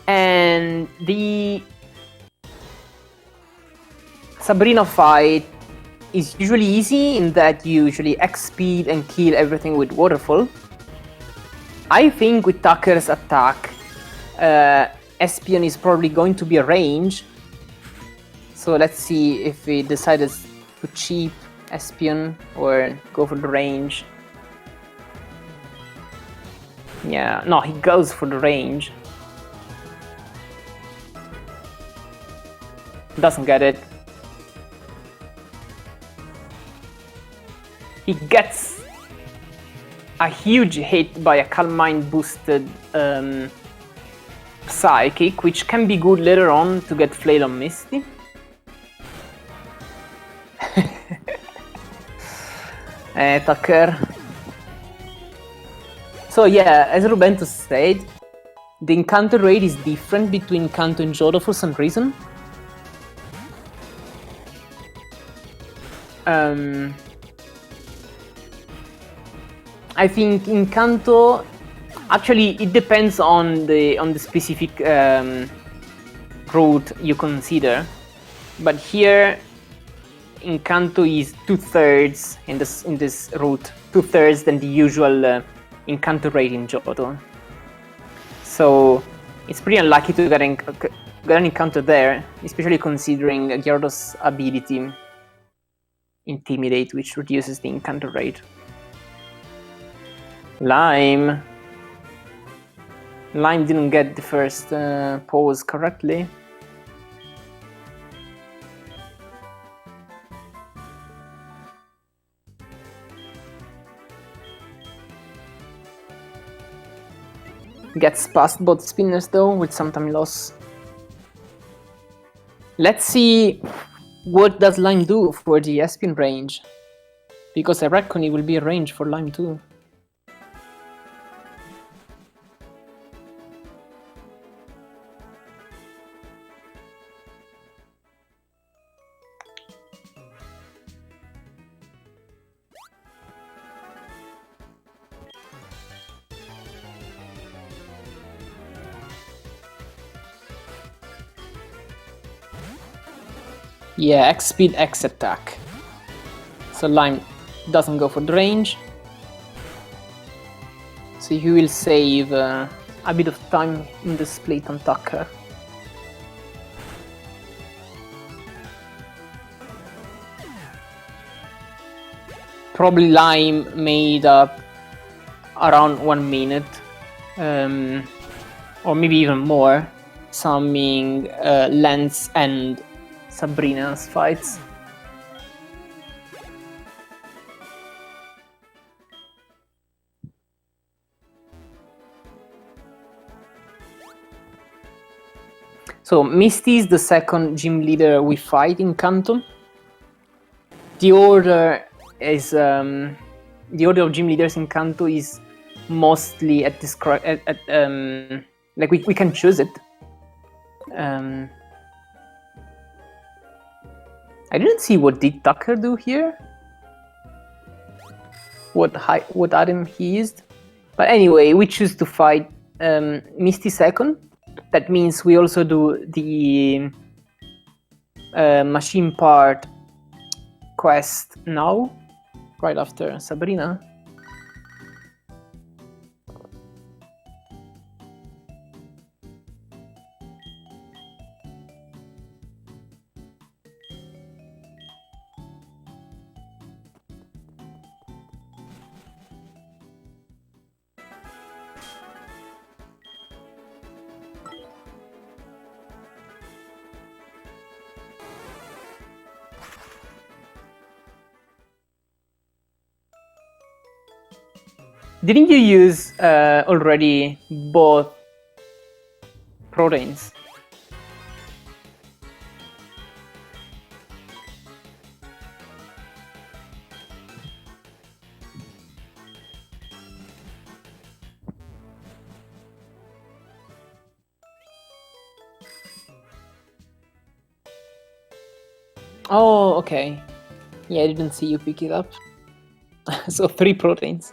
And the Sabrina fight is usually easy in that you usually X-speed and kill everything with waterfall. I think with Tucker's attack, Espion is probably going to be a range. So let's see if he decided to cheap Espion or go for the range. Yeah, no, he goes for the range. Doesn't get it. He gets a huge hit by a Calm Mind boosted Psychic, which can be good later on to get Flail on Misty. Tucker. So yeah, as Rubentus said, the encounter rate is different between Kanto and Jodo for some reason. I think in Kanto, actually it depends on the specific route you consider, but here in Kanto is 2/3 in this route, 2/3 than the usual encounter rate in Johto. So it's pretty unlucky to get an encounter there, especially considering Gyarados' ability Intimidate, which reduces the encounter rate. Lime didn't get the first pose correctly. Gets past both spinners though with some time loss. Let's see what does Lime do for the Espion range, because I reckon it will be a range for Lime too. Yeah, X speed, X attack. So Lime doesn't go for the range. So he will save a bit of time in the split on Tucker. Probably Lime made up around 1 minute, or maybe even more, summing Lance and Sabrina's fights. So Misty is the second gym leader we fight in Kanto. The order is the order of gym leaders in Kanto is mostly at this like we can choose it. I didn't see what did Tucker do here. What item he used, but anyway, we choose to fight Misty second. That means we also do the machine part quest now, right after Sabrina. Didn't you use already both proteins. Oh, okay. Yeah, I didn't see you pick it up. So 3 proteins.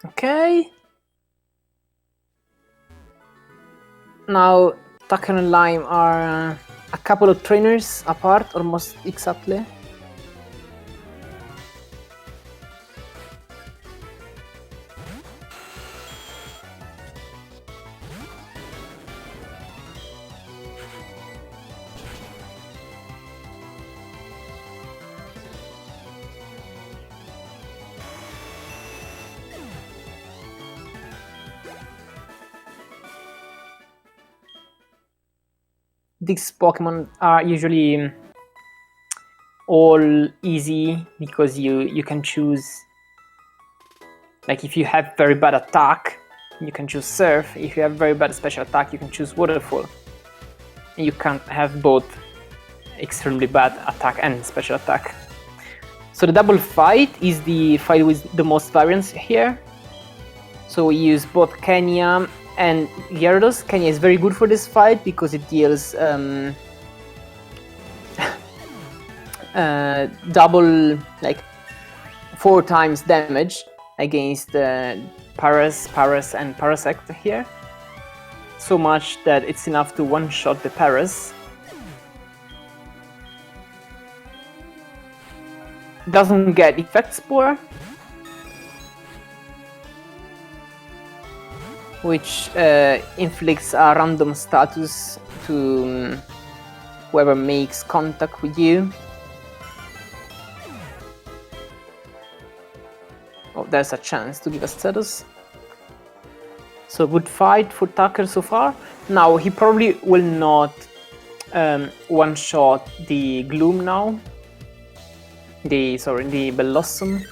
Okay. Now, Tucker and Lime are a couple of trainers apart, almost exactly. These Pokemon are usually all easy because you can choose, like if you have very bad attack, you can choose Surf. If you have very bad special attack, you can choose Waterfall. You can't have both extremely bad attack and special attack. So the double fight is the fight with the most variance here. So we use both Kenya and Gyarados. Kenya is very good for this fight because it deals double, like 4 times damage against Paras and Parasect here. So much that it's enough to one-shot the Paras. Doesn't get Effect Spore, which inflicts a random status to whoever makes contact with you. Oh, there's a chance to give a status. So good fight for Tucker so far. Now he probably will not one-shot the Gloom now. The Blossom.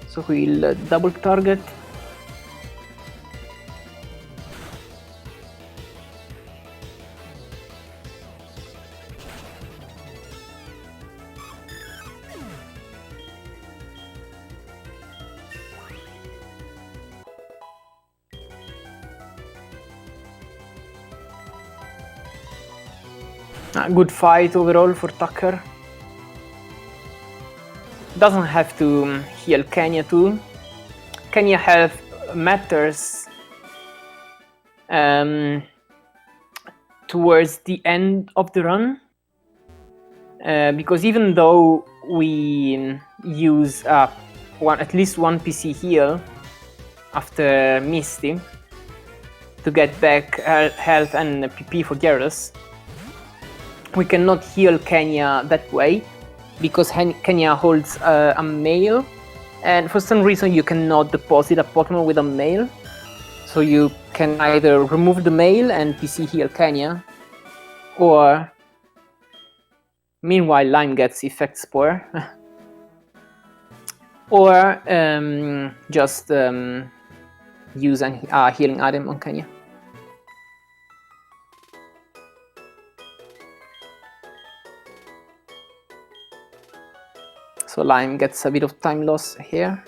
So he'll double target. Good fight overall for Tucker. Doesn't have to heal Kenya too. Kenya health matters towards the end of the run, because even though we use at least one PC heal after Misty to get back health and PP for Gyarados, we cannot heal Kenya that way because Kenya holds a mail, and for some reason you cannot deposit a Pokemon with a mail. So you can either remove the mail and PC heal Kenya, or meanwhile Lime gets Effect Spore, or just use a healing item on Kenya. So Lime gets a bit of time loss here.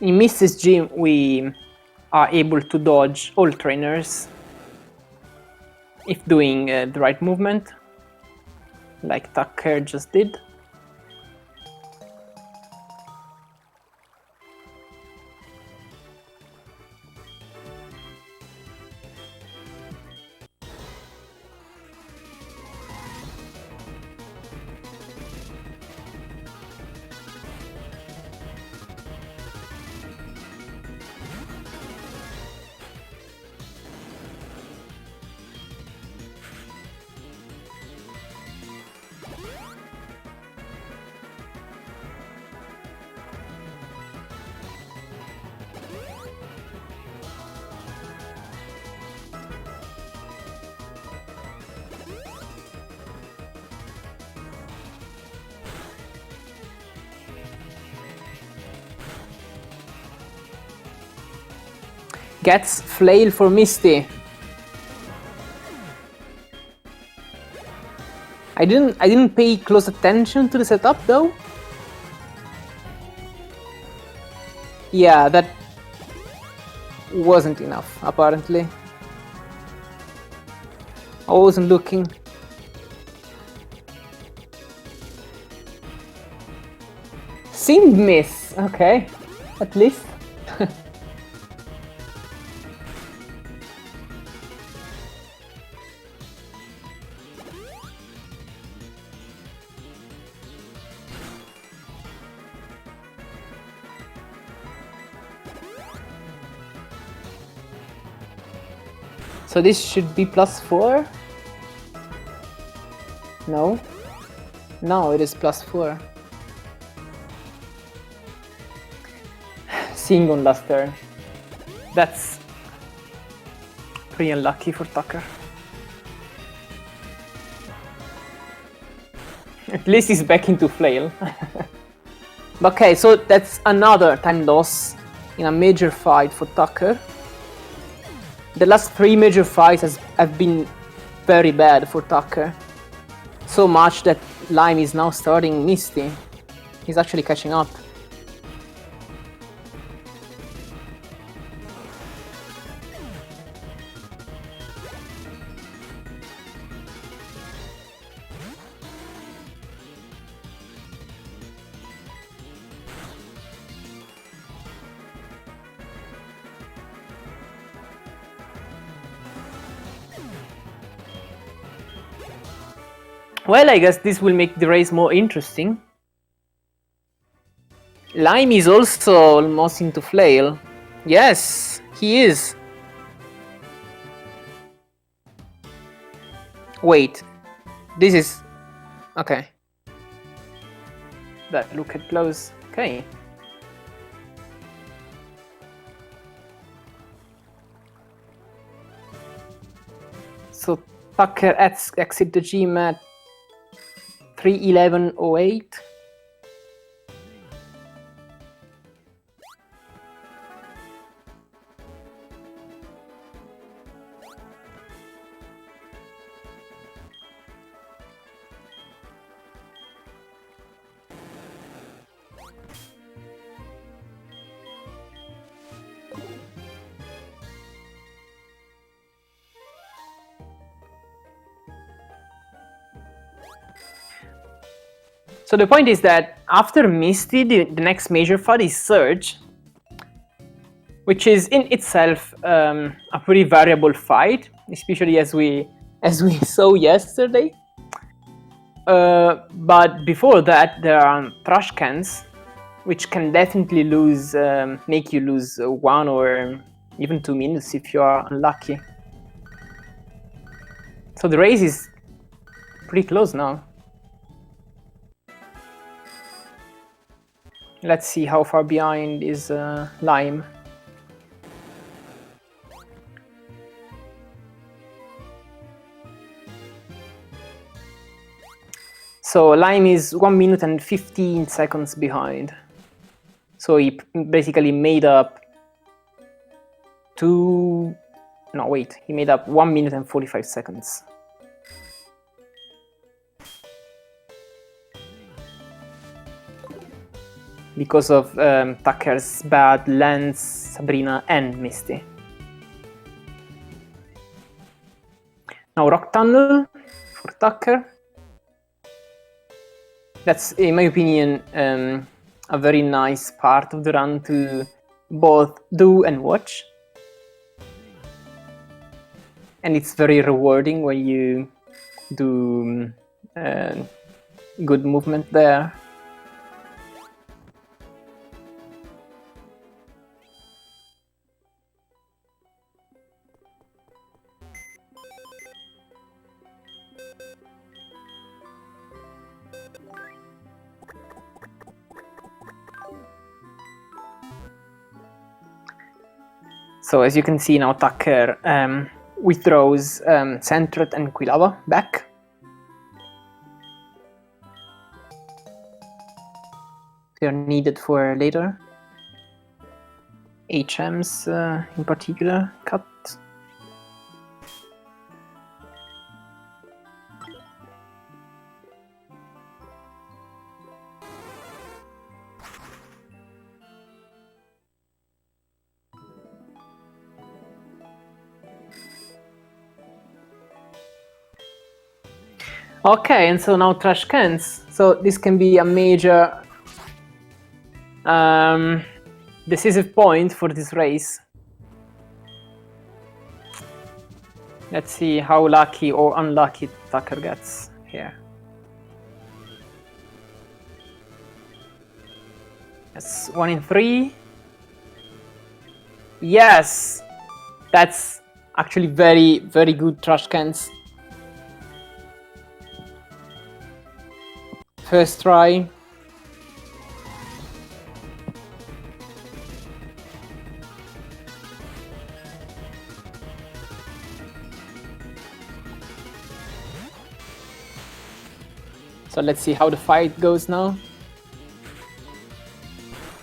In Misty's Gym, we are able to dodge all trainers if doing the right movement, like Tucker just did. Gets Flail for Misty. I didn't pay close attention to the setup though. Yeah, that wasn't enough apparently. I wasn't looking. Seemed miss, okay, at least. So this should be +4? No? No, it is +4. Seeing on last turn. That's pretty unlucky for Tucker. At least he's back into Flail. Okay, so that's another time loss in a major fight for Tucker. The last 3 major fights have been very bad for Tucker. So much that Lime is now starting Misty. He's actually catching up. Well, I guess this will make the race more interesting. Lime is also almost into flail. Yes, he is. Wait, this is... okay. That look at close. Okay. So Tucker exit the gym at 3:11:08. So the point is that after Misty, the next major fight is Surge, which is in itself a pretty variable fight, especially as we saw yesterday. But before that, there are trash cans, which can definitely make you lose 1 or even 2 minutes if you are unlucky. So the race is pretty close now. Let's see how far behind is Lime. So Lime is 1 minute and 15 seconds behind. So he basically made up he made up 1 minute and 45 seconds. Because of Tucker's bad Lance, Sabrina, and Misty. Now Rock Tunnel for Tucker. That's, in my opinion, a very nice part of the run to both do and watch. And it's very rewarding when you do good movement there. So as you can see now, Tucker withdraws Centret and Quilava back. They are needed for later. HMs in particular cut. Okay, and so now trash cans. So this can be a major decisive point for this race. Let's see how lucky or unlucky Tucker gets here. That's 1 in 3. Yes! That's actually very, very good trash cans. First try. So let's see how the fight goes now.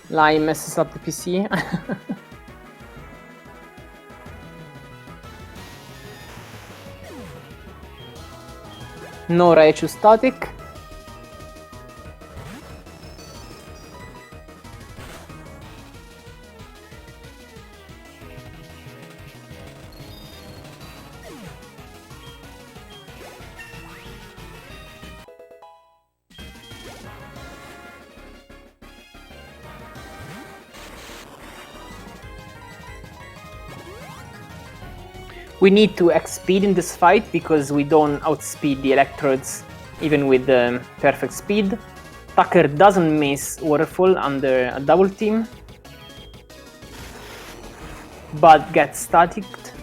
Lime messes up the PC. No Raichu static. We need to X-speed in this fight because we don't outspeed the electrodes even with perfect speed. Tucker doesn't miss Waterfall under a double team, but gets staticked.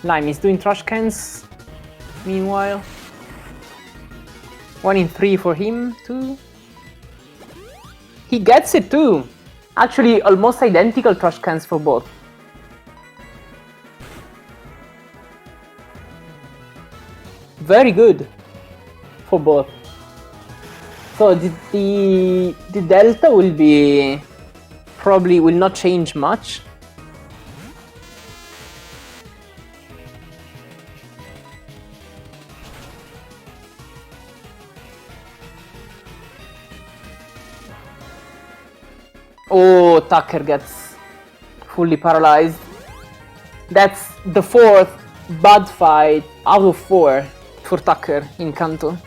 Lime is doing trash cans, meanwhile. 1 in 3 for him, too. He gets it, too! Actually, almost identical trash cans for both. Very good for both. So the delta will be probably will not change much. Oh, Tucker gets fully paralyzed. That's the 4th bad fight out of 4 for Tucker in Kanto.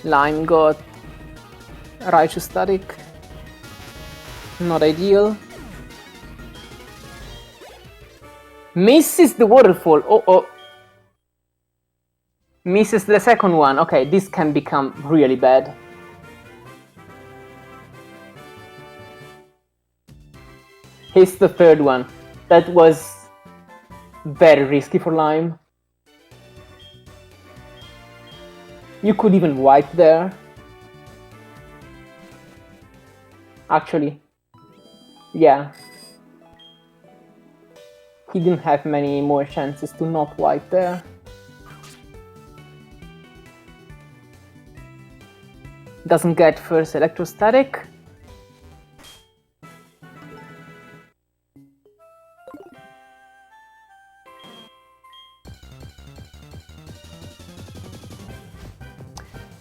Lime got Raichu static. Not ideal. Misses the waterfall. Oh. Misses the second one. Okay, this can become really bad. Hits the third one. That was very risky for Lime. You could even wipe there. Actually, yeah. He didn't have many more chances to not wipe there. Doesn't get first electrostatic.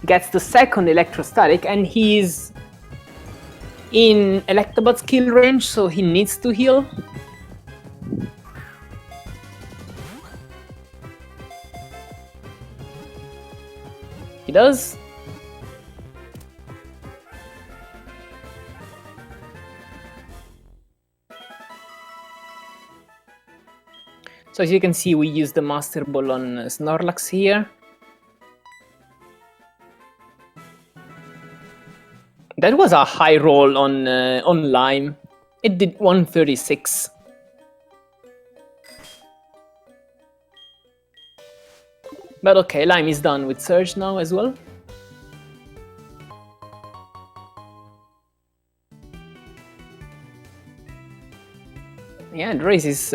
Gets the second electrostatic, and he's in Electabuzz skill range, so he needs to heal. He does. So as you can see, we use the Master Ball on Snorlax here. That was a high roll on Lime. It did 136. But okay, Lime is done with Surge now as well. Yeah, the race is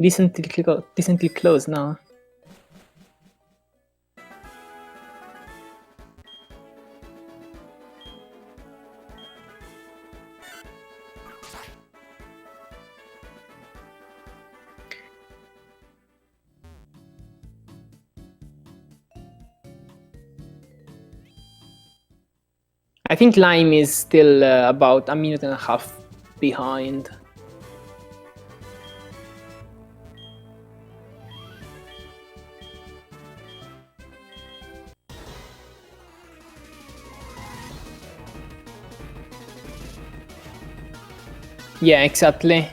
decently close now. I think Lime is still about a minute and a half behind. Yeah, exactly.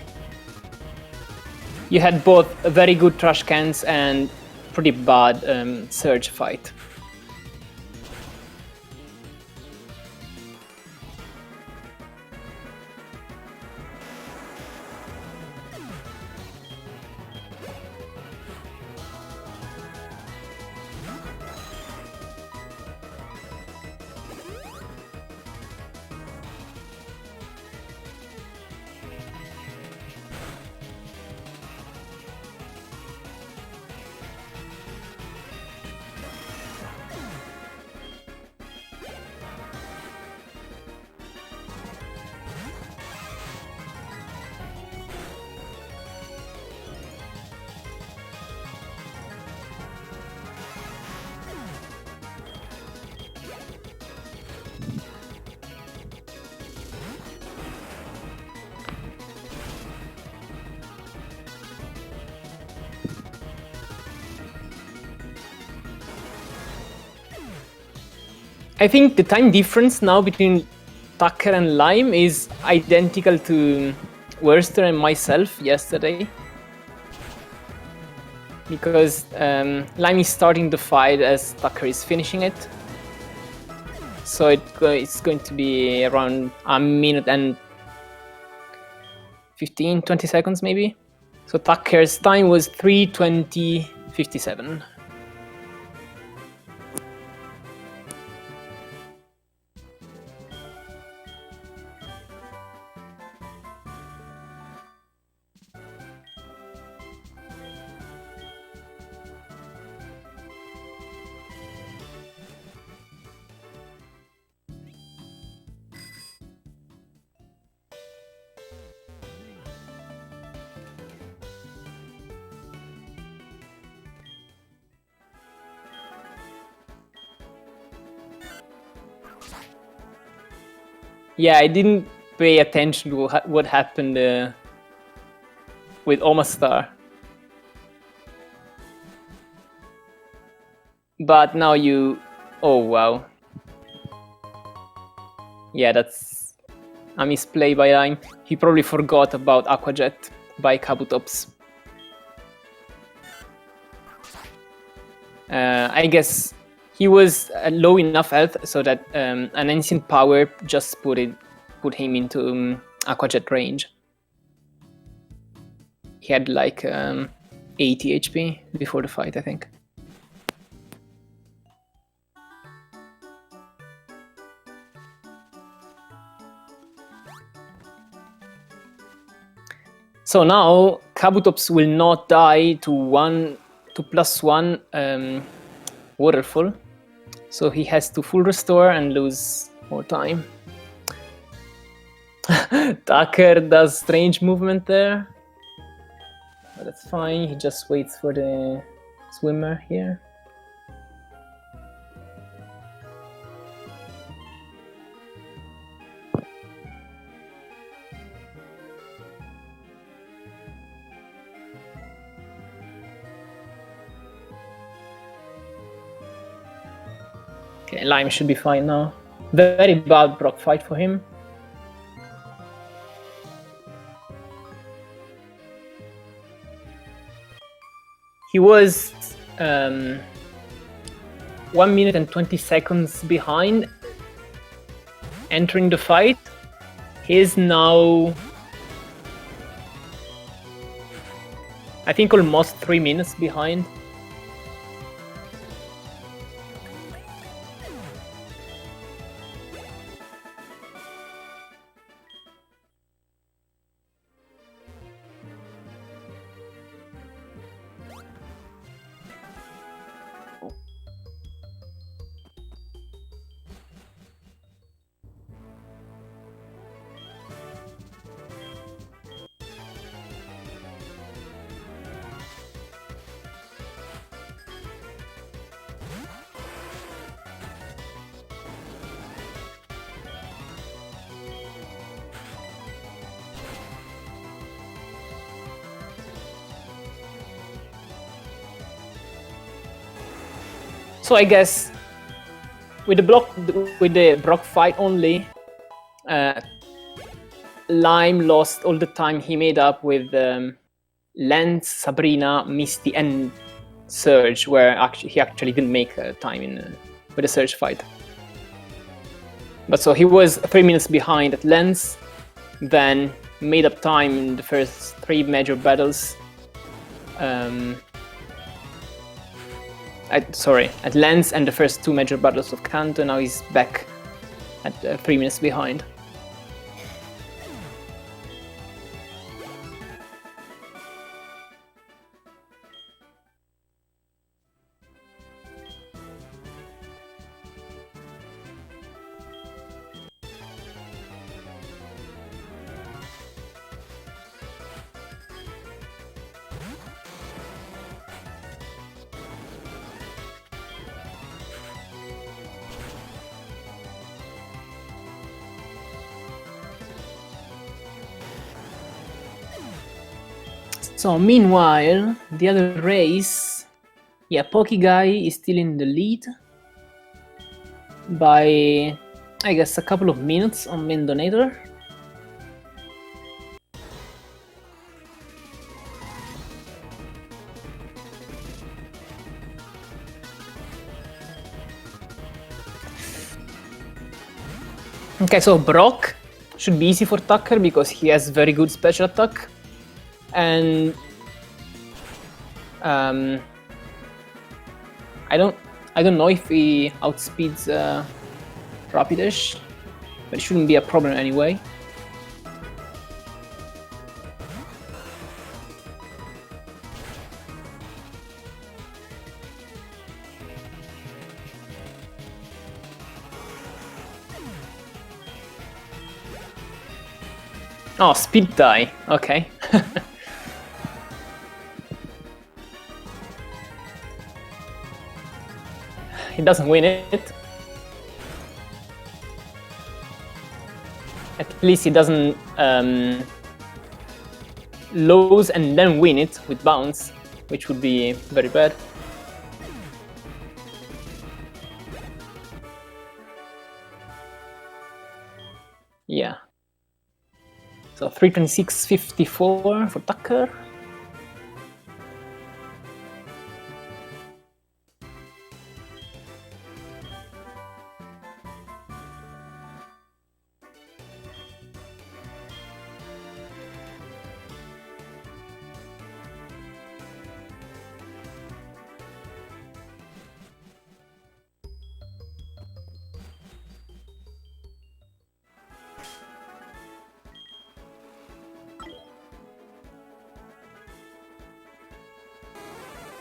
You had both very good trash cans and pretty bad Surge fight. I think the time difference now between Tucker and Lime is identical to Worster and myself yesterday. Because Lime is starting the fight as Tucker is finishing it. So it's going to be around a minute and 15, 20 seconds maybe. So Tucker's time was 3:20:57. Yeah, I didn't pay attention to what happened with Omastar. But now you... Oh, wow. Yeah, that's a misplay by Lime. He probably forgot about Aquajet by Kabutops. I guess he was low enough health so that an ancient power just put him into Aquajet range. He had like 80 HP before the fight, I think. So now Kabutops will not die to +1 waterfall. So he has to full restore and lose more time. Tucker does strange movement there. But that's fine, he just waits for the swimmer here. Okay, Lime should be fine now. Very bad Brock fight for him. He was 1 minute and 20 seconds behind entering the fight. He's now, I think, almost 3 minutes behind. So I guess with the Brock fight only, Lime lost all the time he made up with Lance, Sabrina, Misty, and Surge, where he actually didn't make time with the Surge fight. But so he was 3 minutes behind at Lance, then made up time in the first 3 major battles. At Lens and the first 2 major battles of Kanto. Now he's back at 3 minutes behind. So meanwhile, the other race, yeah, Pokeguy is still in the lead. by, I guess, a couple of minutes on main donator. Okay, so Brock should be easy for Tucker because he has very good special attack, and I don't know if he outspeeds Rapidash, but it shouldn't be a problem anyway. Oh, speed die. Okay. He doesn't win it. At least he doesn't lose and then win it with bounce, which would be very bad. Yeah. So 326.54 for Tucker.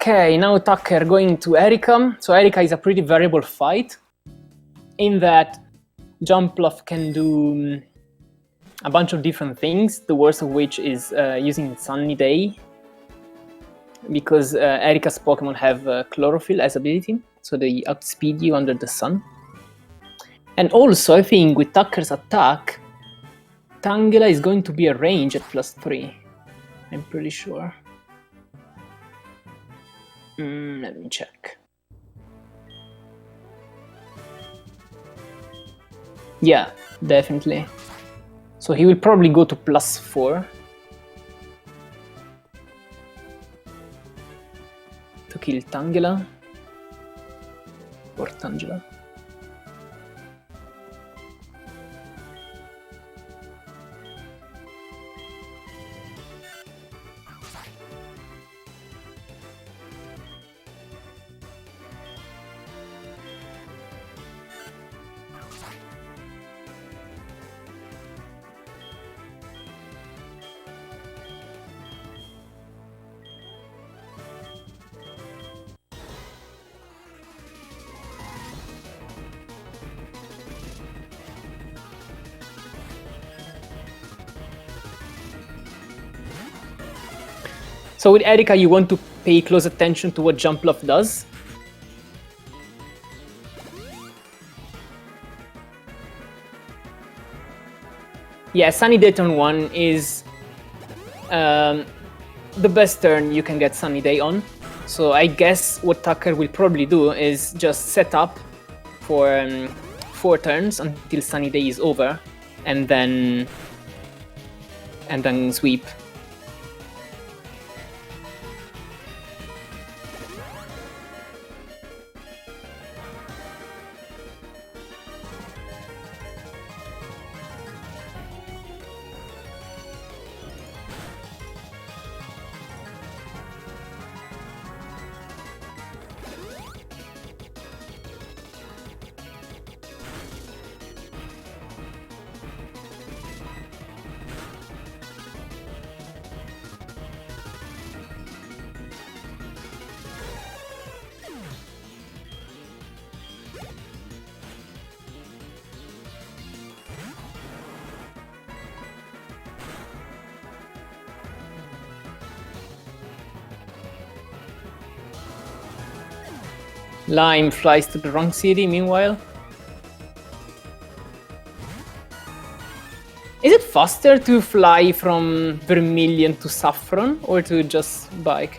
Okay, now Tucker going to Erika. So Erika is a pretty variable fight in that Jumpluff can do a bunch of different things, the worst of which is using Sunny Day, because Erika's Pokemon have Chlorophyll as ability, so they outspeed you under the sun. And also, I think with Tucker's attack, Tangela is going to be a range at +3. I'm pretty sure. Let me check. Yeah, definitely. So he will probably go to +4 to kill Tangela or Tangela. So with Erika, you want to pay close attention to what Jumpluff does. Yeah, Sunny Day turn 1 is the best turn you can get Sunny Day on. So I guess what Tucker will probably do is just set up for 4 turns until Sunny Day is over, and then sweep. Lime flies to the wrong city, meanwhile. Is it faster to fly from Vermilion to Saffron, or to just bike?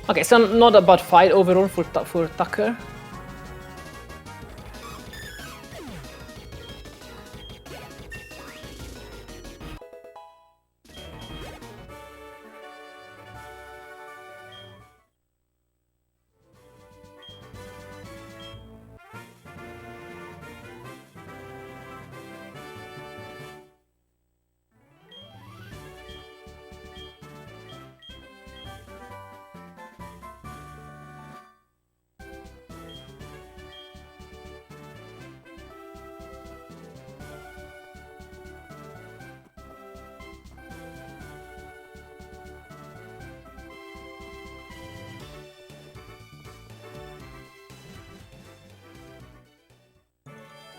Okay, so not a bad fight overall for Tucker.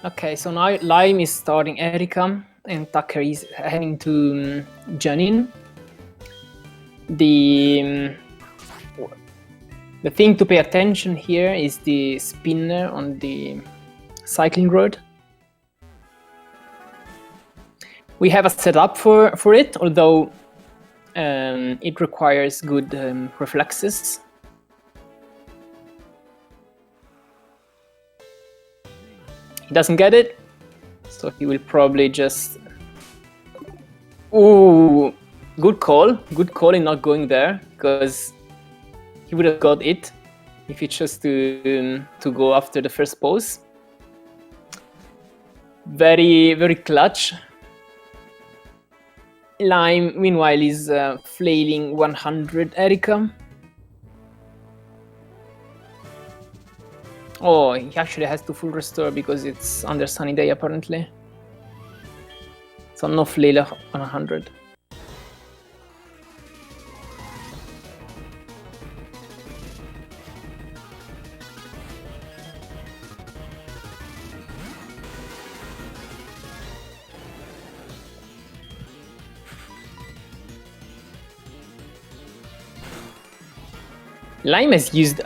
Okay, so now Lime is starting Erika and Tucker is heading to Janin. The thing to pay attention here is the spinner on the cycling road. We have a setup for it, although it requires good reflexes. He doesn't get it, so he will probably just... Ooh, good call in not going there, because he would have got it if he chose to go after the first pose. Very, very clutch. Lime, meanwhile, is flailing 100 Erika. Oh, he actually has to full restore because it's under sunny day apparently. So no flail on 100. Lime has used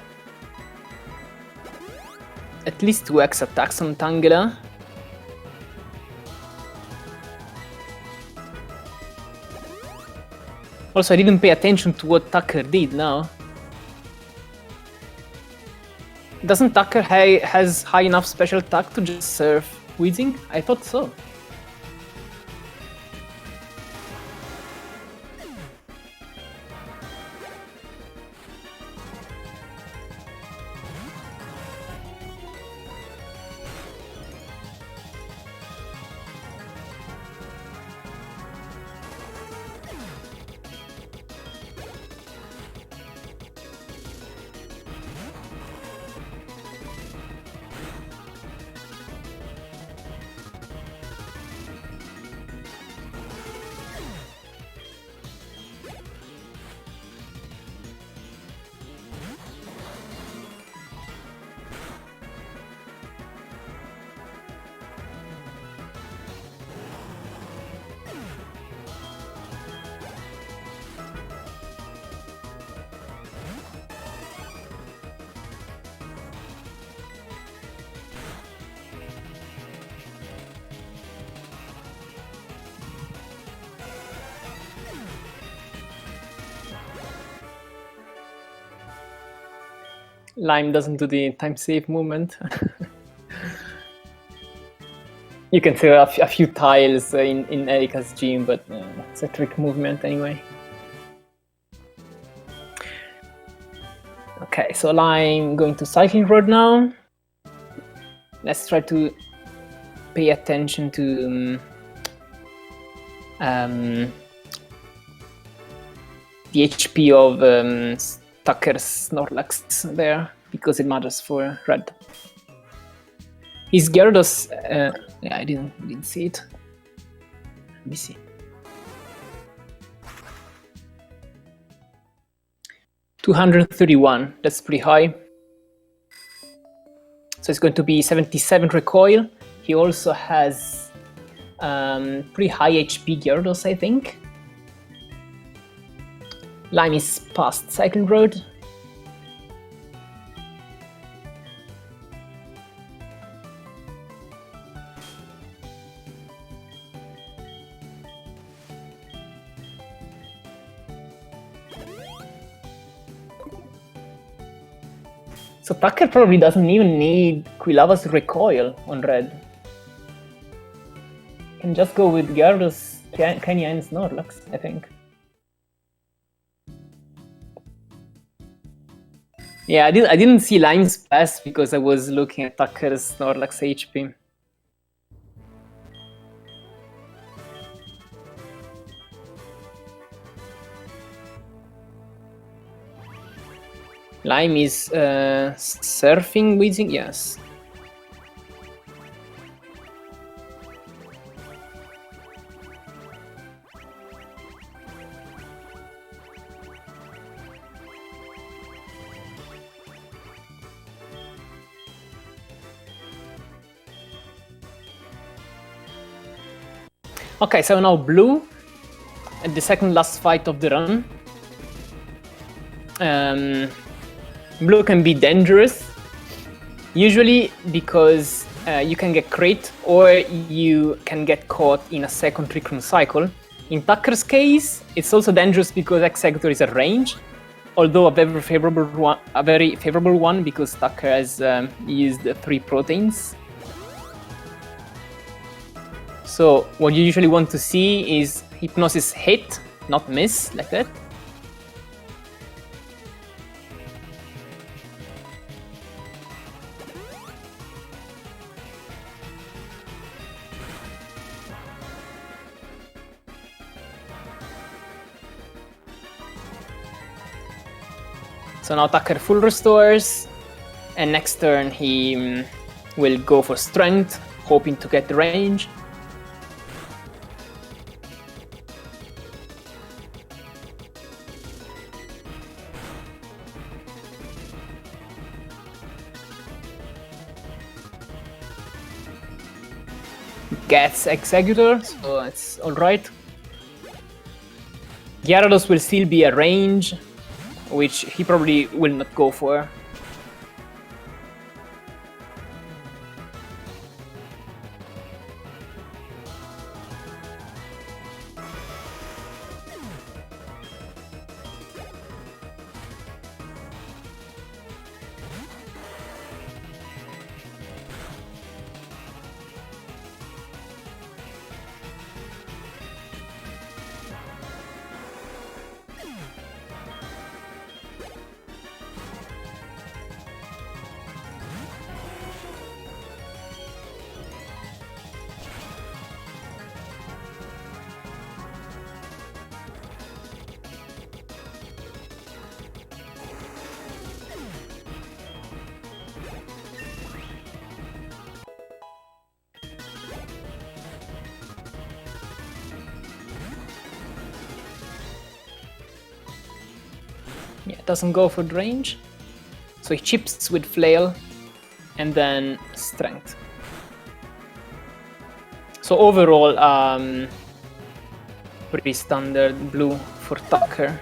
at least 2x attacks on Tangela. Also, I didn't pay attention to what Tucker did now. Doesn't Tucker has high enough special attack to just serve Wheezing? I thought so. Lime doesn't do the time save movement. You can throw a few tiles in Erika's gym, but it's a trick movement anyway. Okay, so Lime going to cycling road now. Let's try to pay attention to the HP of Tucker's Snorlax there, because it matters for red. His Gyarados, yeah, I didn't see it. Let me see. 231, that's pretty high. So it's going to be 77 recoil. He also has pretty high HP Gyarados, I think. Lime is past cycling road. So Tucker probably doesn't even need Quilava's recoil on red. Can just go with Gyarados, Kenya, and Snorlax, I think. Yeah, I didn't see Lime's pass because I was looking at Tucker's Snorlax HP. Lime is surfing Weezing, yes. Okay, so now Blue, at the second last fight of the run. Blue can be dangerous, usually because you can get crit or you can get caught in a second Trick Room cycle. In Tucker's case, it's also dangerous because Executor is a range, although a very favorable one because Tucker has used 3 proteins. So what you usually want to see is Hypnosis hit, not miss, like that. So now Tucker full restores, and next turn he will go for Strength, hoping to get the range. Gets Executor, so it's alright. Gyarados will still be a range, which he probably will not go for. Yeah, it doesn't go for the range. So he chips with Flail and then Strength. So overall, pretty standard Blue for Tucker.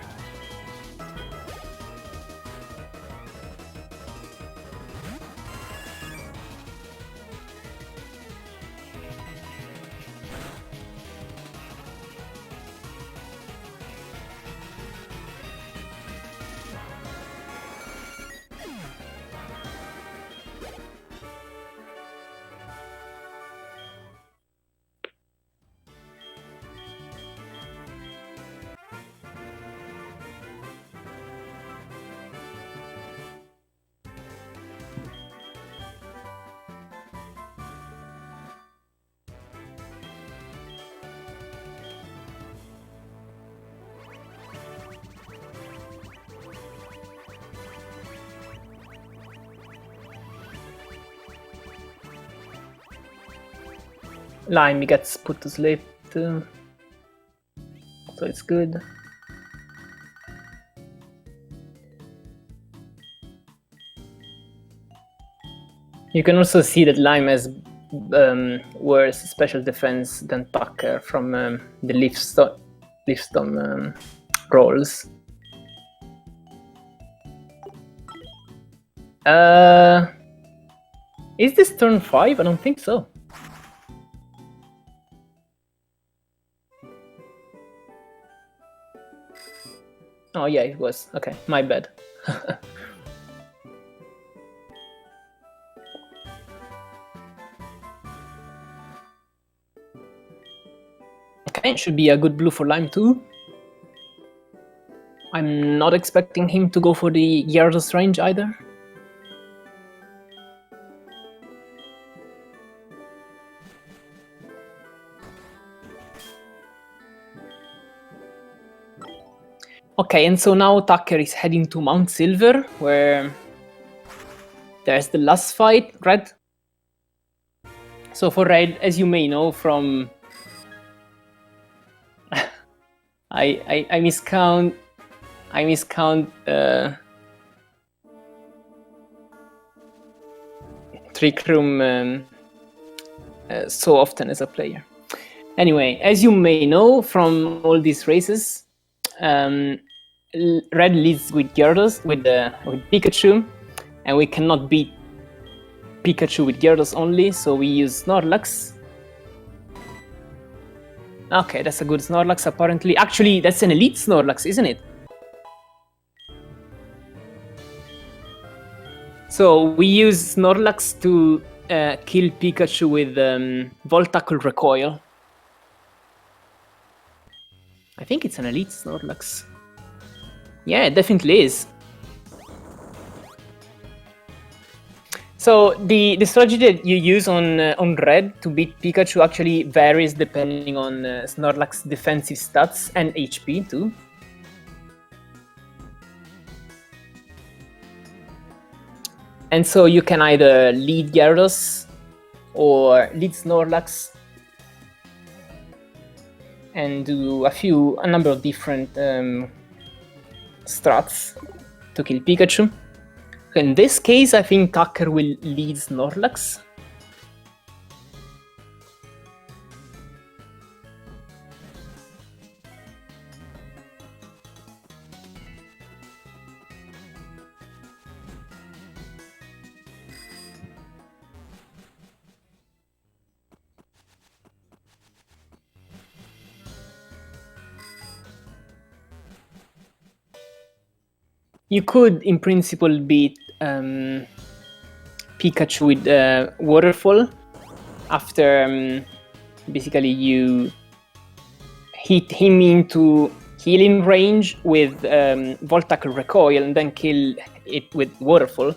Lime gets put to sleep too, so it's good. You can also see that Lime has worse special defense than Tucker from the Leaf Storm rolls. Is this turn 5? I don't think so. Oh yeah, it was. Okay, my bad. Okay, should be a good blue for Lime too. I'm not expecting him to go for the Gyarados range either. Okay, and so now Tucker is heading to Mount Silver, where there's the last fight, Red. So for Red, as you may know from... I miscount Trick Room so often as a player. Anyway, as you may know from all these races, Red leads with Gyarados, with Pikachu, and we cannot beat Pikachu with Gyarados only, so we use Snorlax. Okay, that's a good Snorlax apparently. Actually, that's an elite Snorlax, isn't it? So we use Snorlax to kill Pikachu with Volt Tackle Recoil. I think it's an elite Snorlax. Yeah, it definitely is. So the strategy that you use on Red to beat Pikachu actually varies depending on Snorlax's defensive stats and HP too. And so you can either lead Gyarados or lead Snorlax and do a number of different strats to kill Pikachu. In this case, I think Tucker will lead Snorlax. You could, in principle, beat Pikachu with Waterfall after basically you hit him into healing range with Volt Tackle Recoil and then kill it with Waterfall.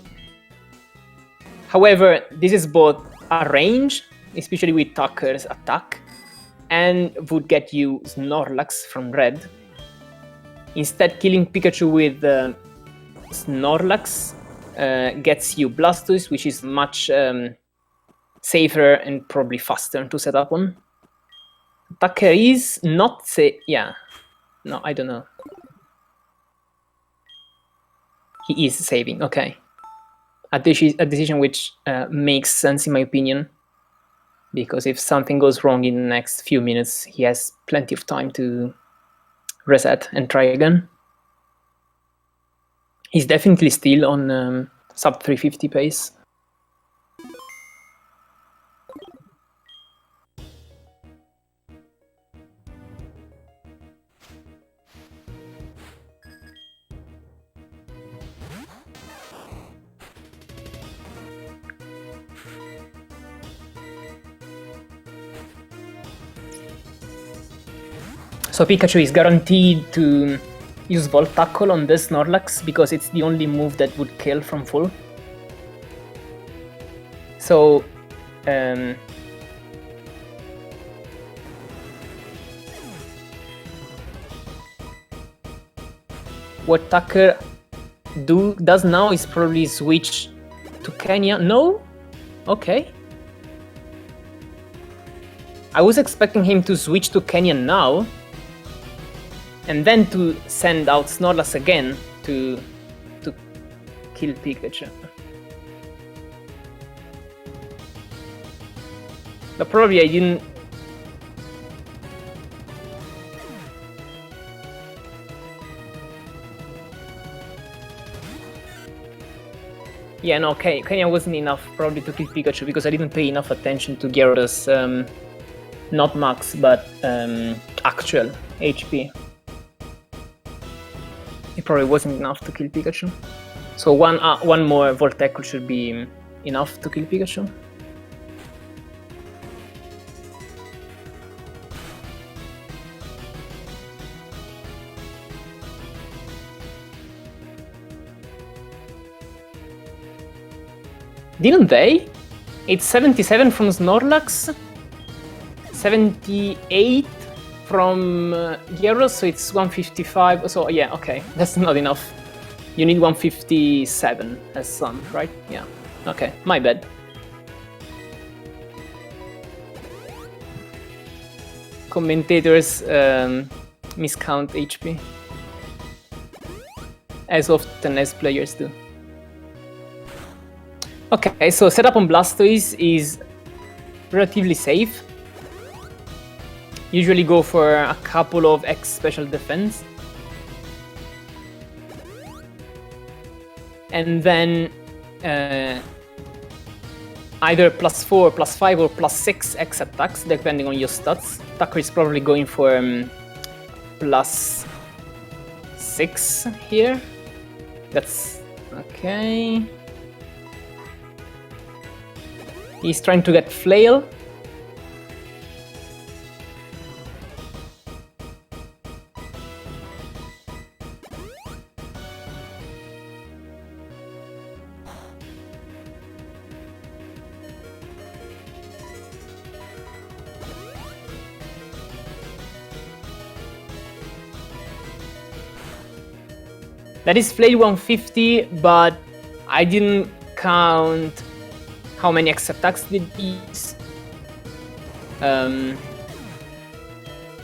However, this is both a range, especially with Tucker's attack, and would get you Snorlax from Red. Instead, killing Pikachu with Snorlax gets you Blastoise, which is much safer and probably faster to set up on. Tucker is not yeah. No, I don't know. He is saving, okay. A decision which makes sense in my opinion, because if something goes wrong in the next few minutes, he has plenty of time to reset and try again. He's definitely still on sub 350 pace. So Pikachu is guaranteed to use Volt Tackle on this Snorlax because it's the only move that would kill from full. So what Tucker does now is probably switch to Kenya. No? Okay. I was expecting him to switch to Kenya now, and then to send out Snorlax again to kill Pikachu. But probably I didn't... Yeah, no, Kenya wasn't enough probably to kill Pikachu because I didn't pay enough attention to Gyarados, not max, but actual HP. It probably wasn't enough to kill Pikachu. So one more Volt Tackle should be enough to kill Pikachu. Didn't they? It's 77 from Snorlax, 78 from Gyarados, so it's 155. So yeah, okay, that's not enough. You need 157 as some, right? Yeah. Okay, my bad. Commentators miscount HP as often as players do. Okay, so setup on Blastoise is relatively safe. Usually go for a couple of X special defense. And then either +4, +5, or +6 X attacks, depending on your stats. Tucker is probably going for +6 here. That's okay. He's trying to get Flail. That is Flail 150, but I didn't count how many X attacks did these.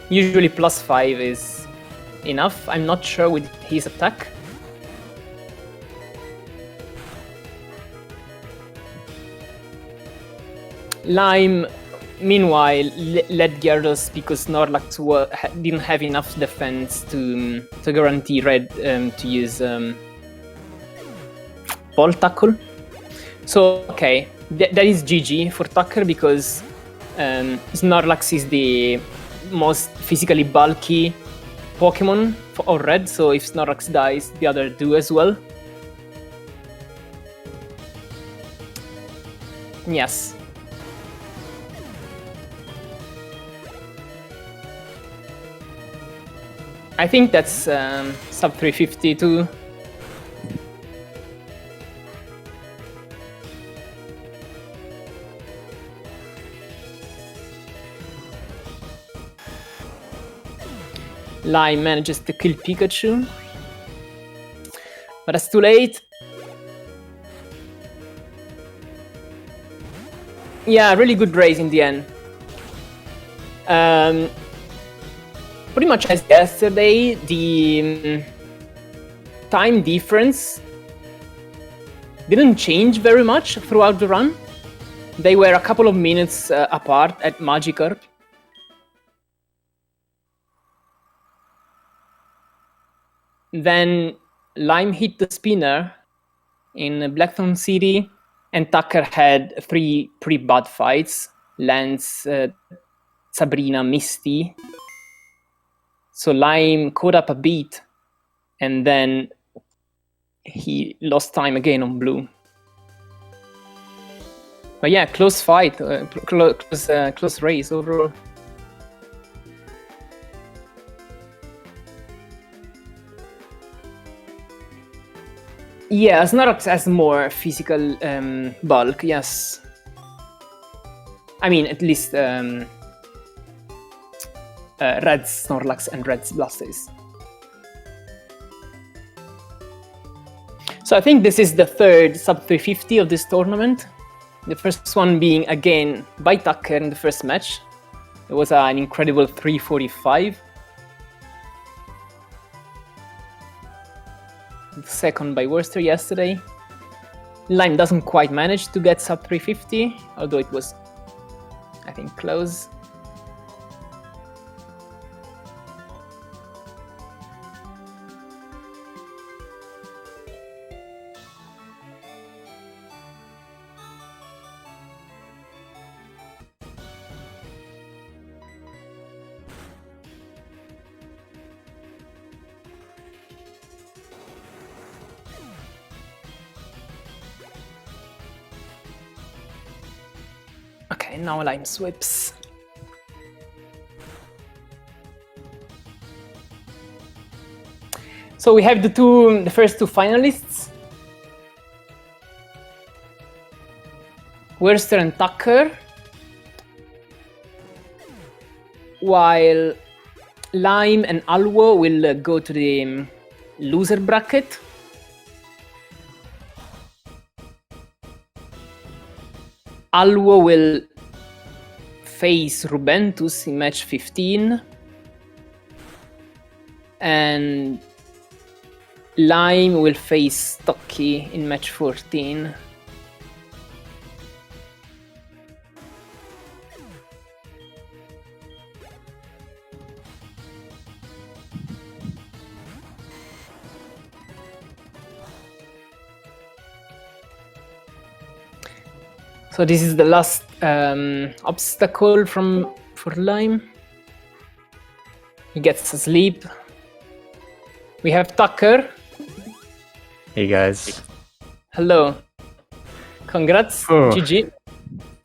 Usually +5 is enough. I'm not sure with his attack. Lime, meanwhile, led Gyarados because Snorlax didn't have enough defense to guarantee Red to use Ball Tackle. So, okay, that is GG for Tucker because Snorlax is the most physically bulky Pokemon for Red, so if Snorlax dies, the other do as well. Yes. I think that's sub 350 too. Lime manages to kill Pikachu, but that's too late. Yeah, really good race in the end. Pretty much as yesterday, the time difference didn't change very much throughout the run. They were a couple of minutes apart at Magikarp. Then Lime hit the spinner in Blackthorn City, and Tucker had 3 pretty bad fights. Lance, Sabrina, Misty. So Lime caught up a bit, and then he lost time again on Blue. But yeah, close fight, close race overall. Yeah, Snorlax has more physical bulk, yes. I mean, at least Red's Snorlax and Red's Blastoise. So I think this is the third sub 350 of this tournament. The first one being again by Tucker in the first match. It was an incredible 345. Second by Worcester yesterday. Lime doesn't quite manage to get sub 350, although it was, I think, close. Okay, now Lime sweeps. So we have the first two finalists. Worcester and Tucker, while Lime and Alw0 will go to the loser bracket. Alw0 will face Rubentus in match 15, and Lime will face Stocky in match 14. So this is the last obstacle for Lime. He gets to sleep. We have Tucker. Hey guys. Hello. Congrats. Oh. GG.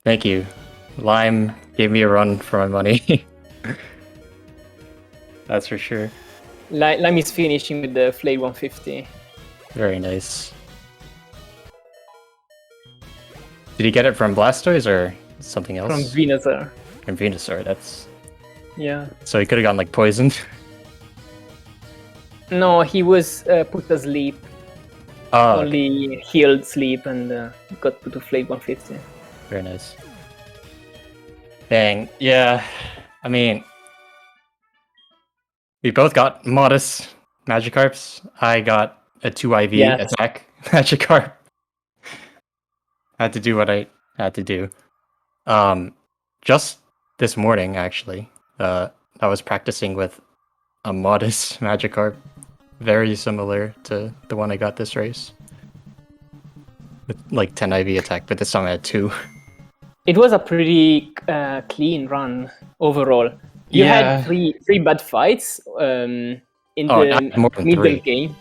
Thank you. Lime gave me a run for my money. That's for sure. Lime is finishing with the Flay 150. Very nice. Did he get it from Blastoise or something else? From Venusaur. From Venusaur, that's... Yeah. So he could have gotten like poisoned? No, he was put to sleep. Oh, Only healed sleep and got put to Flay 150. very nice. Dang, yeah. I mean... We both got modest Magikarps. I got a 2 IV attack Magikarp. Had to do what I had to do. Just this morning, actually, I was practicing with a modest Magikarp, very similar to the one I got this race. With like 10 IV attack, but this time I had 2. It was a pretty clean run overall. You had three bad fights in the middle game.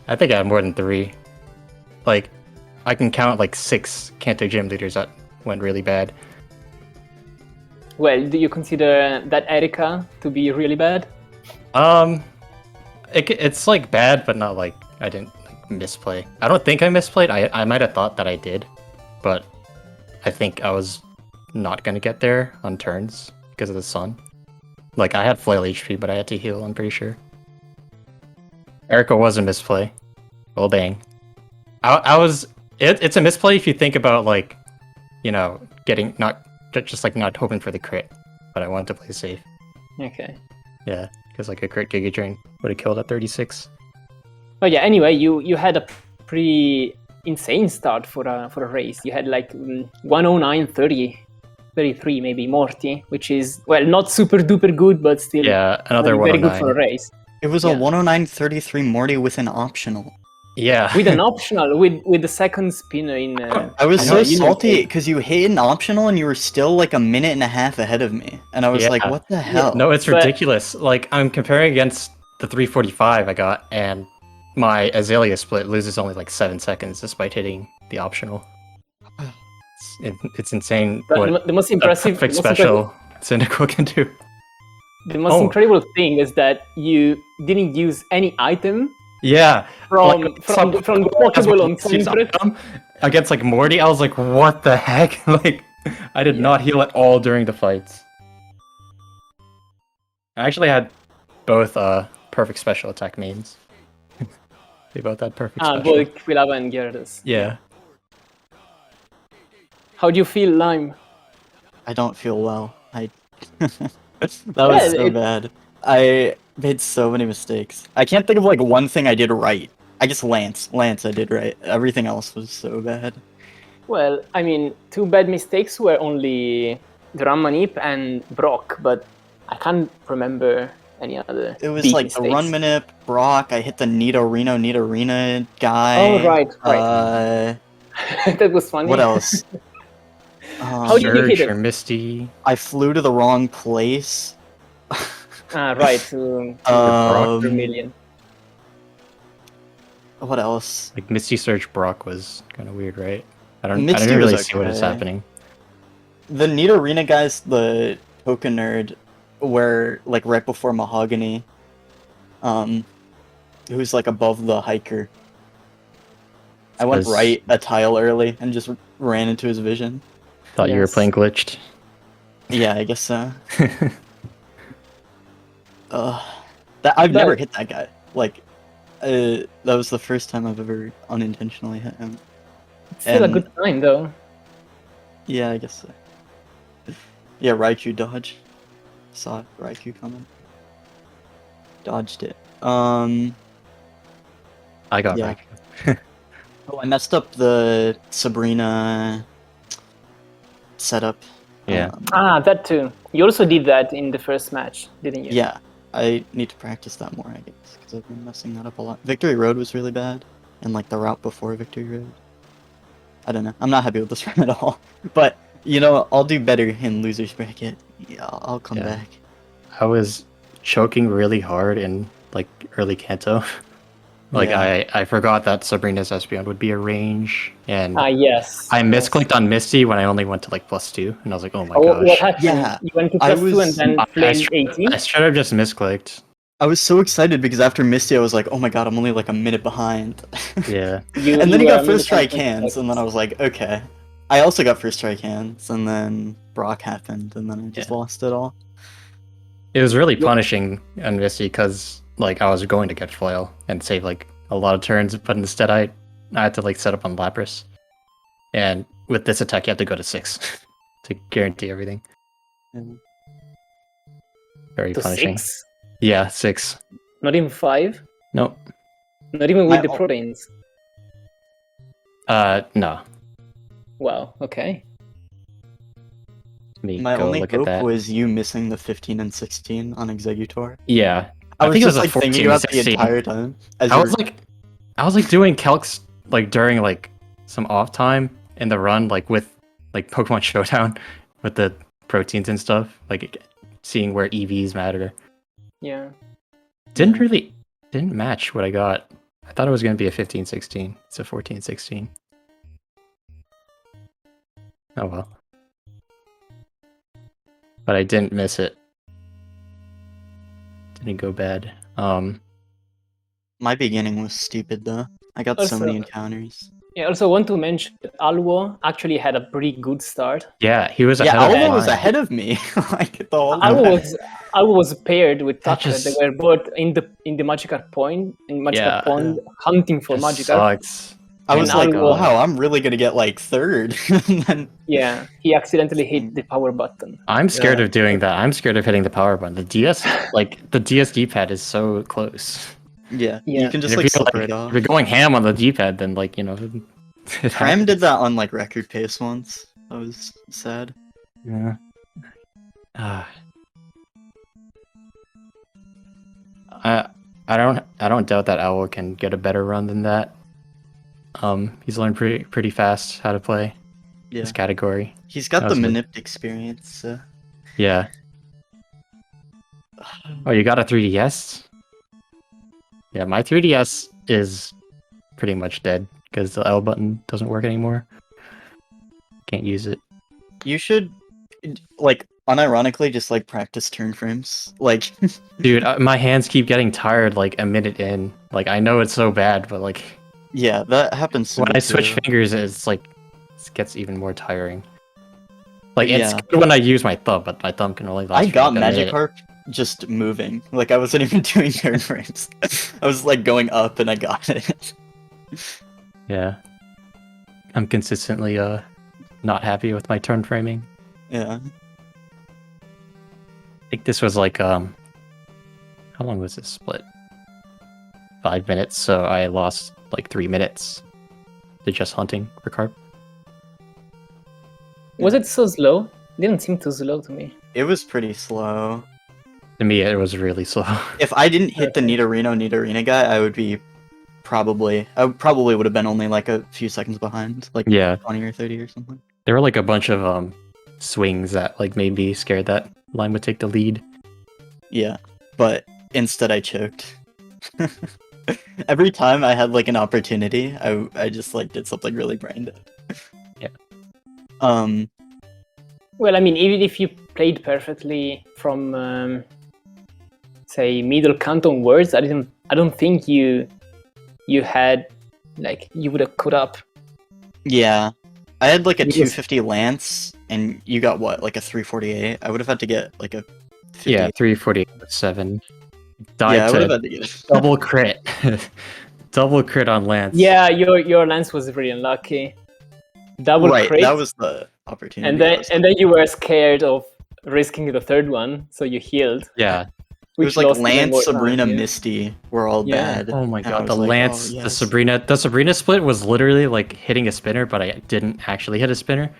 I think I had more than 3. Like, I can count like 6 Kanto gym leaders that went really bad. Well, do you consider that Erika to be really bad? It's like bad, but not like I didn't like misplay. I don't think I misplayed. I might have thought that I did, but I think I was not gonna get there on turns because of the sun. Like I had flail HP, but I had to heal. I'm pretty sure. Erika was a misplay. Well, dang. I was. It's a misplay if you think about like, you know, getting not hoping for the crit, but I wanted to play safe. Okay. Yeah, because like a crit Giga Drain would have killed at 36. Oh yeah. Anyway, you had a pretty insane start for a race. You had like 109.30, 33 maybe Morty, which is well not super duper good, but still another very 109. good for a race. It was a 109.33 Morty with an optional. Yeah. With an optional, with the second spinner in... I was so salty because you hit an optional and you were still like a minute and a half ahead of me. And I was like, what the hell? No, it's ridiculous. Like, I'm comparing against the 345 I got, and my Azalea split loses only like 7 seconds despite hitting the optional. It's insane what the most impressive perfect special Cyndaquil can do. The most incredible thing is that you didn't use any item. Yeah, from the Pokeball on Sonic against like Morty. I was like, what the heck? Like, I did not heal at all during the fights. I actually had both perfect special attack mains. They both had perfect special. Both Quilava and Gyarados. Yeah. How do you feel, Lime? I don't feel well. That was so bad. I made so many mistakes. I can't think of like one thing I did right. I guess Lance I did right. Everything else was so bad. Well, I mean, 2 bad mistakes were only Drum Manip and Brock, but I can't remember any other. It was like mistakes. the Run Manip, Brock, I hit the Nidorino guy. Oh, right. That was funny. What else? How did you hit it? Or Misty. I flew to the wrong place. Right, to Brock Vermilion. What else? Like Misty Surge Brock was kind of weird, right? I didn't Misty really was see what is happening. The Nidorino guys, the Poké Nerd, were like right before Mahogany. Who's like above the hiker. I went right a tile early and just ran into his vision. Thought you were Yes. playing glitched. Yeah, I guess so. I've never hit that guy. Like, that was the first time I've ever unintentionally hit him. It's still a And- good time though. Yeah, I guess so. Yeah, Raikou dodge. Saw Raikou coming. Dodged it. I got Yeah. back. Oh, I messed up the Sabrina setup. Yeah. That too. You also did that in the first match, didn't you? Yeah, I need to practice that more, I guess, because I've been messing that up a lot. Victory Road was really bad, and like the route before Victory Road. I don't know. I'm not happy with this run at all. But you know, I'll do better in losers bracket. Yeah, I'll come Yeah. back. I was choking really hard in like early Kanto. Like Yeah. I forgot that Sabrina's Espeon would be a range, and Yes. I misclicked on Misty when I only went to like +2, and I was like, oh my What gosh. happened? Yeah, You went to I +2 and was- then I played 18? should have just misclicked. I was so excited because after Misty, I was like, oh my god, I'm only like a minute behind. Yeah. And then he were got a first minute strike and 20 hands, and then I seconds. was like, okay. I also got first strike hands, and then Brock happened, and then I just Yeah. lost it all. It was really Yeah. punishing on Misty because like I was going to catch Flail and save like a lot of turns, but instead I had to like set up on Lapras. And with this attack, you have to go to 6 to guarantee everything. Yeah. Very To punishing. 6? Yeah, 6. Not even 5? Nope. Not even with My the ul- proteins? No. Wow, okay. Let me My go only look at hope that. was you missing the 15 and 16 on Executor. Yeah. I was think it just was a like 14 thinking to about the 16. entire time. As I you was like doing calcs like during like some off time in the run, like with like Pokemon Showdown with the proteins and stuff, like seeing where EVs matter. Yeah. Didn't match what I got. I thought it was gonna be a 15-16. It's a 14-16. Oh well. But I didn't miss it. Didn't go bad. My beginning was stupid though. I got so many Also- encounters. Yeah, also want to mention that Alw0 actually had a pretty good start. Yeah, he was Yeah, ahead of Alwa was mine. ahead of me. Like the whole Alw0 was paired with That Tucker. just- They were both in the Magikarp point, in Magikarp Yeah. Pond, hunting for Just Magikarp. sucks. I was And like, Alwa- wow, I'm really gonna get like third. And then Yeah, he accidentally hit the power button. I'm scared Yeah. of doing that. I'm scared of hitting the power button. The DS, like the DS D-pad, is so close. yeah, Yeah. you can just And like if you're, slip right off. if you're going ham on the D-pad, then like you know. It Pram did that on like record pace once. That was sad. Yeah. I don't doubt that Owl can get a better run than that. He's learned pretty fast how to play Yeah, this category. he's got That the was good. manip experience. So. Yeah. Oh, you got a 3DS? Yeah, my 3DS is pretty much dead because the L button doesn't work anymore. Can't use it. You should, like, unironically, just like practice turn frames. Like, Dude, my hands keep getting tired like a minute in. Like I know it's so bad, but like yeah, that happens to when me I switch too. fingers, it's like it gets even more tiring. Like it's Yeah. good when I use my thumb, but my thumb can only last. I for, got like, a minute. Magikarp just moving. Like, I wasn't even doing turn frames. I was like going up and I got it. Yeah, I'm consistently not happy with my turn framing. Yeah. I think this was like how long was this split? 5 minutes, so I lost like 3 minutes to just hunting for carp. Was it so slow? Didn't seem too slow to me. It was pretty slow. To me, it was really slow. If I didn't hit the Okay. Nidorino guy, I would probably would have been only like a few seconds behind, like Yeah, 20 or 30 or something. there were like a bunch of swings that like made me scared that line would take the lead. Yeah, but instead I choked. Every time I had like an opportunity, I just like did something really brain dead. Yeah. Well, I mean, even if you played perfectly from, say, middle canton words, I don't think you had, like, you would have caught up. Yeah, I had like a You just- 250 lance, and you got what, like a 348? I would have had to get like a 50. Yeah, 347. Died Yeah, I would have to had to get double crit. Double crit on Lance. Yeah, your lance was really unlucky. Double right. crit, That was the opportunity. and then you were scared of risking the third one, so you healed. Yeah. it Which was like lost even Lance, more Sabrina, time, yeah. Misty were all Yeah. bad. Oh my and I god, the was like, Lance, oh, the yes. Sabrina split was literally like hitting a spinner, but I didn't actually hit a spinner.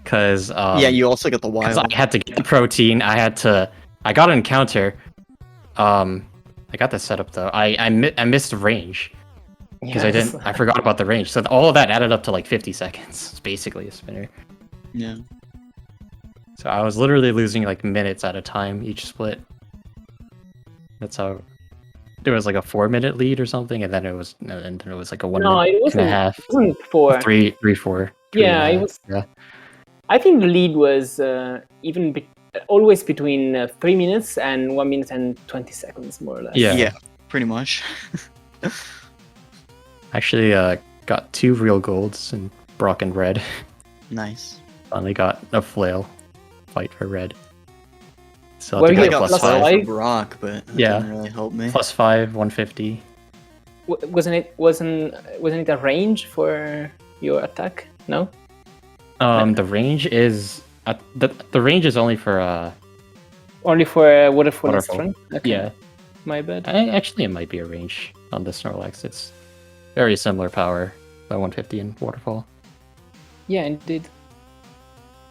Cause yeah, you also got the 'cause wild. I had to get the protein. I got an encounter. I got the setup though. I missed range. Because Yes. I forgot about the range. So all of that added up to like 50 seconds. It's basically a spinner. Yeah. So I was literally losing like minutes at a time each split. That's how there was like a 4-minute lead or something, and then it was like a 1 No, minute it wasn't. and a half. It wasn't 4. 3, 4. Yeah, it 3.5. was. Yeah. I think the lead was always between 3 minutes and 1 minute and 20 seconds, more or less. Yeah. Yeah, pretty much. Actually, got 2 real golds in Brock and Red. Nice. Finally got a flail fight for Red. So Were I you think I at got plus +5. five? for Brock, but that Yeah. didn't really help me. +5, 150. Wasn't it a range for your attack? No. The range is the range is only for Only for waterfall and Waterfall. strength. Okay. yeah. My bad. Actually, it might be a range on the Snorlax. It's very similar power by 150 in Waterfall. Yeah, indeed.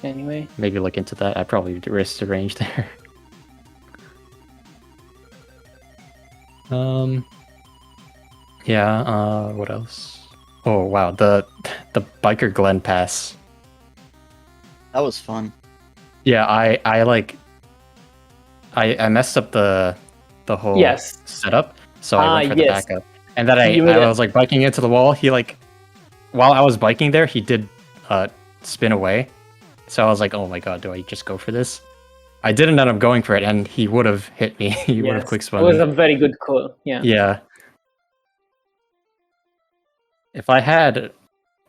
Anyway. Maybe look into that. I probably risked a range there. Yeah. What else? Oh wow, the Biker Glen Pass. That was fun. Yeah, I messed up the whole Yes. setup, so I went for the yes. backup. And then You made I it. was like biking into the wall. He like, while I was biking there, he did spin away. So I was like, oh my god, do I just go for this? I didn't end up going for it, and he would have hit me. He would have Yes. quick It spun was me. a very good call. Yeah. Yeah. If I had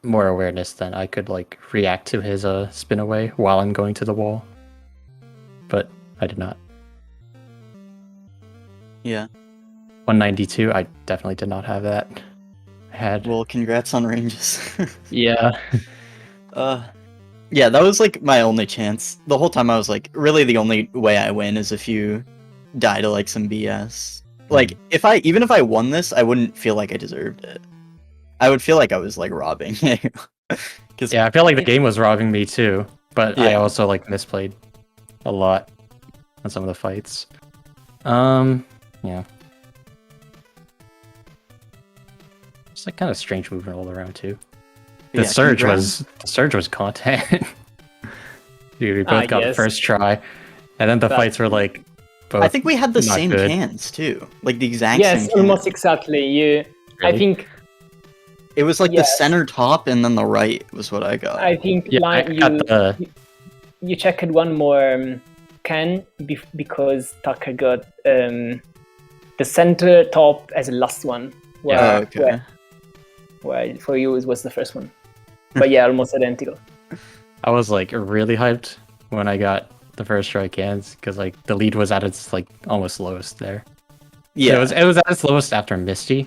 more awareness, then I could like react to his spin away while I'm going to the wall. But I did not. Yeah. 192, I definitely did not have that. I had Well, congrats on ranges. yeah. Yeah, that was like my only chance. The whole time I was like, really the only way I win is if you die to like some BS. Like even if I won this, I wouldn't feel like I deserved it. I would feel like I was like robbing you. Yeah, I feel like the game was robbing me too, but I Yeah. also like misplayed a lot on some of the fights. Yeah. It's like kind of strange movement all around too. The Yeah, surge congrats. was content. Dude, we both got yes. first try, and then the But- fights were like both. I think we had the not same good. cans too. Like the exact Yes, same almost can. exactly. I Really? think It was like the Yes. center top and then the right was what I got. I think Yeah, I line, got the you checked one more can because Tucker got the center top as the last one. Where, Yeah. Oh, okay. where for you it was the first one. But yeah, almost identical. I was like really hyped when I got the first try cans because like the lead was at its like almost lowest there. Yeah. It was at its lowest after Misty.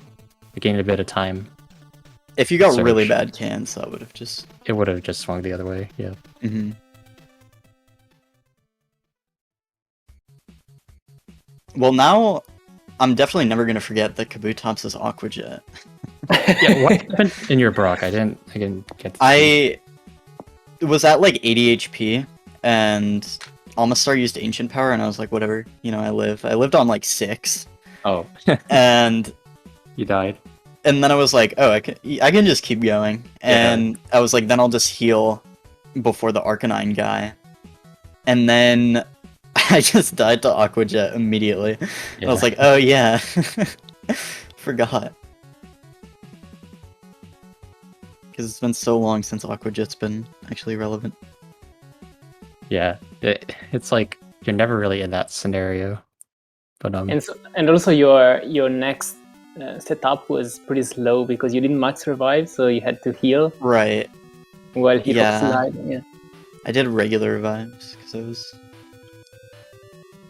It gained a bit of time. If you got Surge. really bad cans, that would have just. It would have just swung the other way. Yeah. Mhm. Well, now I'm definitely never gonna forget that Kabutops is Aqua Jet. Yeah. What happened in your Brock? I didn't get. To see. I was at like 80 HP and Almastar used Ancient Power, and I was like, whatever, you know, I lived on like 6, Oh, and you died. then I was like, oh, I can just keep going, and I was like, then I'll just heal before the Arcanine guy, and then I just died to Aqua Jet immediately. I was like, oh yeah, forgot. Because it's been so long since Aqua Jet's been actually relevant. yeah. It's like you're never really in that scenario. But and also your next setup was pretty slow because you didn't max revive, so you had to heal. Right. while he Yeah. rock slide. Yeah. I did regular revives because it was.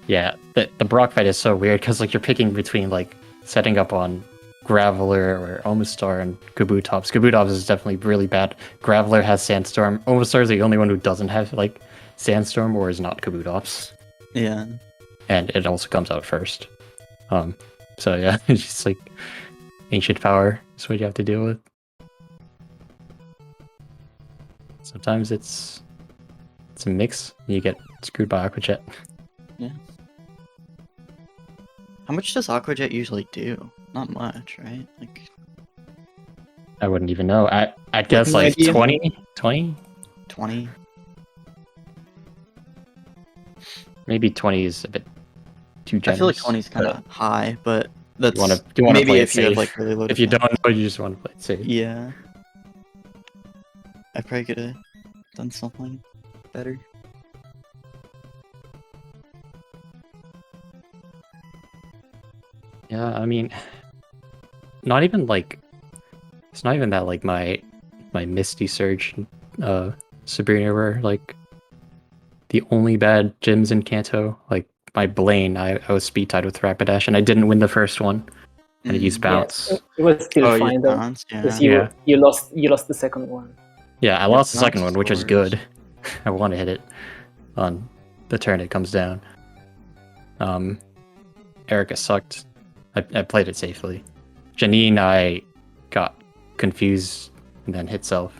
Yeah, the Brock fight is so weird because like you're picking between like setting up on Graveler or Omastar and Kabutops. Kabutops is definitely really bad. Graveler has Sandstorm. Omastar is the only one who doesn't have like Sandstorm or is not Kabutops. Yeah. And it also comes out first. So yeah, it's just like ancient power is what you have to deal with. Sometimes it's a mix. And you get screwed by Aqua Jet. Yeah. How much does Aqua Jet usually do? Not much, right? Like I wouldn't even know. I'd guess No like idea. 20? 20? 20. Maybe 20 is a bit too I generous. feel like 20 is kind of high, but that's You wanna maybe play it if you have safe. like really low. If you defense. don't know, you just want to play it safe. Yeah. I probably could have done something better. Yeah, I mean, not even like, it's not even that like my Misty Surge, Sabrina were like the only bad gyms in Kanto. Like my Blaine, I was speed tied with Rapidash, and I didn't win the first one, and I used Bounce. Yes, it was still Oh, you fine though. bounced, yeah. Because Yeah. you lost the second one. Yeah, I Yeah, lost the second Bounce one, which is scores. good. I want to hit it on the turn it comes down. Erica sucked. I played it safely. Janine, I got confused and then hit self.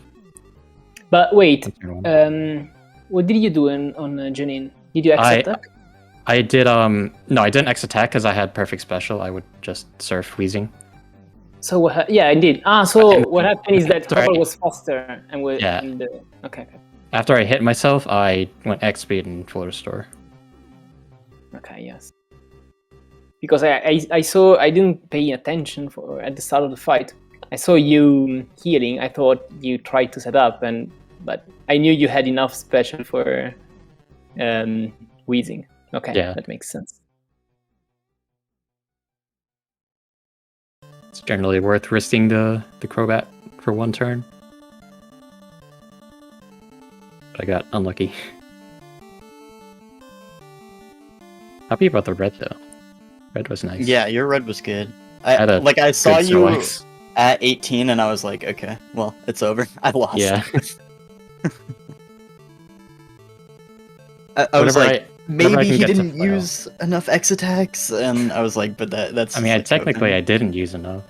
But wait, on turn one. what did you do on Janine? Did you X attack? I did no, I didn't X attack because I had perfect special. I would just surf Wheezing. So yeah, I did. So what happened is that Sorry. Hopper was faster and was Yeah. in the okay. After I hit myself, I went X speed and full restore. Okay, yes. Because I saw, I didn't pay attention for at the start of the fight. I saw you healing. I thought you tried to set up, but I knew you had enough special for Wheezing. Okay, Yeah. that makes sense. It's generally worth risking the Crobat for one turn. But I got unlucky. Happy about the red though. Red was nice. Yeah, your red was good. had a I saw Good you Snorlax. at 18 and I was like, okay, well, it's over. I lost. Yeah. I was Whenever like, whenever I maybe can he get to didn't flail. use enough X attacks, and I was like, but that's. I mean, like, technically okay. I didn't use enough.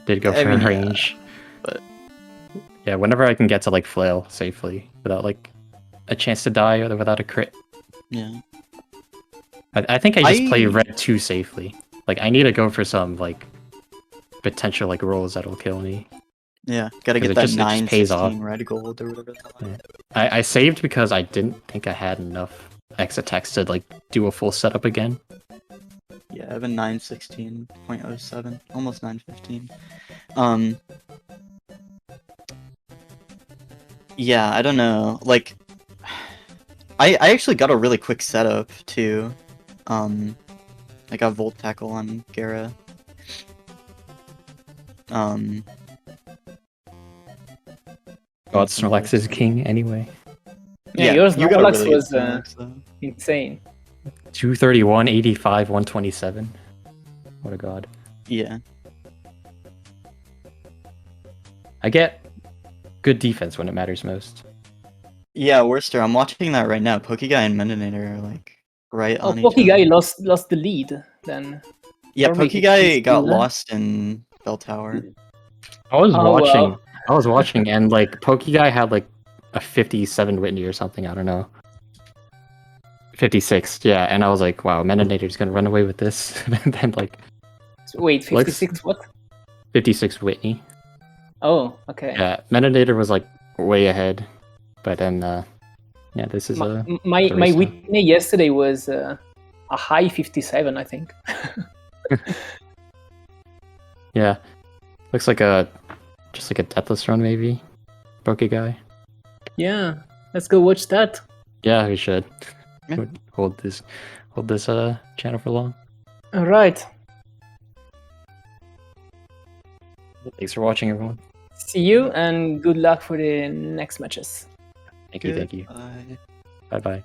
Did go I for mean, yeah, range. but- Yeah, whenever I can get to like flail safely without like a chance to die or without a crit. Yeah. I think I just play red too safely. Like I need to go for some like potential like rolls that'll kill me. Yeah, gotta 'Cause get it that just pays off. 916 red gold or whatever. Yeah. I saved because I didn't think I had enough X attacks to like do a full setup again. Yeah, I have a 916.07, almost 915. Yeah, I don't know. Like, I actually got a really quick setup too. I got Volt Tackle on Gara. God, Snorlax is king anyway. Yeah, yours you got a Snorlax really good was Snorlax, though. insane. 231, 85, 127. What a god. Yeah. I get good defense when it matters most. Yeah, Worcester, I'm watching that right now. Pokeguy and Mendinator are like right Oh, on each other. Pokeguy lost the lead then. Yeah, Probably he's Pokeguy got still- lost in Bell Tower. I was Oh, watching. wow. I was watching, and like Pokeguy had like a 57 Whitney or something. I don't know. 56, yeah. And I was like, wow, Meninator's gonna run away with this. And then like Wait, 56 what? 56 Whitney. Oh, okay. Yeah, Meninator was like way ahead, but then yeah, this is a My the race now. Whitney yesterday was a high 57, I think. Yeah, looks like just like a deathless run maybe. Pokeguy. Yeah, let's go watch that. Yeah, we should. Yeah. Hold this channel for long. All right. Thanks for watching, everyone. See you and good luck for the next matches. Thank you. Bye. Bye bye.